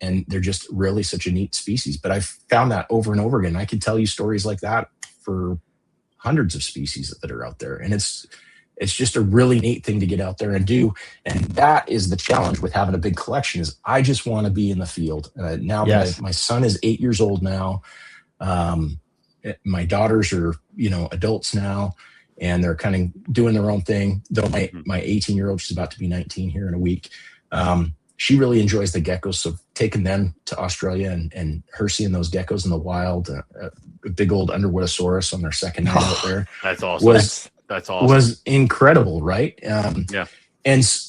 and they're just really such a neat species. But I've found that over and over again. I could tell you stories like that for hundreds of species that are out there, and it's just a really neat thing to get out there and do. And that is the challenge with having a big collection, is I just want to be in the field. Now that my son is 8 years old now, my daughters are, adults now, and they're kind of doing their own thing. Though my 18-year-old, she's about to be 19 here in a week. She really enjoys the geckos. So taking them to Australia and her seeing those geckos in the wild, a big old Underwoodosaurus on their second night out there. That's awesome. That's awesome. Was incredible, right? Yeah.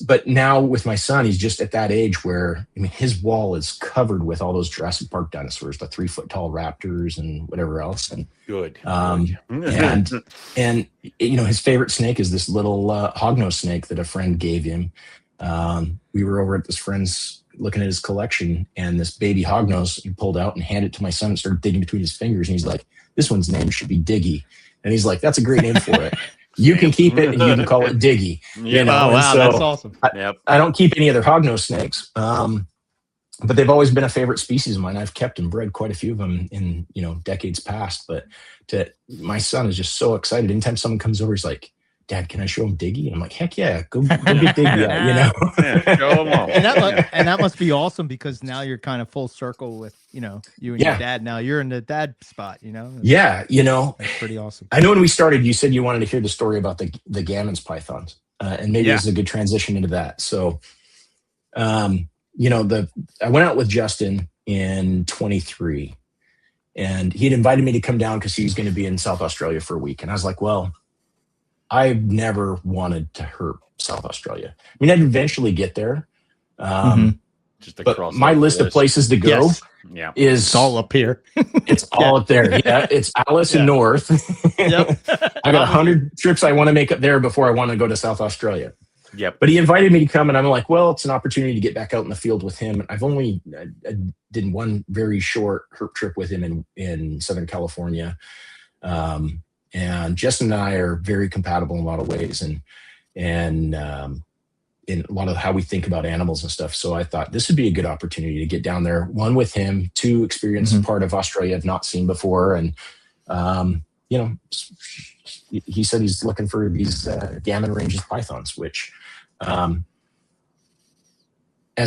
But now with my son, he's just at that age where, his wall is covered with all those Jurassic Park dinosaurs, the 3-foot tall raptors and whatever else. And good. And his favorite snake is this little hognose snake that a friend gave him. We were over at this friend's looking at his collection, and this baby hognose he pulled out and handed it to my son and started digging between his fingers. And he's like, "This one's name should be Diggy." And he's like, "That's a great name for it. You can keep it and you can call it Diggy." Yeah. Oh, wow, so that's awesome. I don't keep any other hognose snakes, but they've always been a favorite species of mine. I've kept and bred quite a few of them in decades past. But my son is just so excited. Anytime someone comes over, he's like, "Dad, can I show him Diggy?" And I'm like, "Heck yeah, go get Diggy out." Yeah, show him off. And that must be awesome, because now you're kind of full circle with you and your dad. Now you're in the dad spot. Yeah, that's pretty awesome. I know when we started, you said you wanted to hear the story about the Gammons pythons, and maybe this is a good transition into that. So, I went out with Justin in 23, and he had invited me to come down because he was going to be in South Australia for a week, and I was like, well, I've never wanted to hurt South Australia. I'd eventually get there. But my list of places to go is it's all up here. It's all up there. Yeah, it's Alice and North. Yep. I got 100 trips I want to make up there before I want to go to South Australia. Yep. But he invited me to come, and I'm like, well, it's an opportunity to get back out in the field with him. I've only I did one very short herp trip with him in Southern California. And Justin and I are very compatible in a lot of ways, and in a lot of how we think about animals and stuff. So I thought this would be a good opportunity to get down there, one with him, to experience a part of Australia I've not seen before. And, he said he's looking for these Gammon Ranges pythons, which, as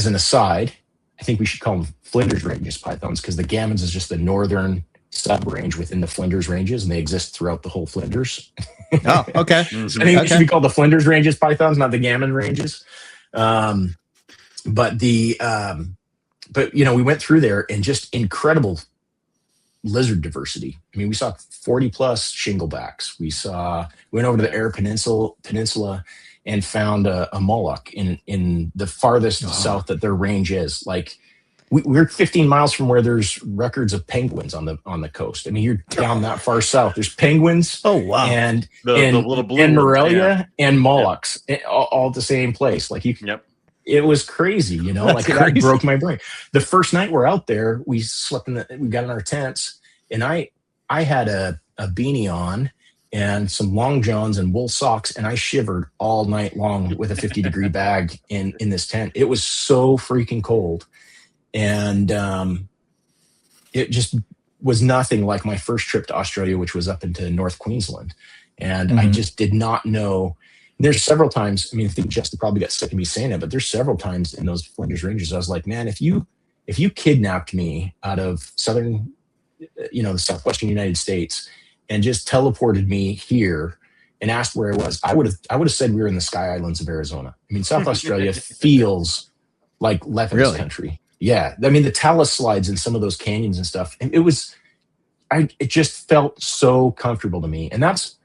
an aside, I think we should call them Flinders Ranges pythons, because the Gammons is just the northern sub-range within the Flinders Ranges, and they exist throughout the whole Flinders. Oh, okay. I think it should be called the Flinders Ranges pythons, not the Gammon Ranges. But we went through there, and just incredible lizard diversity. We saw 40 plus shinglebacks. We went over to the Eyre Peninsula and found a Moloch in the farthest south that their range is. Like, we're 15 miles from where there's records of penguins on the coast. You're down that far south. There's penguins. Oh, wow. And the little blue and ones, Morelia and Molochs all at the same place. Like it was crazy, that broke my brain. The first night we're out there, we slept we got in our tents, and I had a beanie on and some long johns and wool socks, and I shivered all night long with a 50-degree bag in this tent. It was so freaking cold. And it just was nothing like my first trip to Australia, which was up into North Queensland. And I just did not know. There's several times, I think Justin probably got sick of me saying it, but there's several times in those Flinders Ranges, I was like, man, if you kidnapped me out of southern, the southwestern United States, and just teleported me here and asked where I was, I would have said we were in the Sky Islands of Arizona. South Australia feels like Levin's country. Yeah. The talus slides in some of those canyons and stuff. And it just felt so comfortable to me. And that's,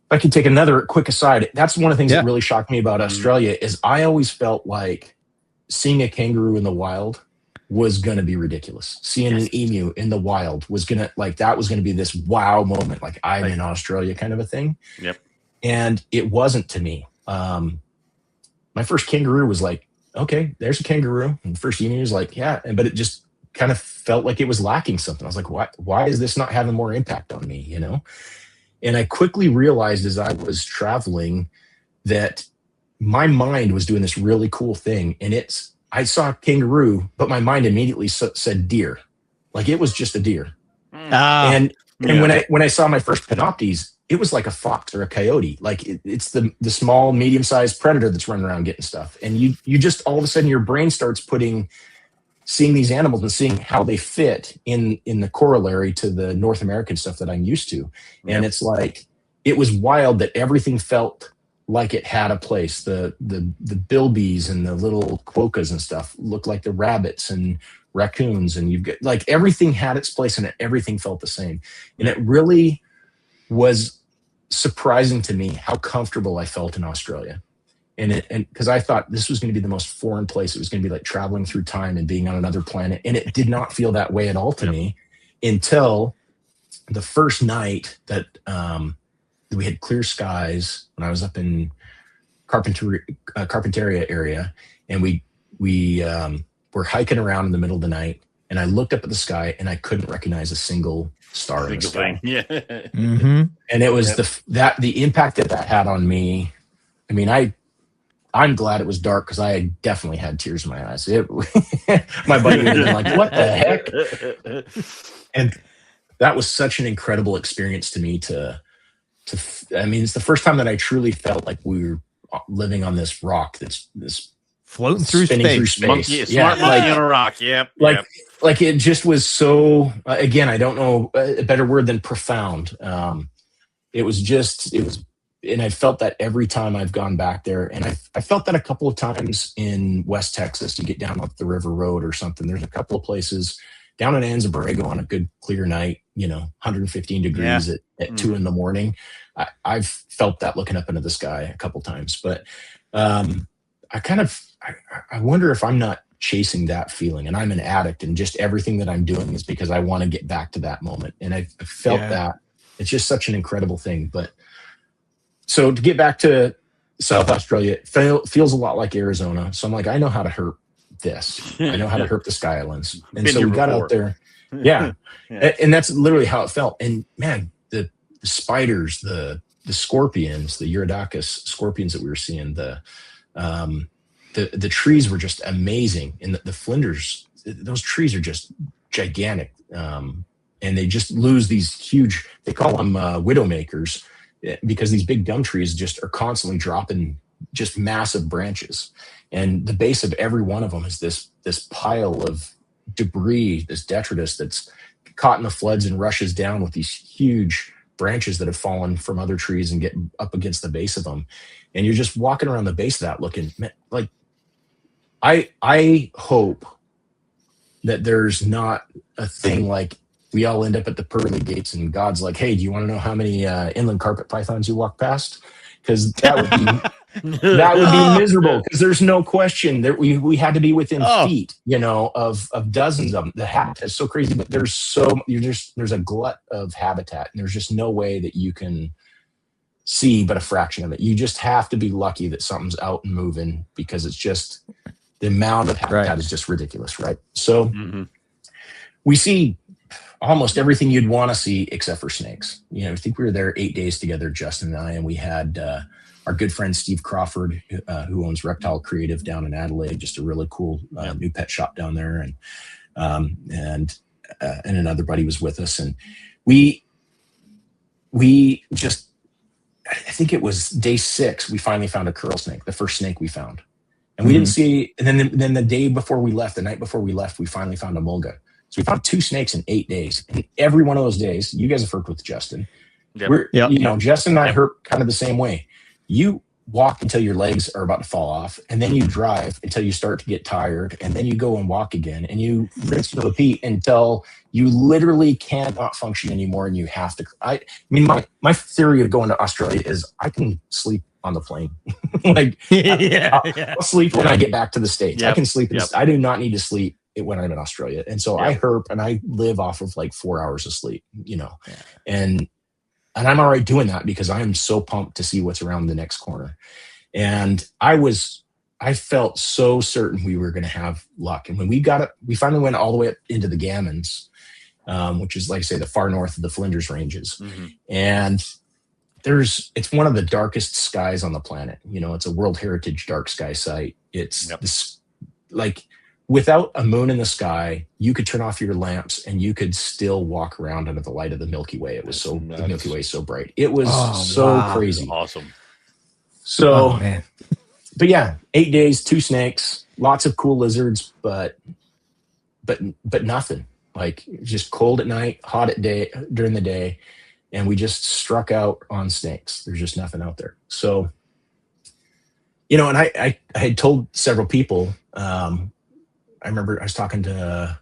if I could take another quick aside, that's one of the things that really shocked me about Australia is I always felt like seeing a kangaroo in the wild was going to be ridiculous. Seeing an emu in the wild was going to be this wow moment. Like, I'm in Australia kind of a thing. Yep. And it wasn't to me. My first kangaroo was like, okay, there's a kangaroo. And the first emu was like, yeah. But it just kind of felt like it was lacking something. I was like, why is this not having more impact on me? And I quickly realized as I was traveling that my mind was doing this really cool thing. And I saw kangaroo, but my mind immediately said deer. Like it was just a deer. And when I saw my first panoptes, it was like a fox or a coyote. Like it's the small, medium-sized predator that's running around getting stuff. And you just all of a sudden your brain starts seeing these animals and seeing how they fit in the corollary to the North American stuff that I'm used to. And it's like, it was wild that everything felt like it had a place. The bilbies and the little quokkas and stuff looked like the rabbits and raccoons, and you've got like everything had its place and everything felt the same. And it really was surprising to me how comfortable I felt in Australia. And because I thought this was going to be the most foreign place. It was going to be like traveling through time and being on another planet. And it did not feel that way at all to me until the first night that we had clear skies when I was up in Carpinteria area. And we were hiking around in the middle of the night. And I looked up at the sky and I couldn't recognize a single star in the sky. Yeah. Mm-hmm. And it was the impact that had on me. I mean, I'm glad it was dark because I definitely had tears in my eyes. My buddy would have been like, what the heck? And that was such an incredible experience to me I mean, it's the first time that I truly felt like we were living on this rock that's floating through space. Monkey, smart monkey on a rock. Yep. Like it just was so, again, I don't know a better word than profound. And I felt that every time I've gone back there. And I felt that a couple of times in West Texas. You get down up the River Road or something. There's a couple of places down in Anza Borrego on a good clear night, 115 degrees at 2 a.m. I've felt that looking up into the sky a couple times. But I wonder if I'm not chasing that feeling, and I'm an addict, and just everything that I'm doing is because I want to get back to that moment. And I felt that it's just such an incredible thing. But so to get back to South Australia, it feels a lot like Arizona. So I'm like, I know how to herp this. I know how to herp the Sky Islands. And so we got out there. Yeah. And that's literally how it felt. And man, the spiders, the scorpions, the Urodacus scorpions that we were seeing, the trees were just amazing. And the Flinders, those trees are just gigantic. And they just lose these huge, they call them widowmakers, because these big gum trees just are constantly dropping just massive branches. And the base of every one of them is this pile of debris, this detritus that's caught in the floods and rushes down with these huge branches that have fallen from other trees and get up against the base of them. And you're just walking around the base of that looking like, I hope that there's not a thing like we all end up at the pearly gates and God's like, hey, do you want to know how many inland carpet pythons you walk past? Because that would be miserable, because there's no question that we had to be within feet, of dozens of them. The habitat is so crazy, but there's a glut of habitat, and there's just no way that you can see but a fraction of it. You just have to be lucky that something's out and moving, because it's just the amount of habitat is just ridiculous, right? So we see almost everything you'd want to see except for snakes. I think we were there 8 days together, Justin and I, and we had our good friend Steve Crawford, who owns Reptile Creative down in Adelaide, just a really cool new pet shop down there, and another buddy was with us, and we just, I think it was day 6, we finally found a curl snake, the first snake we found, and we didn't see. And then the day before we left, the night before we left, we finally found a mulga. So we found 2 snakes in 8 days. And every one of those days, you guys have herped with Justin. Justin and I herp kind of the same way. You walk until your legs are about to fall off, and then you drive until you start to get tired, and then you go and walk again, and you rinse and repeat until you literally cannot function anymore, and you have to. I mean, my theory of going to Australia is I can sleep on the plane. I'll sleep when I get back to the States. I can sleep. I do not need to sleep when I'm in Australia. And so I herp and I live off of like 4 hours of sleep, and I'm all right doing that because I am so pumped to see what's around the next corner. And I felt so certain we were going to have luck. And when we finally went all the way up into the Gammons, which is, like I say, the far north of the Flinders ranges. And it's one of the darkest skies on the planet. It's a World Heritage dark sky site. It's like without a moon in the sky, you could turn off your lamps and you could still walk around under the light of the Milky Way. It was the Milky Way is so bright. It was crazy. Awesome. So, man. But yeah, 8 days, 2 snakes, lots of cool lizards, but nothing. Like just cold at night, hot at day during the day, and we just struck out on snakes. There's just nothing out there. So, and I had told several people. I remember I was talking to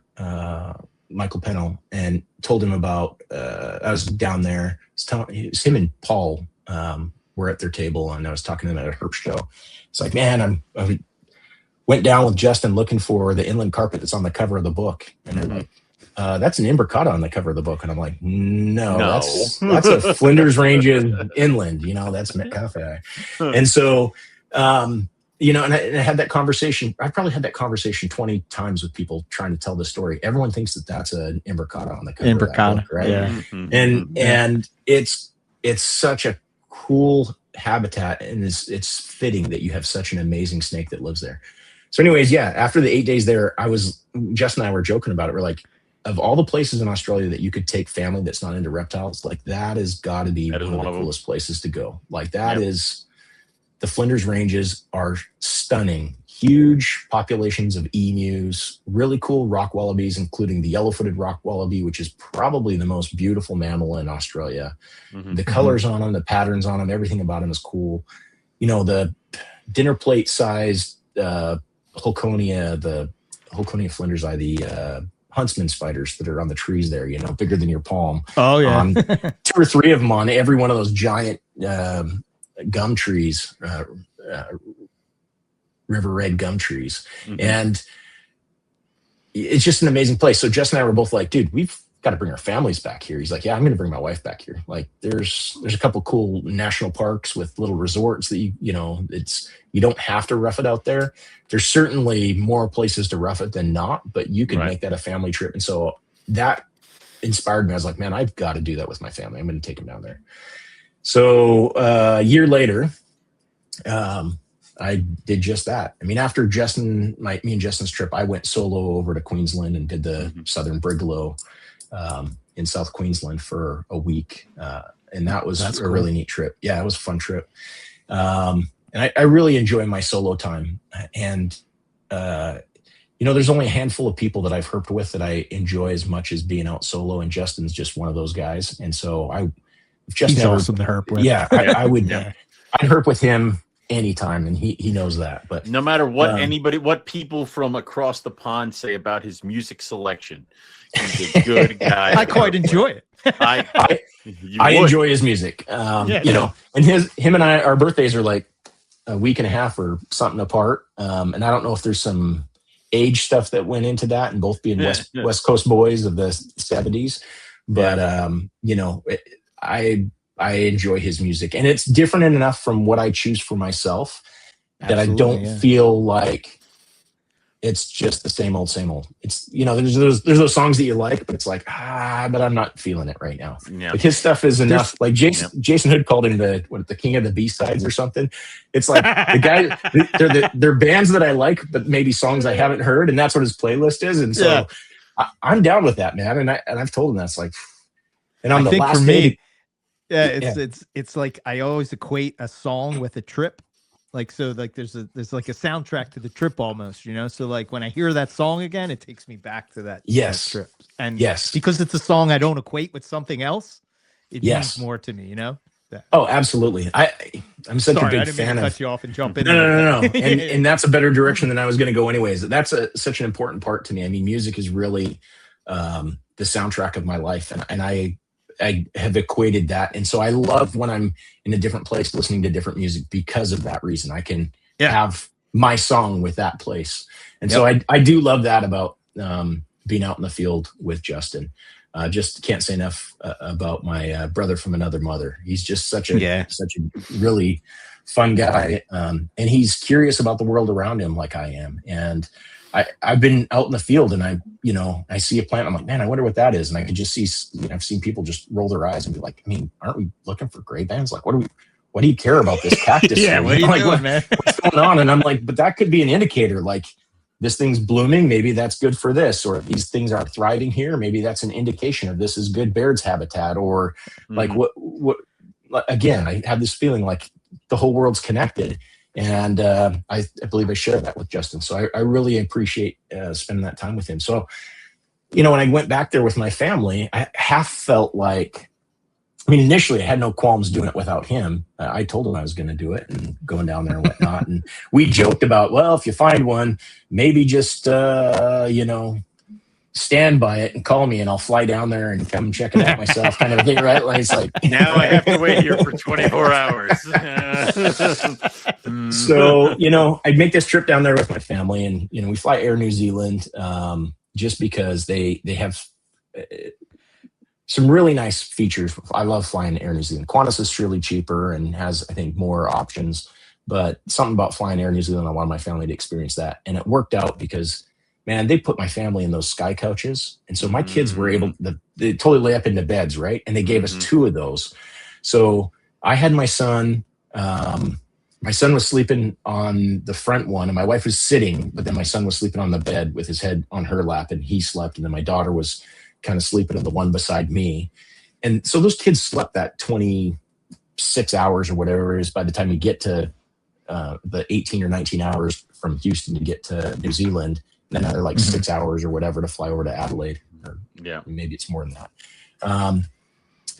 Michael Pennell and told him about. I was down there. It was him and Paul were at their table, and I was talking to them at a herp show. It's like, man, I went down with Justin looking for the inland carpet that's on the cover of the book, and they're like, that's an imbricata on the cover of the book. And I'm like, no. That's a Flinders Ranges inland, that's Metcalfe. And so, and I had that conversation. I probably had that conversation 20 times with people trying to tell the story. Everyone thinks that that's an imbricata on the cover of that book, right? Yeah. And it's such a cool habitat, and it's fitting that you have such an amazing snake that lives there. So anyways, yeah, after the 8 days there, Jess and I were joking about it. We're like, of all the places in Australia that you could take family that's not into reptiles, like that has got to be one of the coolest places to go. Like that is, the Flinders Ranges are stunning. Huge populations of emus, really cool rock wallabies, including the yellow-footed rock wallaby, which is probably the most beautiful mammal in Australia. The colors on them, the patterns on them, everything about them is cool. The dinner plate sized Holconia, the Holconia flindersi, the huntsman spiders that are on the trees there, bigger than your palm. Oh yeah. 2 or 3 of them on every one of those giant gum trees, river red gum trees. And it's just an amazing place. So Jess and I were both like, dude, we've got to bring our families back here. He's like, yeah, I'm going to bring my wife back here. Like there's a couple cool national parks with little resorts that you don't have to rough it out there. There's certainly more places to rough it than not, but you can make that a family trip. And so that inspired me. I was like, man, I've got to do that with my family. I'm going to take them down there. So a year later, I did just that. I mean, after me and Justin's trip, I went solo over to Queensland and did the Southern Brigalow in South Queensland for a week. And that was a really neat trip. Yeah, it was a fun trip. And I really enjoy my solo time. And, there's only a handful of people that I've herped with that I enjoy as much as being out solo. And Justin's just one of those guys. And so he's awesome to herp with. Yeah, I would. I'd herp with him anytime, and he knows that. But no matter what what people from across the pond say about his music selection, he's a good guy. I quite enjoy it. I enjoy his music. And him and I, our birthdays are like a week and a half or something apart. And I don't know if there's some age stuff that went into that, and both being West Coast boys of the 70s. But I enjoy his music, and it's different enough from what I choose for myself that I don't feel like it's just the same old. It's, there's those songs that you like, but it's like, but I'm not feeling it right now. Yeah. Like his stuff is enough. Like Jason Hood called him the king of the B-sides or something. It's like the guy, they're bands that I like, but maybe songs I haven't heard. And that's what his playlist is. And so I'm down with that, man. And I've told him that's like, and on the last day, it's like I always equate a song with a trip. Like, so like there's like a soundtrack to the trip almost, so like when I hear that song again, it takes me back to that trip. And because it's a song I don't equate with something else, it means more to me, Oh, absolutely. I'm such a big fan of cut you off and jump in. No. And that's a better direction than I was going to go anyways. That's such an important part to me. I mean, music is really the soundtrack of my life, and I have equated that. And so I love when I'm in a different place listening to different music because of that reason. I can have my song with that place. And so I do love that about being out in the field with Justin. Just can't say enough about my brother from another mother. He's just such a really fun guy. And he's curious about the world around him like I am. And I've been out in the field, and I see a plant. I'm like, man, I wonder what that is. And I can just see, I've seen people just roll their eyes and be like, I mean, aren't we looking for gray bands? Like, what do you care about this cactus? What are you doing, man? What's going on? And I'm like, but that could be an indicator. Like, this thing's blooming, maybe that's good for this, or these things are thriving here, maybe that's an indication of this is good Baird's habitat, or like what again, I have this feeling like the whole world's connected. And I believe I share that with Justin. So I really appreciate spending that time with him. So, when I went back there with my family, I half felt like, initially I had no qualms doing it without him. I told him I was going to do it and going down there and whatnot. And we joked about, well, if you find one, maybe just, stand by it and call me and I'll fly down there and come check it out myself, kind of thing, right? Like, it's like, now I have to wait here for 24 hours. So, I'd make this trip down there with my family, and, we fly Air New Zealand just because they have some really nice features. I love flying Air New Zealand. Qantas is surely cheaper and has, I think, more options, but something about flying Air New Zealand, I wanted my family to experience that. And it worked out because, man, they put my family in those sky couches. And so my kids were able to, they totally lay up into beds, right? And they gave us 2 of those. So I had my son was sleeping on the front one and my wife was sitting, but then my son was sleeping on the bed with his head on her lap and he slept. And then my daughter was kind of sleeping on the one beside me. And so those kids slept that 26 hours or whatever it is by the time you get to the 18 or 19 hours from Houston to get to New Zealand. And then another 6 hours or whatever to fly over to Adelaide. Or maybe it's more than that.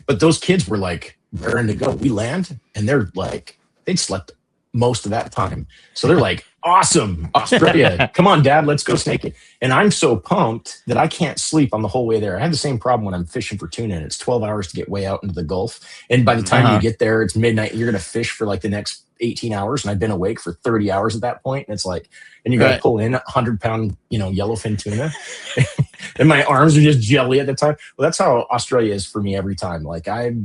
But those kids were like raring to go. We land and they're like, they'd slept most of that time. So they're like, awesome, Australia. Come on, Dad, let's go snaking. And I'm so pumped that I can't sleep on the whole way there. I have the same problem when I'm fishing for tuna and it's 12 hours to get way out into the Gulf. And by the time you get there, it's midnight. You're going to fish for like the next 18 hours. And I've been awake for 30 hours at that point. And it's like, and you got to pull in 100-pound, yellowfin tuna. And my arms are just jelly at the time. Well, that's how Australia is for me every time. Like I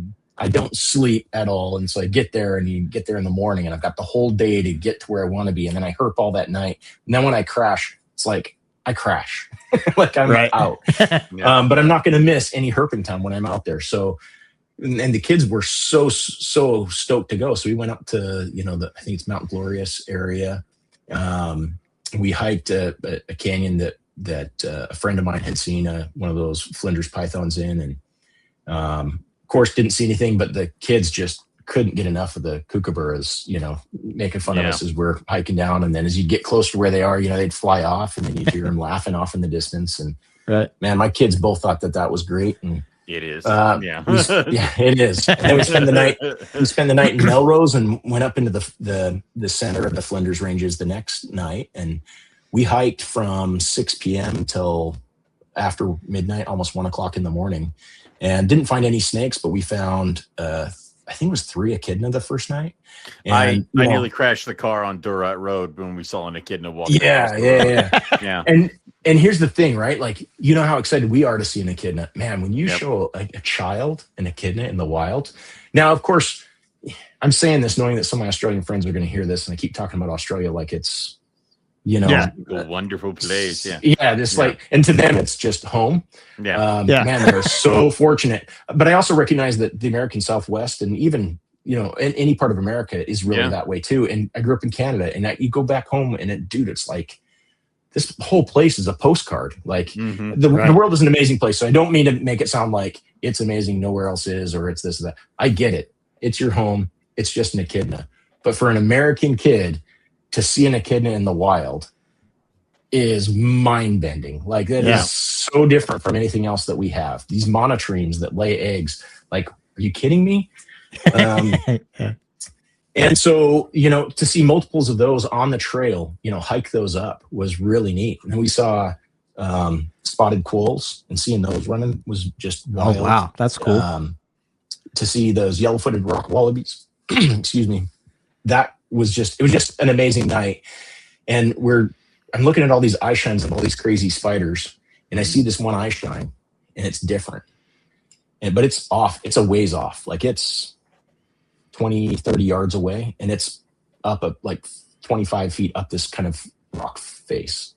don't sleep at all. And so I get there and you get there in the morning and I've got the whole day to get to where I want to be. And then I herp all that night. And then when I crash, it's like I crash, like I'm out. But I'm not going to miss any herping time when I'm out there. So, and the kids were so stoked to go. So we went up to, I think it's Mount Glorious area. We hiked a canyon that a friend of mine had seen one of those Flinders pythons in. And, of course, didn't see anything, but the kids just couldn't get enough of the kookaburras, making fun of us as we're hiking down. And then as you get close to where they are, they'd fly off and then you'd hear them laughing off in the distance. And man, my kids both thought that was great. And it is. It is. And then we spend the night in Melrose and went up into the center of the Flinders Ranges the next night. And we hiked from 6 p.m. until after midnight, almost 1 o'clock in the morning. And didn't find any snakes, but we found, I think it was 3 echidna the first night. And, I nearly crashed the car on Durat Road when we saw an echidna walking. Yeah. And here's the thing, right? Like, how excited we are to see an echidna. Man, when you show a child an echidna in the wild. Now, of course, I'm saying this knowing that some of my Australian friends are going to hear this, and I keep talking about Australia like it's, a wonderful place. And to them it's just home. Man, they're so fortunate. But I also recognize that the American Southwest and even in any part of America is really that way too. And I grew up in Canada, and you go back home and it's like this whole place is a postcard. Like the world is an amazing place. So I don't mean to make it sound like it's amazing nowhere else is, or it's this or that. I get it. It's your home. It's just an echidna. But for an American kid to see an echidna in the wild is mind-bending. Like that is so different from anything else that we have. These monotremes that lay eggs. Like, are you kidding me? And so, to see multiples of those on the trail, hike those up was really neat. And we saw spotted quolls, and seeing those running was just wild. Oh, wow. That's cool. To see those yellow-footed rock wallabies, excuse me, it was just an amazing night. And I'm looking at all these eye shines of all these crazy spiders, and I see this one eye shine, and it's different. But it's off. It's a ways off. Like it's 20, 30 yards away, and it's up like 25 feet up this kind of rock face.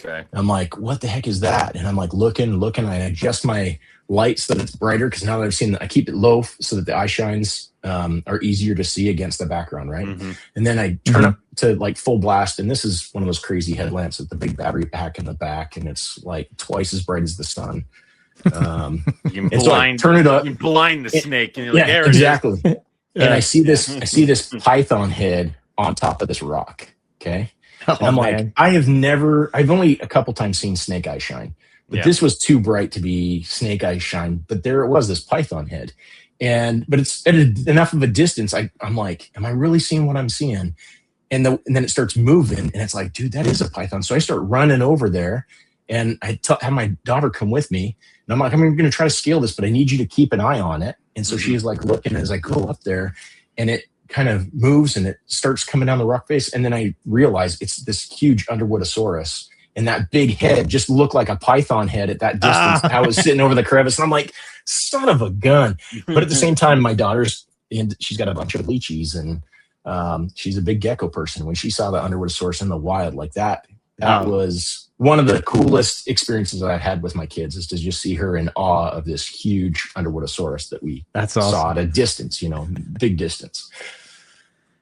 Okay. I'm like, what the heck is that? And I'm like looking, I adjust my light so that it's brighter, because now that I've seen that, I keep it low so that the eye shines are easier to see against the background, right? Mm-hmm. And then I turn up to like full blast, and this is one of those crazy headlamps with the big battery pack in the back, and it's like twice as bright as the sun. You can and so I blind, turn it up. you blind the snake, and you're like, Yeah, there exactly. it is. And I see this python head on top of this rock. Okay. Oh, And I'm man. like, I've only a couple times seen snake eye shine, but this was too bright to be snake eye shine. But there it was, this python head. But it's at enough of a distance. I'm like, am I really seeing what I'm seeing? And then it starts moving, and it's like, dude, that is a python. So I start running over there, and I have my daughter come with me. And I'm like, I'm going to try to scale this, but I need you to keep an eye on it. And so she's like looking as I go up there, and it kind of moves and it starts coming down the rock face. And then I realize it's this huge Underwoodosaurus, and that big head just looked like a python head at that distance. I was sitting over the crevice, and I'm like, son of a gun. But at the same time, my daughter's, and she's got a bunch of lychees, and she's a big gecko person. When she saw the Underwoodosaurus in the wild like that, was one of the coolest experiences that I've had with my kids, is to just see her in awe of this huge Underwoodosaurus that we saw at a distance, big distance.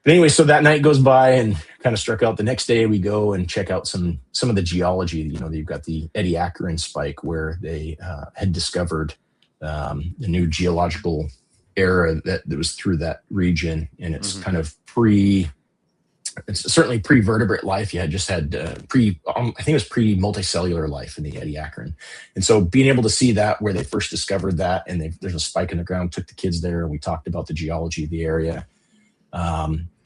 But anyway, so that night goes by and kind of struck out. The next day we go and check out some of the geology. You've got the Ediacaran spike, where they had discovered the new geological era that was through that region. And it's kind of it's certainly pre-vertebrate life. You had just had I think it was pre-multicellular life in the Ediacaran. And so being able to see that, where they first discovered that, and there's a spike in the ground, took the kids there, and we talked about the geology of the area.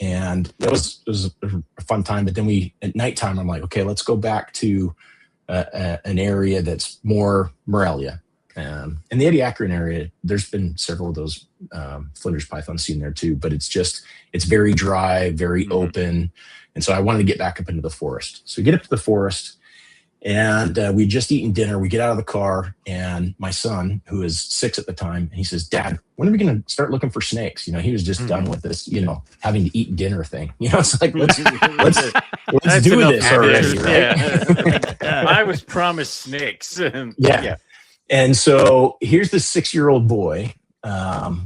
And it was a fun time. But then at nighttime, I'm like, okay, let's go back to an area that's more Morelia. In the Ediacaran area, there's been several of those Flinders pythons seen there too, but it's very dry, very open. And so I wanted to get back up into the forest. So we get up to the forest, and we'd just eaten dinner. We get out of the car, and my son, who is 6 at the time, and he says, "Dad, when are we going to start looking for snakes?" He was just done with this, having to eat dinner thing. It's like, let's do this already, right? Yeah. I was promised snakes. Yeah. And so here's this 6-year-old boy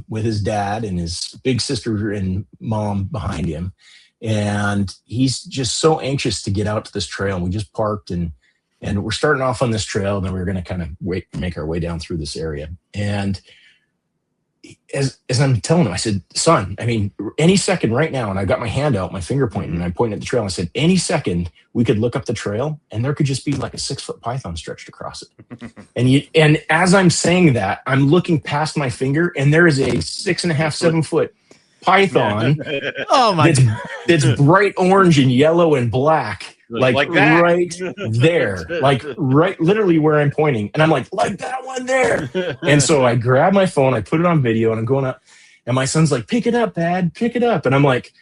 with his dad and his big sister and mom behind him. And he's just so anxious to get out to this trail. And we just parked, and we're starting off on this trail, and then we were going to kind of make our way down through this area. And as I'm telling him, I said, "Son, I mean, any second right now," and I got my hand out, my finger pointing, and I pointed at the trail. And I said, "Any second we could look up the trail, and there could just be like a 6-foot python stretched across it." And as I'm saying that, I'm looking past my finger, and there is a 6.5, 7-foot python. Oh my God. It's bright orange and yellow and black. Like that. Right there, like right, literally where I'm pointing. And I'm like that one there. And so I grab my phone, I put it on video, and I'm going up, and my son's like, "Pick it up, Dad, pick it up." And I'm like,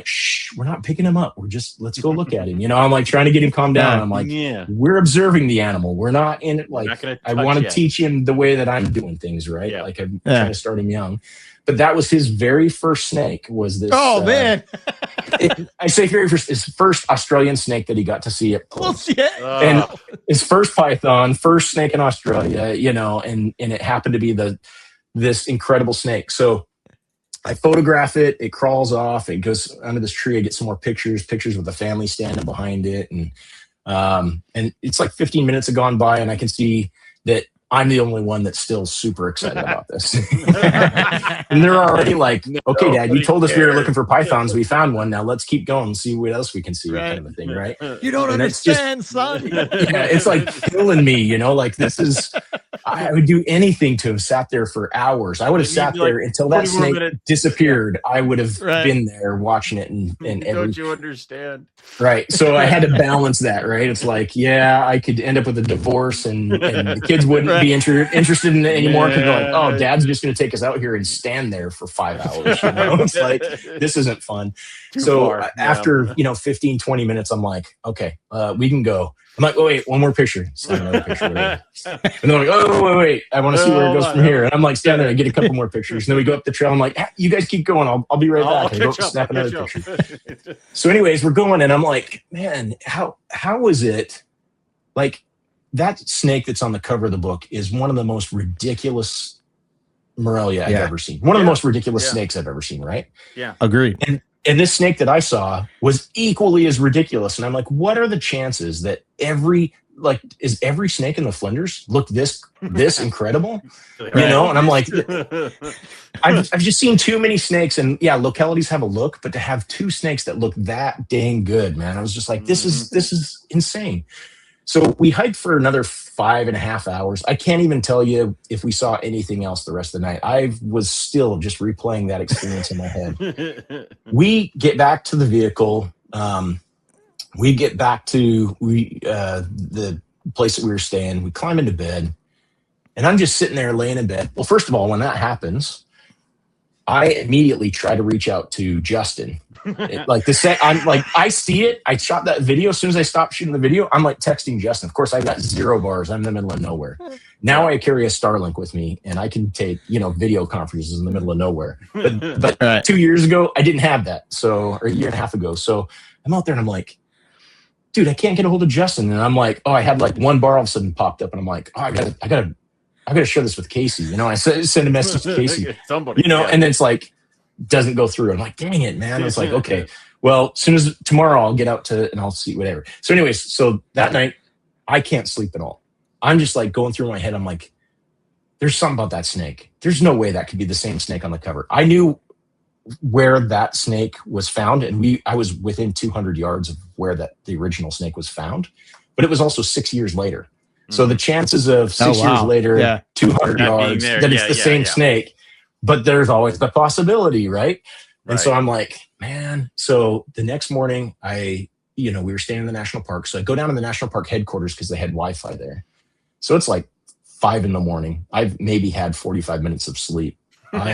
"Shh, we're not picking him up. Let's go look at him." I'm like trying to get him calmed down. I'm like, we're observing the animal. We're not in it. Like, I want to teach him the way that I'm doing things, right? Yeah. Like I'm trying to start him young. But that was his very first snake, was this. Oh, man. I say very first, his first Australian snake that he got to see up close. Yeah. And his first python, first snake in Australia, and it happened to be this incredible snake. So I photograph it, it crawls off, it goes under this tree, I get some more pictures with the family standing behind it. And it's like 15 minutes have gone by, and I can see that I'm the only one that's still super excited about this. And they're already like, "Okay, Dad, you told us we were looking for pythons. We found one. Now let's keep going and see what else we can see," kind of a thing, right? You don't understand, son. Yeah, it's like killing me, like this is, I would do anything to have sat there for hours. I would have sat there until that snake disappeared. I would have been there watching it and don't you understand? Right. So I had to balance that, right? It's like, I could end up with a divorce, and the kids wouldn't be interested in it anymore, because they're like, "Oh, Dad's just going to take us out here and stand there for 5 hours." It's like, this is't fun. After 15, 20 minutes, I'm like, "Okay, we can go." I'm like, "Oh, wait, one more picture." Snap another picture. And they're like, "Oh, wait, I want to see where it goes from here." And I'm like, stand there, I get a couple more pictures. And then we go up the trail. I'm like, "You guys keep going. I'll be right back." And go snap another picture. So anyways, we're going, and I'm like, "Man, how was it like that snake that's on the cover of the book is one of the most ridiculous Morelia I've ever seen. One of the most ridiculous snakes I've ever seen, right? Yeah. Agreed. And this snake that I saw was equally as ridiculous. And I'm like, what are the chances that is every snake in the Flinders look this incredible? You know? And I'm like, I've just seen too many snakes, and localities have a look, but to have two snakes that look that dang good, man, I was just like, this is insane. So we hiked for another 5.5 hours. I can't even tell you if we saw anything else the rest of the night. I was still just replaying that experience in my head. We get back to the vehicle. We get back to the place that we were staying. We climb into bed, and I'm just sitting there laying in bed. Well, first of all, when that happens, I immediately try to reach out to Justin. I see it. I shot that video. As soon as I stopped shooting the video, I'm like texting Justin. Of course, I got 0 bars. I'm in the middle of nowhere. Now I carry a Starlink with me, and I can take video conferences in the middle of nowhere. But Right. 2 years ago, I didn't have that. Or a year and a half ago. So I'm out there, and I'm like, dude, I can't get a hold of Justin. And I'm like, I had like 1 bar all of a sudden popped up, and I'm like, I gotta share this with Casey. I send a message to Casey. Somebody, and then it's like, doesn't go through. I'm like, dang it, man. I was like, okay, well, as soon as tomorrow I'll get out and I'll see whatever. So anyways, so that night I can't sleep at all. I'm just like going through my head. I'm like, there's something about that snake. There's no way that could be the same snake on the cover. I knew where that snake was found, and I was within 200 yards of where the original snake was found, but it was also 6 years later. So the chances of 6 years later, 200 yards, that it's the same snake, but there's always the possibility, right? And so I'm like, man. So the next morning, we were staying in the national park. So I go down to the national park headquarters because they had Wi-Fi there. So it's like 5 a.m. I've maybe had 45 minutes of sleep. But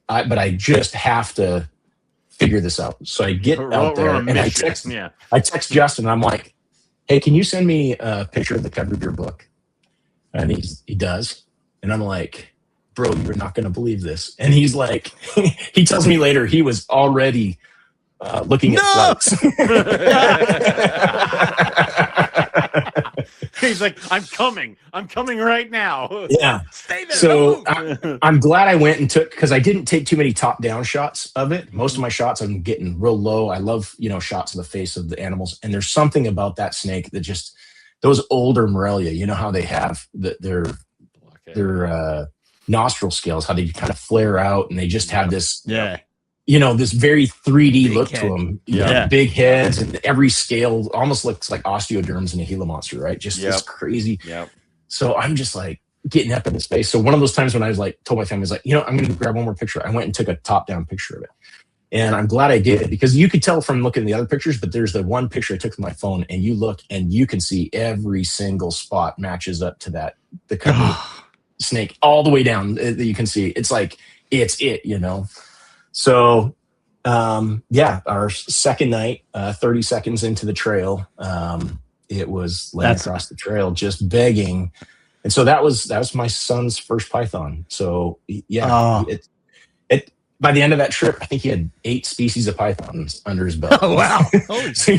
I just have to figure this out. So I get out there and I text Justin. And I'm like, hey, can you send me a picture of the cover of your book? And he does. And I'm like, bro, you're not going to believe this. And he's like, he tells me later he was already looking at flights. He's like, I'm coming right now. Yeah. Stay there. So I'm glad I went and because I didn't take too many top down shots of it. Most of my shots I'm getting real low. I love, shots of the face of the animals. And there's something about that snake that just, those older Morelia, how they have their nostril scales, how they kind of flare out, and they just have this, this very 3D big look head. To them. Big heads, and every scale almost looks like osteoderms in a Gila monster, right? Just this crazy. Yep. So I'm just like getting up in the space. So one of those times when I was like, told my family, I was like, I'm going to grab one more picture. I went and took a top-down picture of it. And I'm glad I did it, because you could tell from looking at the other pictures, but there's the one picture I took with my phone, and you look and you can see every single spot matches up to the kind of snake all the way down that you can see. It's like, it's it. So, our second night, 30 seconds into the trail, it was laying across the trail, just begging. And so that was my son's first python. So by the end of that trip, I think he had 8 species of pythons under his belt. Oh, wow. So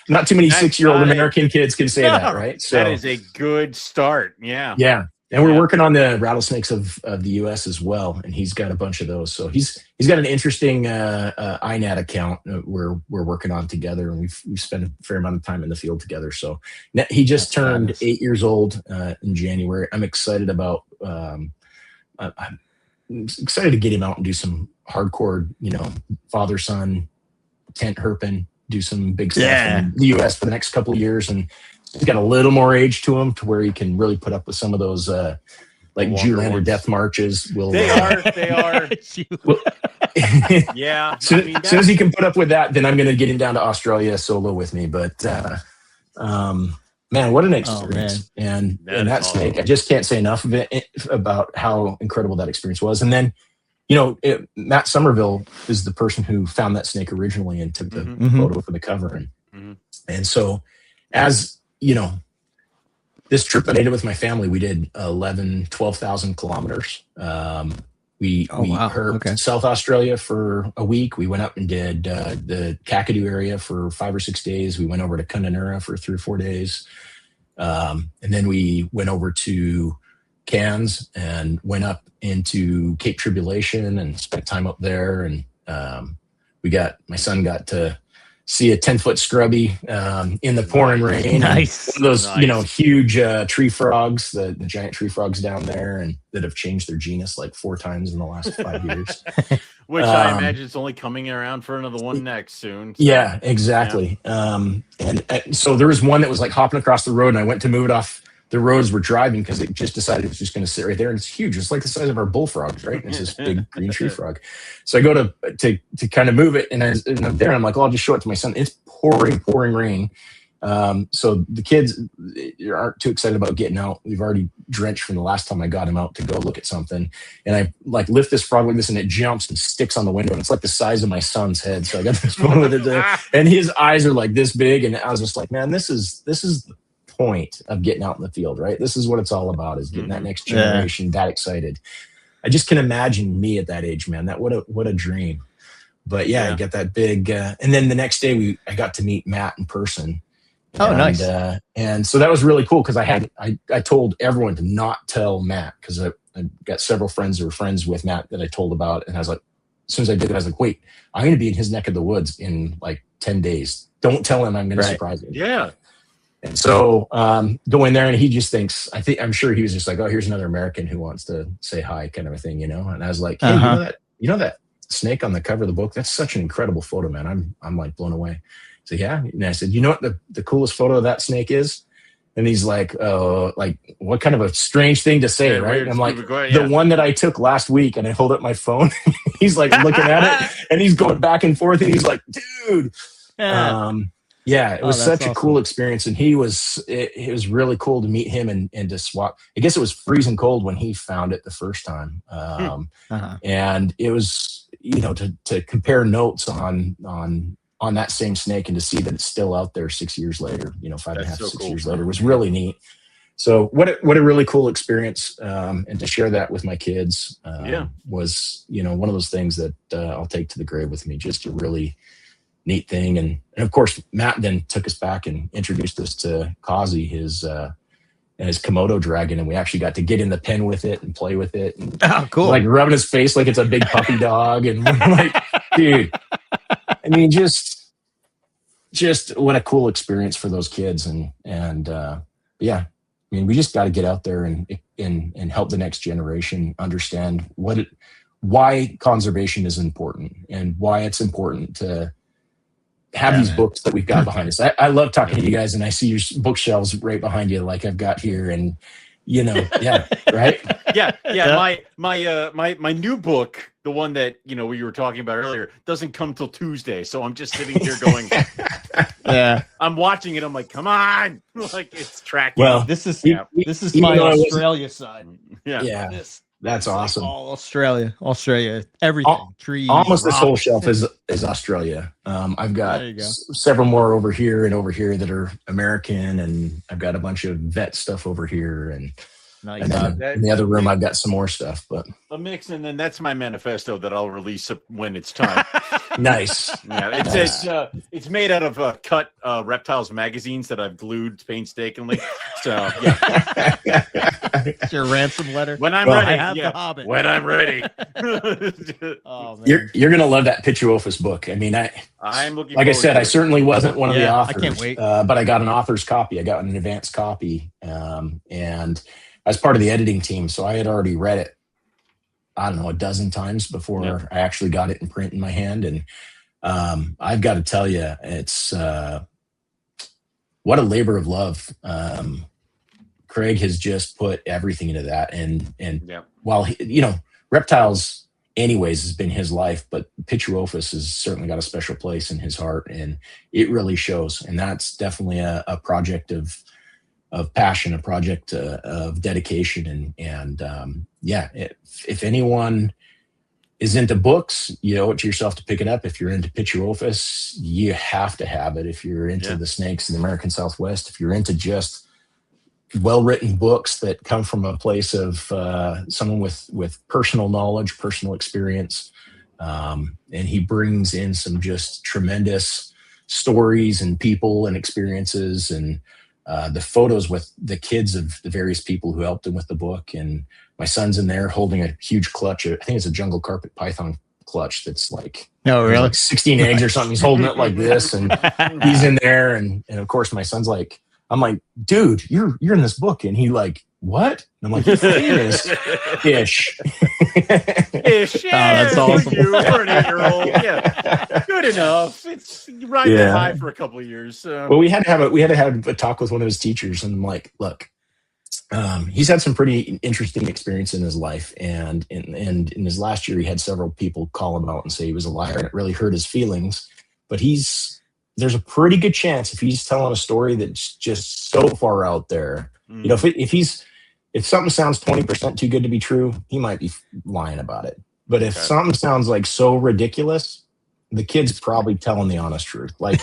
not too many 6-year-old American kids can say that, right? So that is a good start. Yeah. Yeah. And we're working on the rattlesnakes of the U.S. as well, and he's got a bunch of those. So he's got an interesting iNat account we're working on together, and we've spent a fair amount of time in the field together. So he just turned 8 years old in January. I'm excited about. I'm excited to get him out and do some hardcore, father-son tent herping, do some big stuff in the U.S. for the next couple of years, and he's got a little more age to him to where he can really put up with some of those Zoolander death marches. They are. Yeah. As soon as he can put up with that, then I'm going to get him down to Australia solo with me. But man, what an experience! And that snake, I just can't say enough of it about how incredible that experience was. And then, Matt Somerville is the person who found that snake originally and took the photo for the cover. And so, as this trip that I did with my family, we did 12,000 kilometers. We herped South Australia for a week. We went up and did the Kakadu area for 5 or 6 days. We went over to Kundanura for 3 or 4 days. And then we went over to Cairns and went up into Cape Tribulation and spent time up there. And my son got to see a 10-foot scrubby in the pouring rain. Nice. One of those, huge tree frogs, the giant tree frogs down there, and that have changed their genus like 4 times in the last 5 years. Which I imagine it's only coming around for another one next soon. So. Yeah, exactly. Yeah. And so there was one that was like hopping across the road, and I went to move it off the roads we're driving because it just decided it was just going to sit right there, and it's huge. It's like the size of our bullfrogs, right? And it's this big green tree frog. So I go to kind of move it, and I'm there, and I'm like, well, I'll just show it to my son. It's pouring rain. So the kids aren't too excited about getting out. We've already drenched from the last time I got him out to go look at something. And I like lift this frog like this, and it jumps and sticks on the window. And it's like the size of my son's head. So I got this phone with it, and his eyes are like this big. And I was just like, man, this is the point of getting out in the field, right? This is what it's all about, is getting that next generation that excited. I just can imagine me at that age, man. That what a dream. But I get that big. And then the next day I got to meet Matt in person. Oh, nice. And so that was really cool because I told everyone to not tell Matt, because I got several friends that were friends with Matt that I told about. And I was like, as soon as I did it, I was like, wait, I'm going to be in his neck of the woods in like 10 days. Don't tell him I'm going to surprise him. Yeah. And so go in there, and he just thinks, I'm sure he was just like, oh, here's another American who wants to say hi, kind of a thing, And I was like, hey, you know that snake on the cover of the book? That's such an incredible photo, man. I'm like blown away. So yeah. And I said, you know what the coolest photo of that snake is? And he's like, oh, like what kind of a strange thing to say, right? And I'm like, the one that I took last week, and I hold up my phone. He's like looking at it, and he's going back and forth, and he's like, dude. It was such a cool experience. And it was really cool to meet him and to swap. I guess it was freezing cold when he found it the first time. And it was, to compare notes on that same snake, and to see that it's still out there 6 years later, 5.5, 6 years later, was really neat. So what a really cool experience. And to share that with my kids was, one of those things that I'll take to the grave with me. Just a really neat thing. And of course, Matt then took us back and introduced us to Kazi, his Komodo dragon, and we actually got to get in the pen with it and play with it. And, cool! Like rubbing his face like it's a big puppy dog, and we're like, dude. I mean, just what a cool experience for those kids, and I mean, we just got to get out there and help the next generation understand why conservation is important, and why it's important to have these books that we've got behind us. I love talking to you guys, and I see your bookshelves right behind you, like I've got here, and right? My new book, the one that we were talking about earlier, doesn't come till Tuesday, so I'm just sitting here going, I'm watching it. I'm like, come on, like it's tracking. Well, this is my Australia side. That's awesome. Like all Australia, everything, trees. Almost rocks. This whole shelf is Australia. I've got several more over here that are American, and I've got a bunch of vet stuff over here, and then in the other room I've got some more stuff. But a mix, and then that's my manifesto that I'll release when it's time. Nice. Yeah, it's made out of cut reptiles magazines that I've glued painstakingly. So it's your ransom letter. When I'm ready, I have the Hobbit. When I'm ready. Oh, man. You're gonna love that Pituophis book. I mean, I'm looking. Like I said, I certainly wasn't one of the authors. I can't wait. But I got an author's copy. I got an advanced copy, and I was part of the editing team, so I had already read it, I don't know, a dozen times before I actually got it in print in my hand. And I've got to tell you, it's what a labor of love. Craig has just put everything into that. And while, reptiles anyways has been his life, but Pituophis has certainly got a special place in his heart, and it really shows. And that's definitely a project of passion, a project of dedication. And if anyone is into books, you owe it to yourself to pick it up. If you're into Pituophis, you have to have it. If you're into the snakes in the American Southwest, if you're into just well-written books that come from a place of someone with personal knowledge, personal experience, and he brings in some just tremendous stories and people and experiences, and the photos with the kids of the various people who helped him with the book. And my son's in there holding a huge clutch. I think it's a jungle carpet python clutch that's like, oh, really? Like 16 eggs or something. He's holding it like this, and he's in there. And of course, my son's like, I'm like, dude, you're in this book. And he like, what? And I'm like, you're famous. Ish. Ish. Yeah, that's awesome. You for an 8-year-old. Yeah. Good enough. It's you ride that high for a couple of years. So. Well, we had to have a talk with one of his teachers, and I'm like, look, he's had some pretty interesting experience in his life, and in his last year, he had several people call him out and say he was a liar, and it really hurt his feelings. But there's a pretty good chance if he's telling a story that's just so far out there, you know, if something sounds 20% too good to be true, he might be lying about it. But if something sounds like so ridiculous, the kid's probably telling the honest truth. Like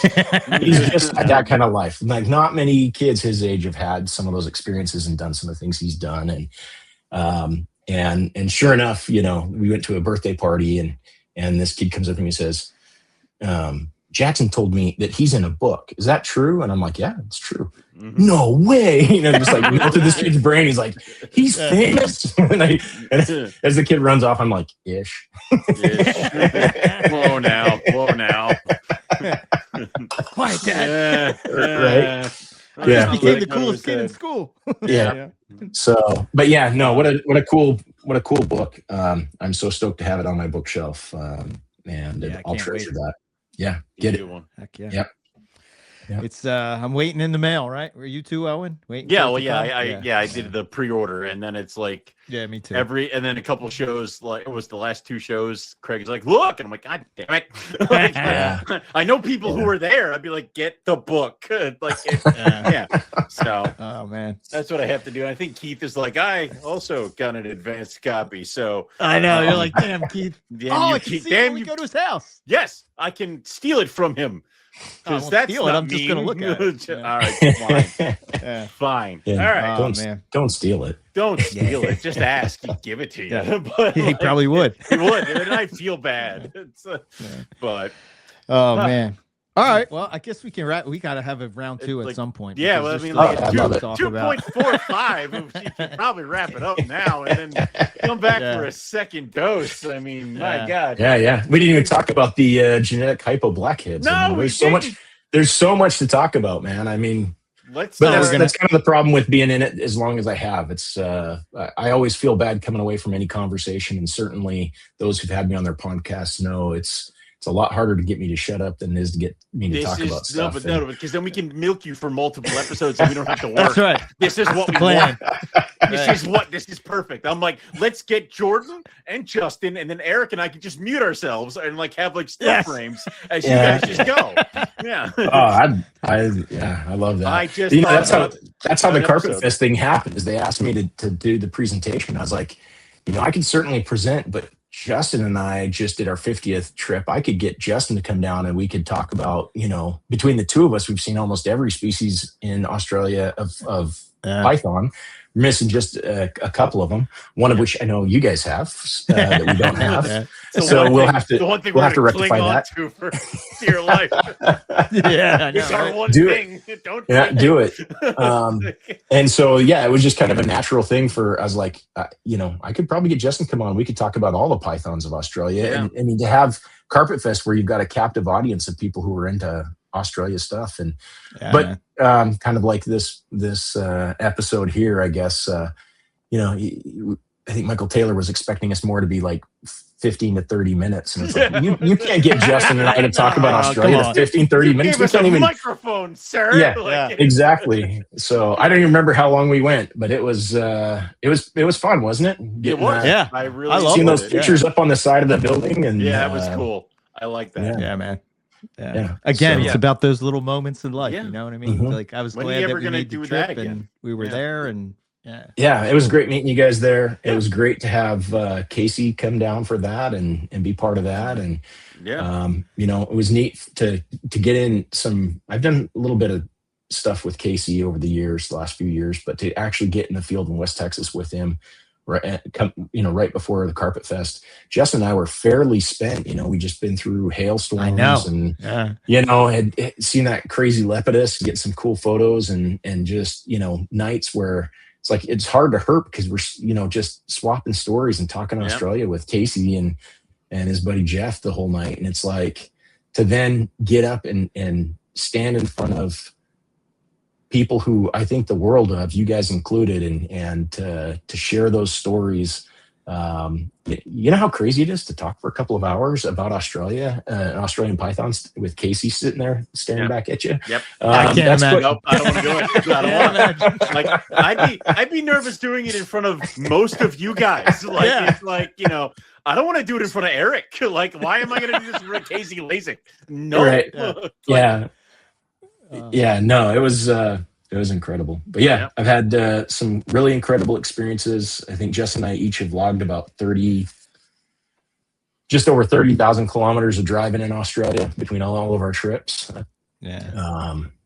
he's just had that kind of life. Like not many kids his age have had some of those experiences and done some of the things he's done. And sure enough, you know, we went to a birthday party and this kid comes up to me and says, Jackson told me that he's in a book. Is that true? And I'm like, yeah, it's true. Mm-hmm. No way. You know, just like melted this kid's brain. He's like, he's famous. and as the kid runs off, I'm like, ish. Whoa now. Quiet, Dad. Right. Yeah. He became the coolest kid in school. Yeah. So, but yeah, no, what a cool book. I'm so stoked to have it on my bookshelf. And I'll treasure that. Yeah, get it. One. Heck yeah. Yep. It's I'm waiting in the mail, right? Were you too, Owen? Waiting. Yeah, well, I did the pre-order, and then it's like me too. And then a couple shows, like it was the last 2 shows. Craig's like, look, and I'm like, God damn it! I know people who were there. I'd be like, get the book, So, oh man, that's what I have to do. And I think Keith is like, I also got an advanced copy, so I know you're like, damn, Keith. I can see him when we go to his house. Yes, I can steal it from him. Because that's not I'm just gonna look at it. All right, fine. Fine. Yeah. All right. Don't steal it. Don't steal it. Just ask. He'd give it to you. Yeah. But he probably would. He would. And I feel bad. But man. All right. Well, I guess we can wrap. We got to have a round 2 at some point. Yeah. Well, I mean, like 2.45. You should probably wrap it up now and then come back for a second dose. I mean, my God. Yeah. We didn't even talk about the genetic blackheads. No, I mean, there's so much to talk about, man. I mean, that's kind of the problem with being in it as long as I have. It's I always feel bad coming away from any conversation, and certainly those who've had me on their podcast know it's a lot harder to get me to shut up than it is to get me to talk about stuff. No, because then we can milk you for multiple episodes and we don't have to work. That's right. This is what we want. This is perfect. I'm like, let's get Jordan and Justin, and then Eric and I can just mute ourselves and like have like still frames as you guys just go. Yeah. I love that. That's how the Carpet Fest thing happened. Is they asked me to do the presentation. I was like, I can certainly present, but Justin and I just did our 50th trip. I could get Justin to come down and we could talk about, between the two of us, we've seen almost every species in Australia of python. We're missing just a couple of them, one of which I know you guys have that we don't have. So we'll have to rectify that. For your life. It's our one thing. Do it. And so, it was just kind of a natural thing I was like, I could probably get Justin to come on. We could talk about all the pythons of Australia. Yeah. And I mean, to have Carpet Fest where you've got a captive audience of people who are into Australia stuff. And, kind of like this episode here, I guess, I think Michael Taylor was expecting us more to be like 15 to 30 minutes. And it's like, you can't get Justin and I to talk about Australia to 15, 30 minutes. We can't even microphone, sir. Yeah, exactly. So I don't even remember how long we went, but it was fun, wasn't it? It was. I love seeing those pictures up on the side of the building. And that was cool. I like that. Yeah, man. Yeah. Again, it's about those little moments in life. You know what I mean? Mm-hmm. Like I was glad that we made the trip and we were there, and it was great meeting you guys there. It was great to have Casey come down for that and be part of that. And it was neat to get in some. I've done a little bit of stuff with Casey over the last few years, but to actually get in the field in West Texas with him right before the Carpet Fest. Jess and I were fairly spent. We just been through hailstorms. I know. And yeah. had seen that crazy Lepidus, get some cool photos, and just nights where it's like it's hard to hurt because we're just swapping stories and talking Australia with Casey and his buddy Jeff the whole night. And it's like to then get up and stand in front of people who I think the world of, you guys included, and to share those stories. You know how crazy it is to talk for a couple of hours about Australia, an Australian pythons with Casey sitting there staring back at you. Yep. I can't imagine. Nope, I don't want to do it. I don't want to. Like I'd be nervous doing it in front of most of you guys. Like it's like, I don't want to do it in front of Eric. Like, why am I going to do this in front of Casey Lasik? No. Right. No, it was incredible. But I've had some really incredible experiences. I think Jess and I each have logged about just over 30,000 kilometers of driving in Australia between all of our trips.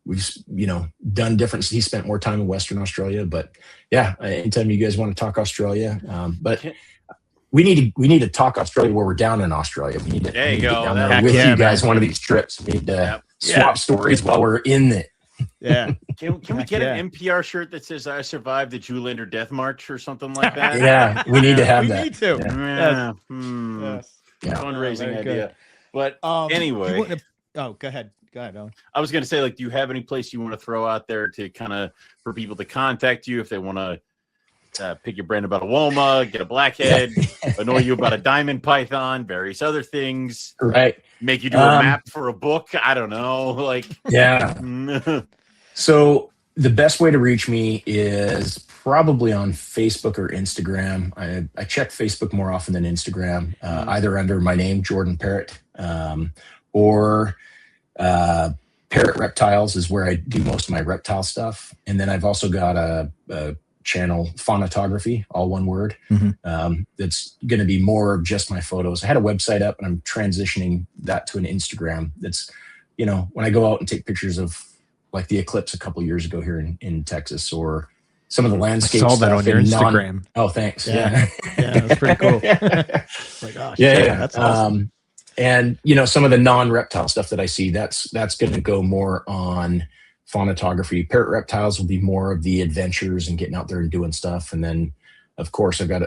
We've done different. He spent more time in Western Australia, but anytime you guys want to talk Australia, but we need to talk Australia where we're down in Australia. We need to get down there with you guys one of these trips. We need to swap stories while we're in it. Yeah. Can we get an MPR shirt that says "I survived the Zoolander Death March" or something like that? Yeah, we need to have that. We need to. Fundraising idea. But anyway, go ahead. Go ahead, Owen. I was going to say, do you have any place you want to throw out there to kind of for people to contact you if they want to pick your brain about a Woma, get a blackhead, annoy you about a diamond python, various other things, right? Make you do a map for a book. I don't know. So the best way to reach me is probably on Facebook or Instagram. I check Facebook more often than Instagram, either under my name, Jorden Perrett, or Perrett Reptiles is where I do most of my reptile stuff. And then I've also got a channel, Faunatography, all one word. That's going to be more of just my photos. I had a website up and I'm transitioning that to an Instagram. That's, when I go out and take pictures of like the eclipse a couple years ago here in Texas, or some of the landscape stuff. I saw that on your Instagram. Oh, thanks. Yeah, that's pretty cool. That's awesome. And some of the non-reptile stuff that I see, that's going to go more on Faunatography. Perrett Reptiles will be more of the adventures and getting out there and doing stuff. And then, of course, I've got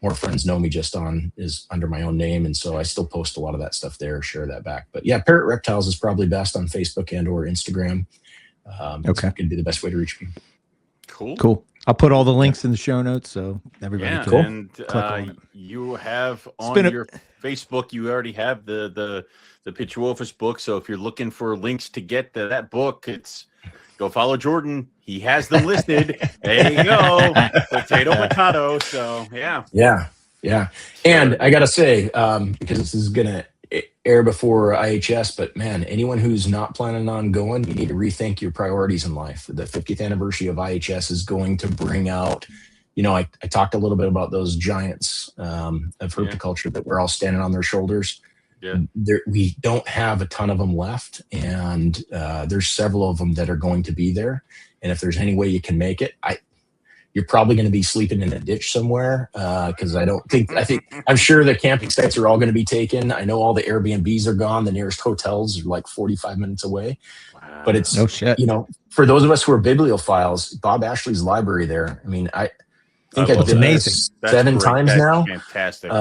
more friends know me just is under my own name, and so I still post a lot of that stuff there, share that back. But Perrett Reptiles is probably best on Facebook and or Instagram. Okay, could be the best way to reach me. Cool. I'll put all the links in the show notes so everybody can and click on it. You have on your Facebook, you already have the Pituophis book. So if you're looking for links to get to that book, go follow Jorden. He has them listed. There you go. Potato. So yeah. And I gotta say, because this is gonna air before IHS, but man, anyone who's not planning on going, you need to rethink your priorities in life. The 50th anniversary of IHS is going to bring out, I talked a little bit about those giants of herpetoculture that we're all standing on their shoulders. Yeah. We don't have a ton of them left, and there's several of them that are going to be there. And if there's any way you can make it, you're probably going to be sleeping in a ditch somewhere, because I'm sure the camping sites are all going to be taken. I know all the Airbnbs are gone. The nearest hotels are like 45 minutes away. Wow. But it's, no shit. For those of us who are bibliophiles, Bob Ashley's library there. I mean, I think I've been amazing. there 7 times now. Fantastic.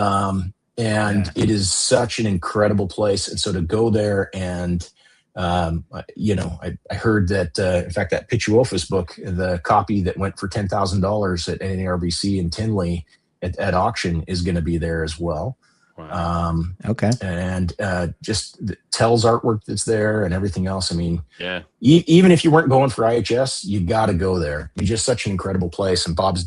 It is such an incredible place. And so to go there and, I heard that, in fact, that Pituophis book, the copy that went for $10,000 at NARBC in Tinley at auction is going to be there as well. Wow. Okay. And just tells artwork that's there and everything else. I mean, even if you weren't going for IHS, you got to go there. It's just such an incredible place. And Bob's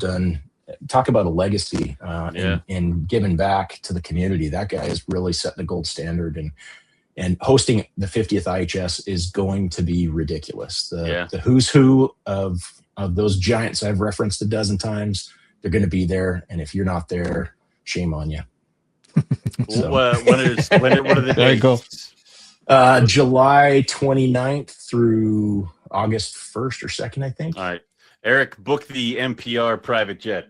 talk about a legacy and giving back to the community. That guy has really set the gold standard, and hosting the 50th IHS is going to be ridiculous. The who's who of those giants I've referenced a dozen times, they're going to be there. And if you're not there, shame on you. So. What are the dates? July 29th through August 1st or 2nd, I think. All right. Eric, book the MPR private jet.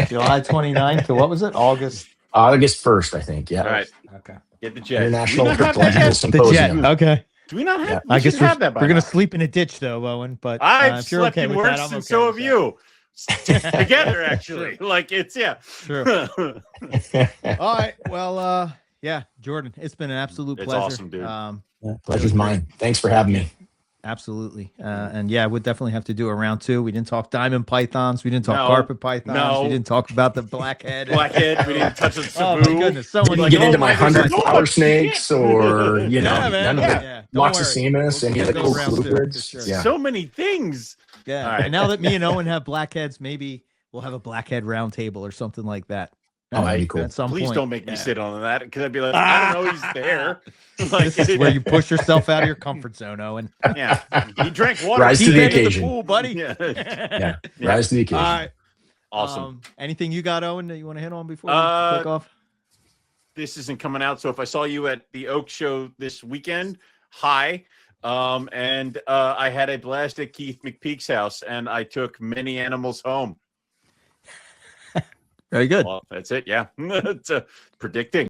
July 29th to what was it? August. August 1st, I think. Yeah. All right. Okay. Get the jet. International Do we not have that Cryptological yet? The Symposium. jet. Okay. Do we not have? Yeah. We I guess should have that by we're gonna now. sleep in a ditch though, Owen. But I've if you're slept okay in with worse, that, I'm and okay so with have you. Together, actually. Like it's True. All right. Well, yeah, Jordan, it's been an absolute It's pleasure. awesome, dude. Pleasure's mine. Thanks for having me. Absolutely. And yeah, we'll definitely have to do a round 2. We didn't talk diamond pythons. We didn't talk No. carpet pythons. No. We didn't talk about the blackhead. Blackhead. We didn't touch the Oh Cebu. my goodness. So Didn't many get into oh my my goodness, 100 no, flower you snakes or, you know, Yeah, man. none of Yeah. it. Don't worry. Moxasimus, any of the We'll cool go round 2, for fluids. sure. Yeah. So many things. Yeah. All right. And now that me and Owen have blackheads, maybe we'll have a blackhead round table or something like that. Oh, that'd be cool. At some Please point. don't make me Yeah. sit on that because I'd be like, I don't know, he's there. Like, This is where you push yourself out of your comfort zone, Owen. yeah, he drank water. Rise to Deep the end of occasion. pool, buddy. Yeah. Yeah. Yeah. Rise to the occasion. All right. Awesome. Anything you got, Owen, that you want to hit on before we take off? This isn't coming out, so if I saw you at the Oak Show this weekend, hi. And I had a blast at Keith McPeak's house, and I took many animals home. Very good. Well, that's it. Yeah, it's predicting.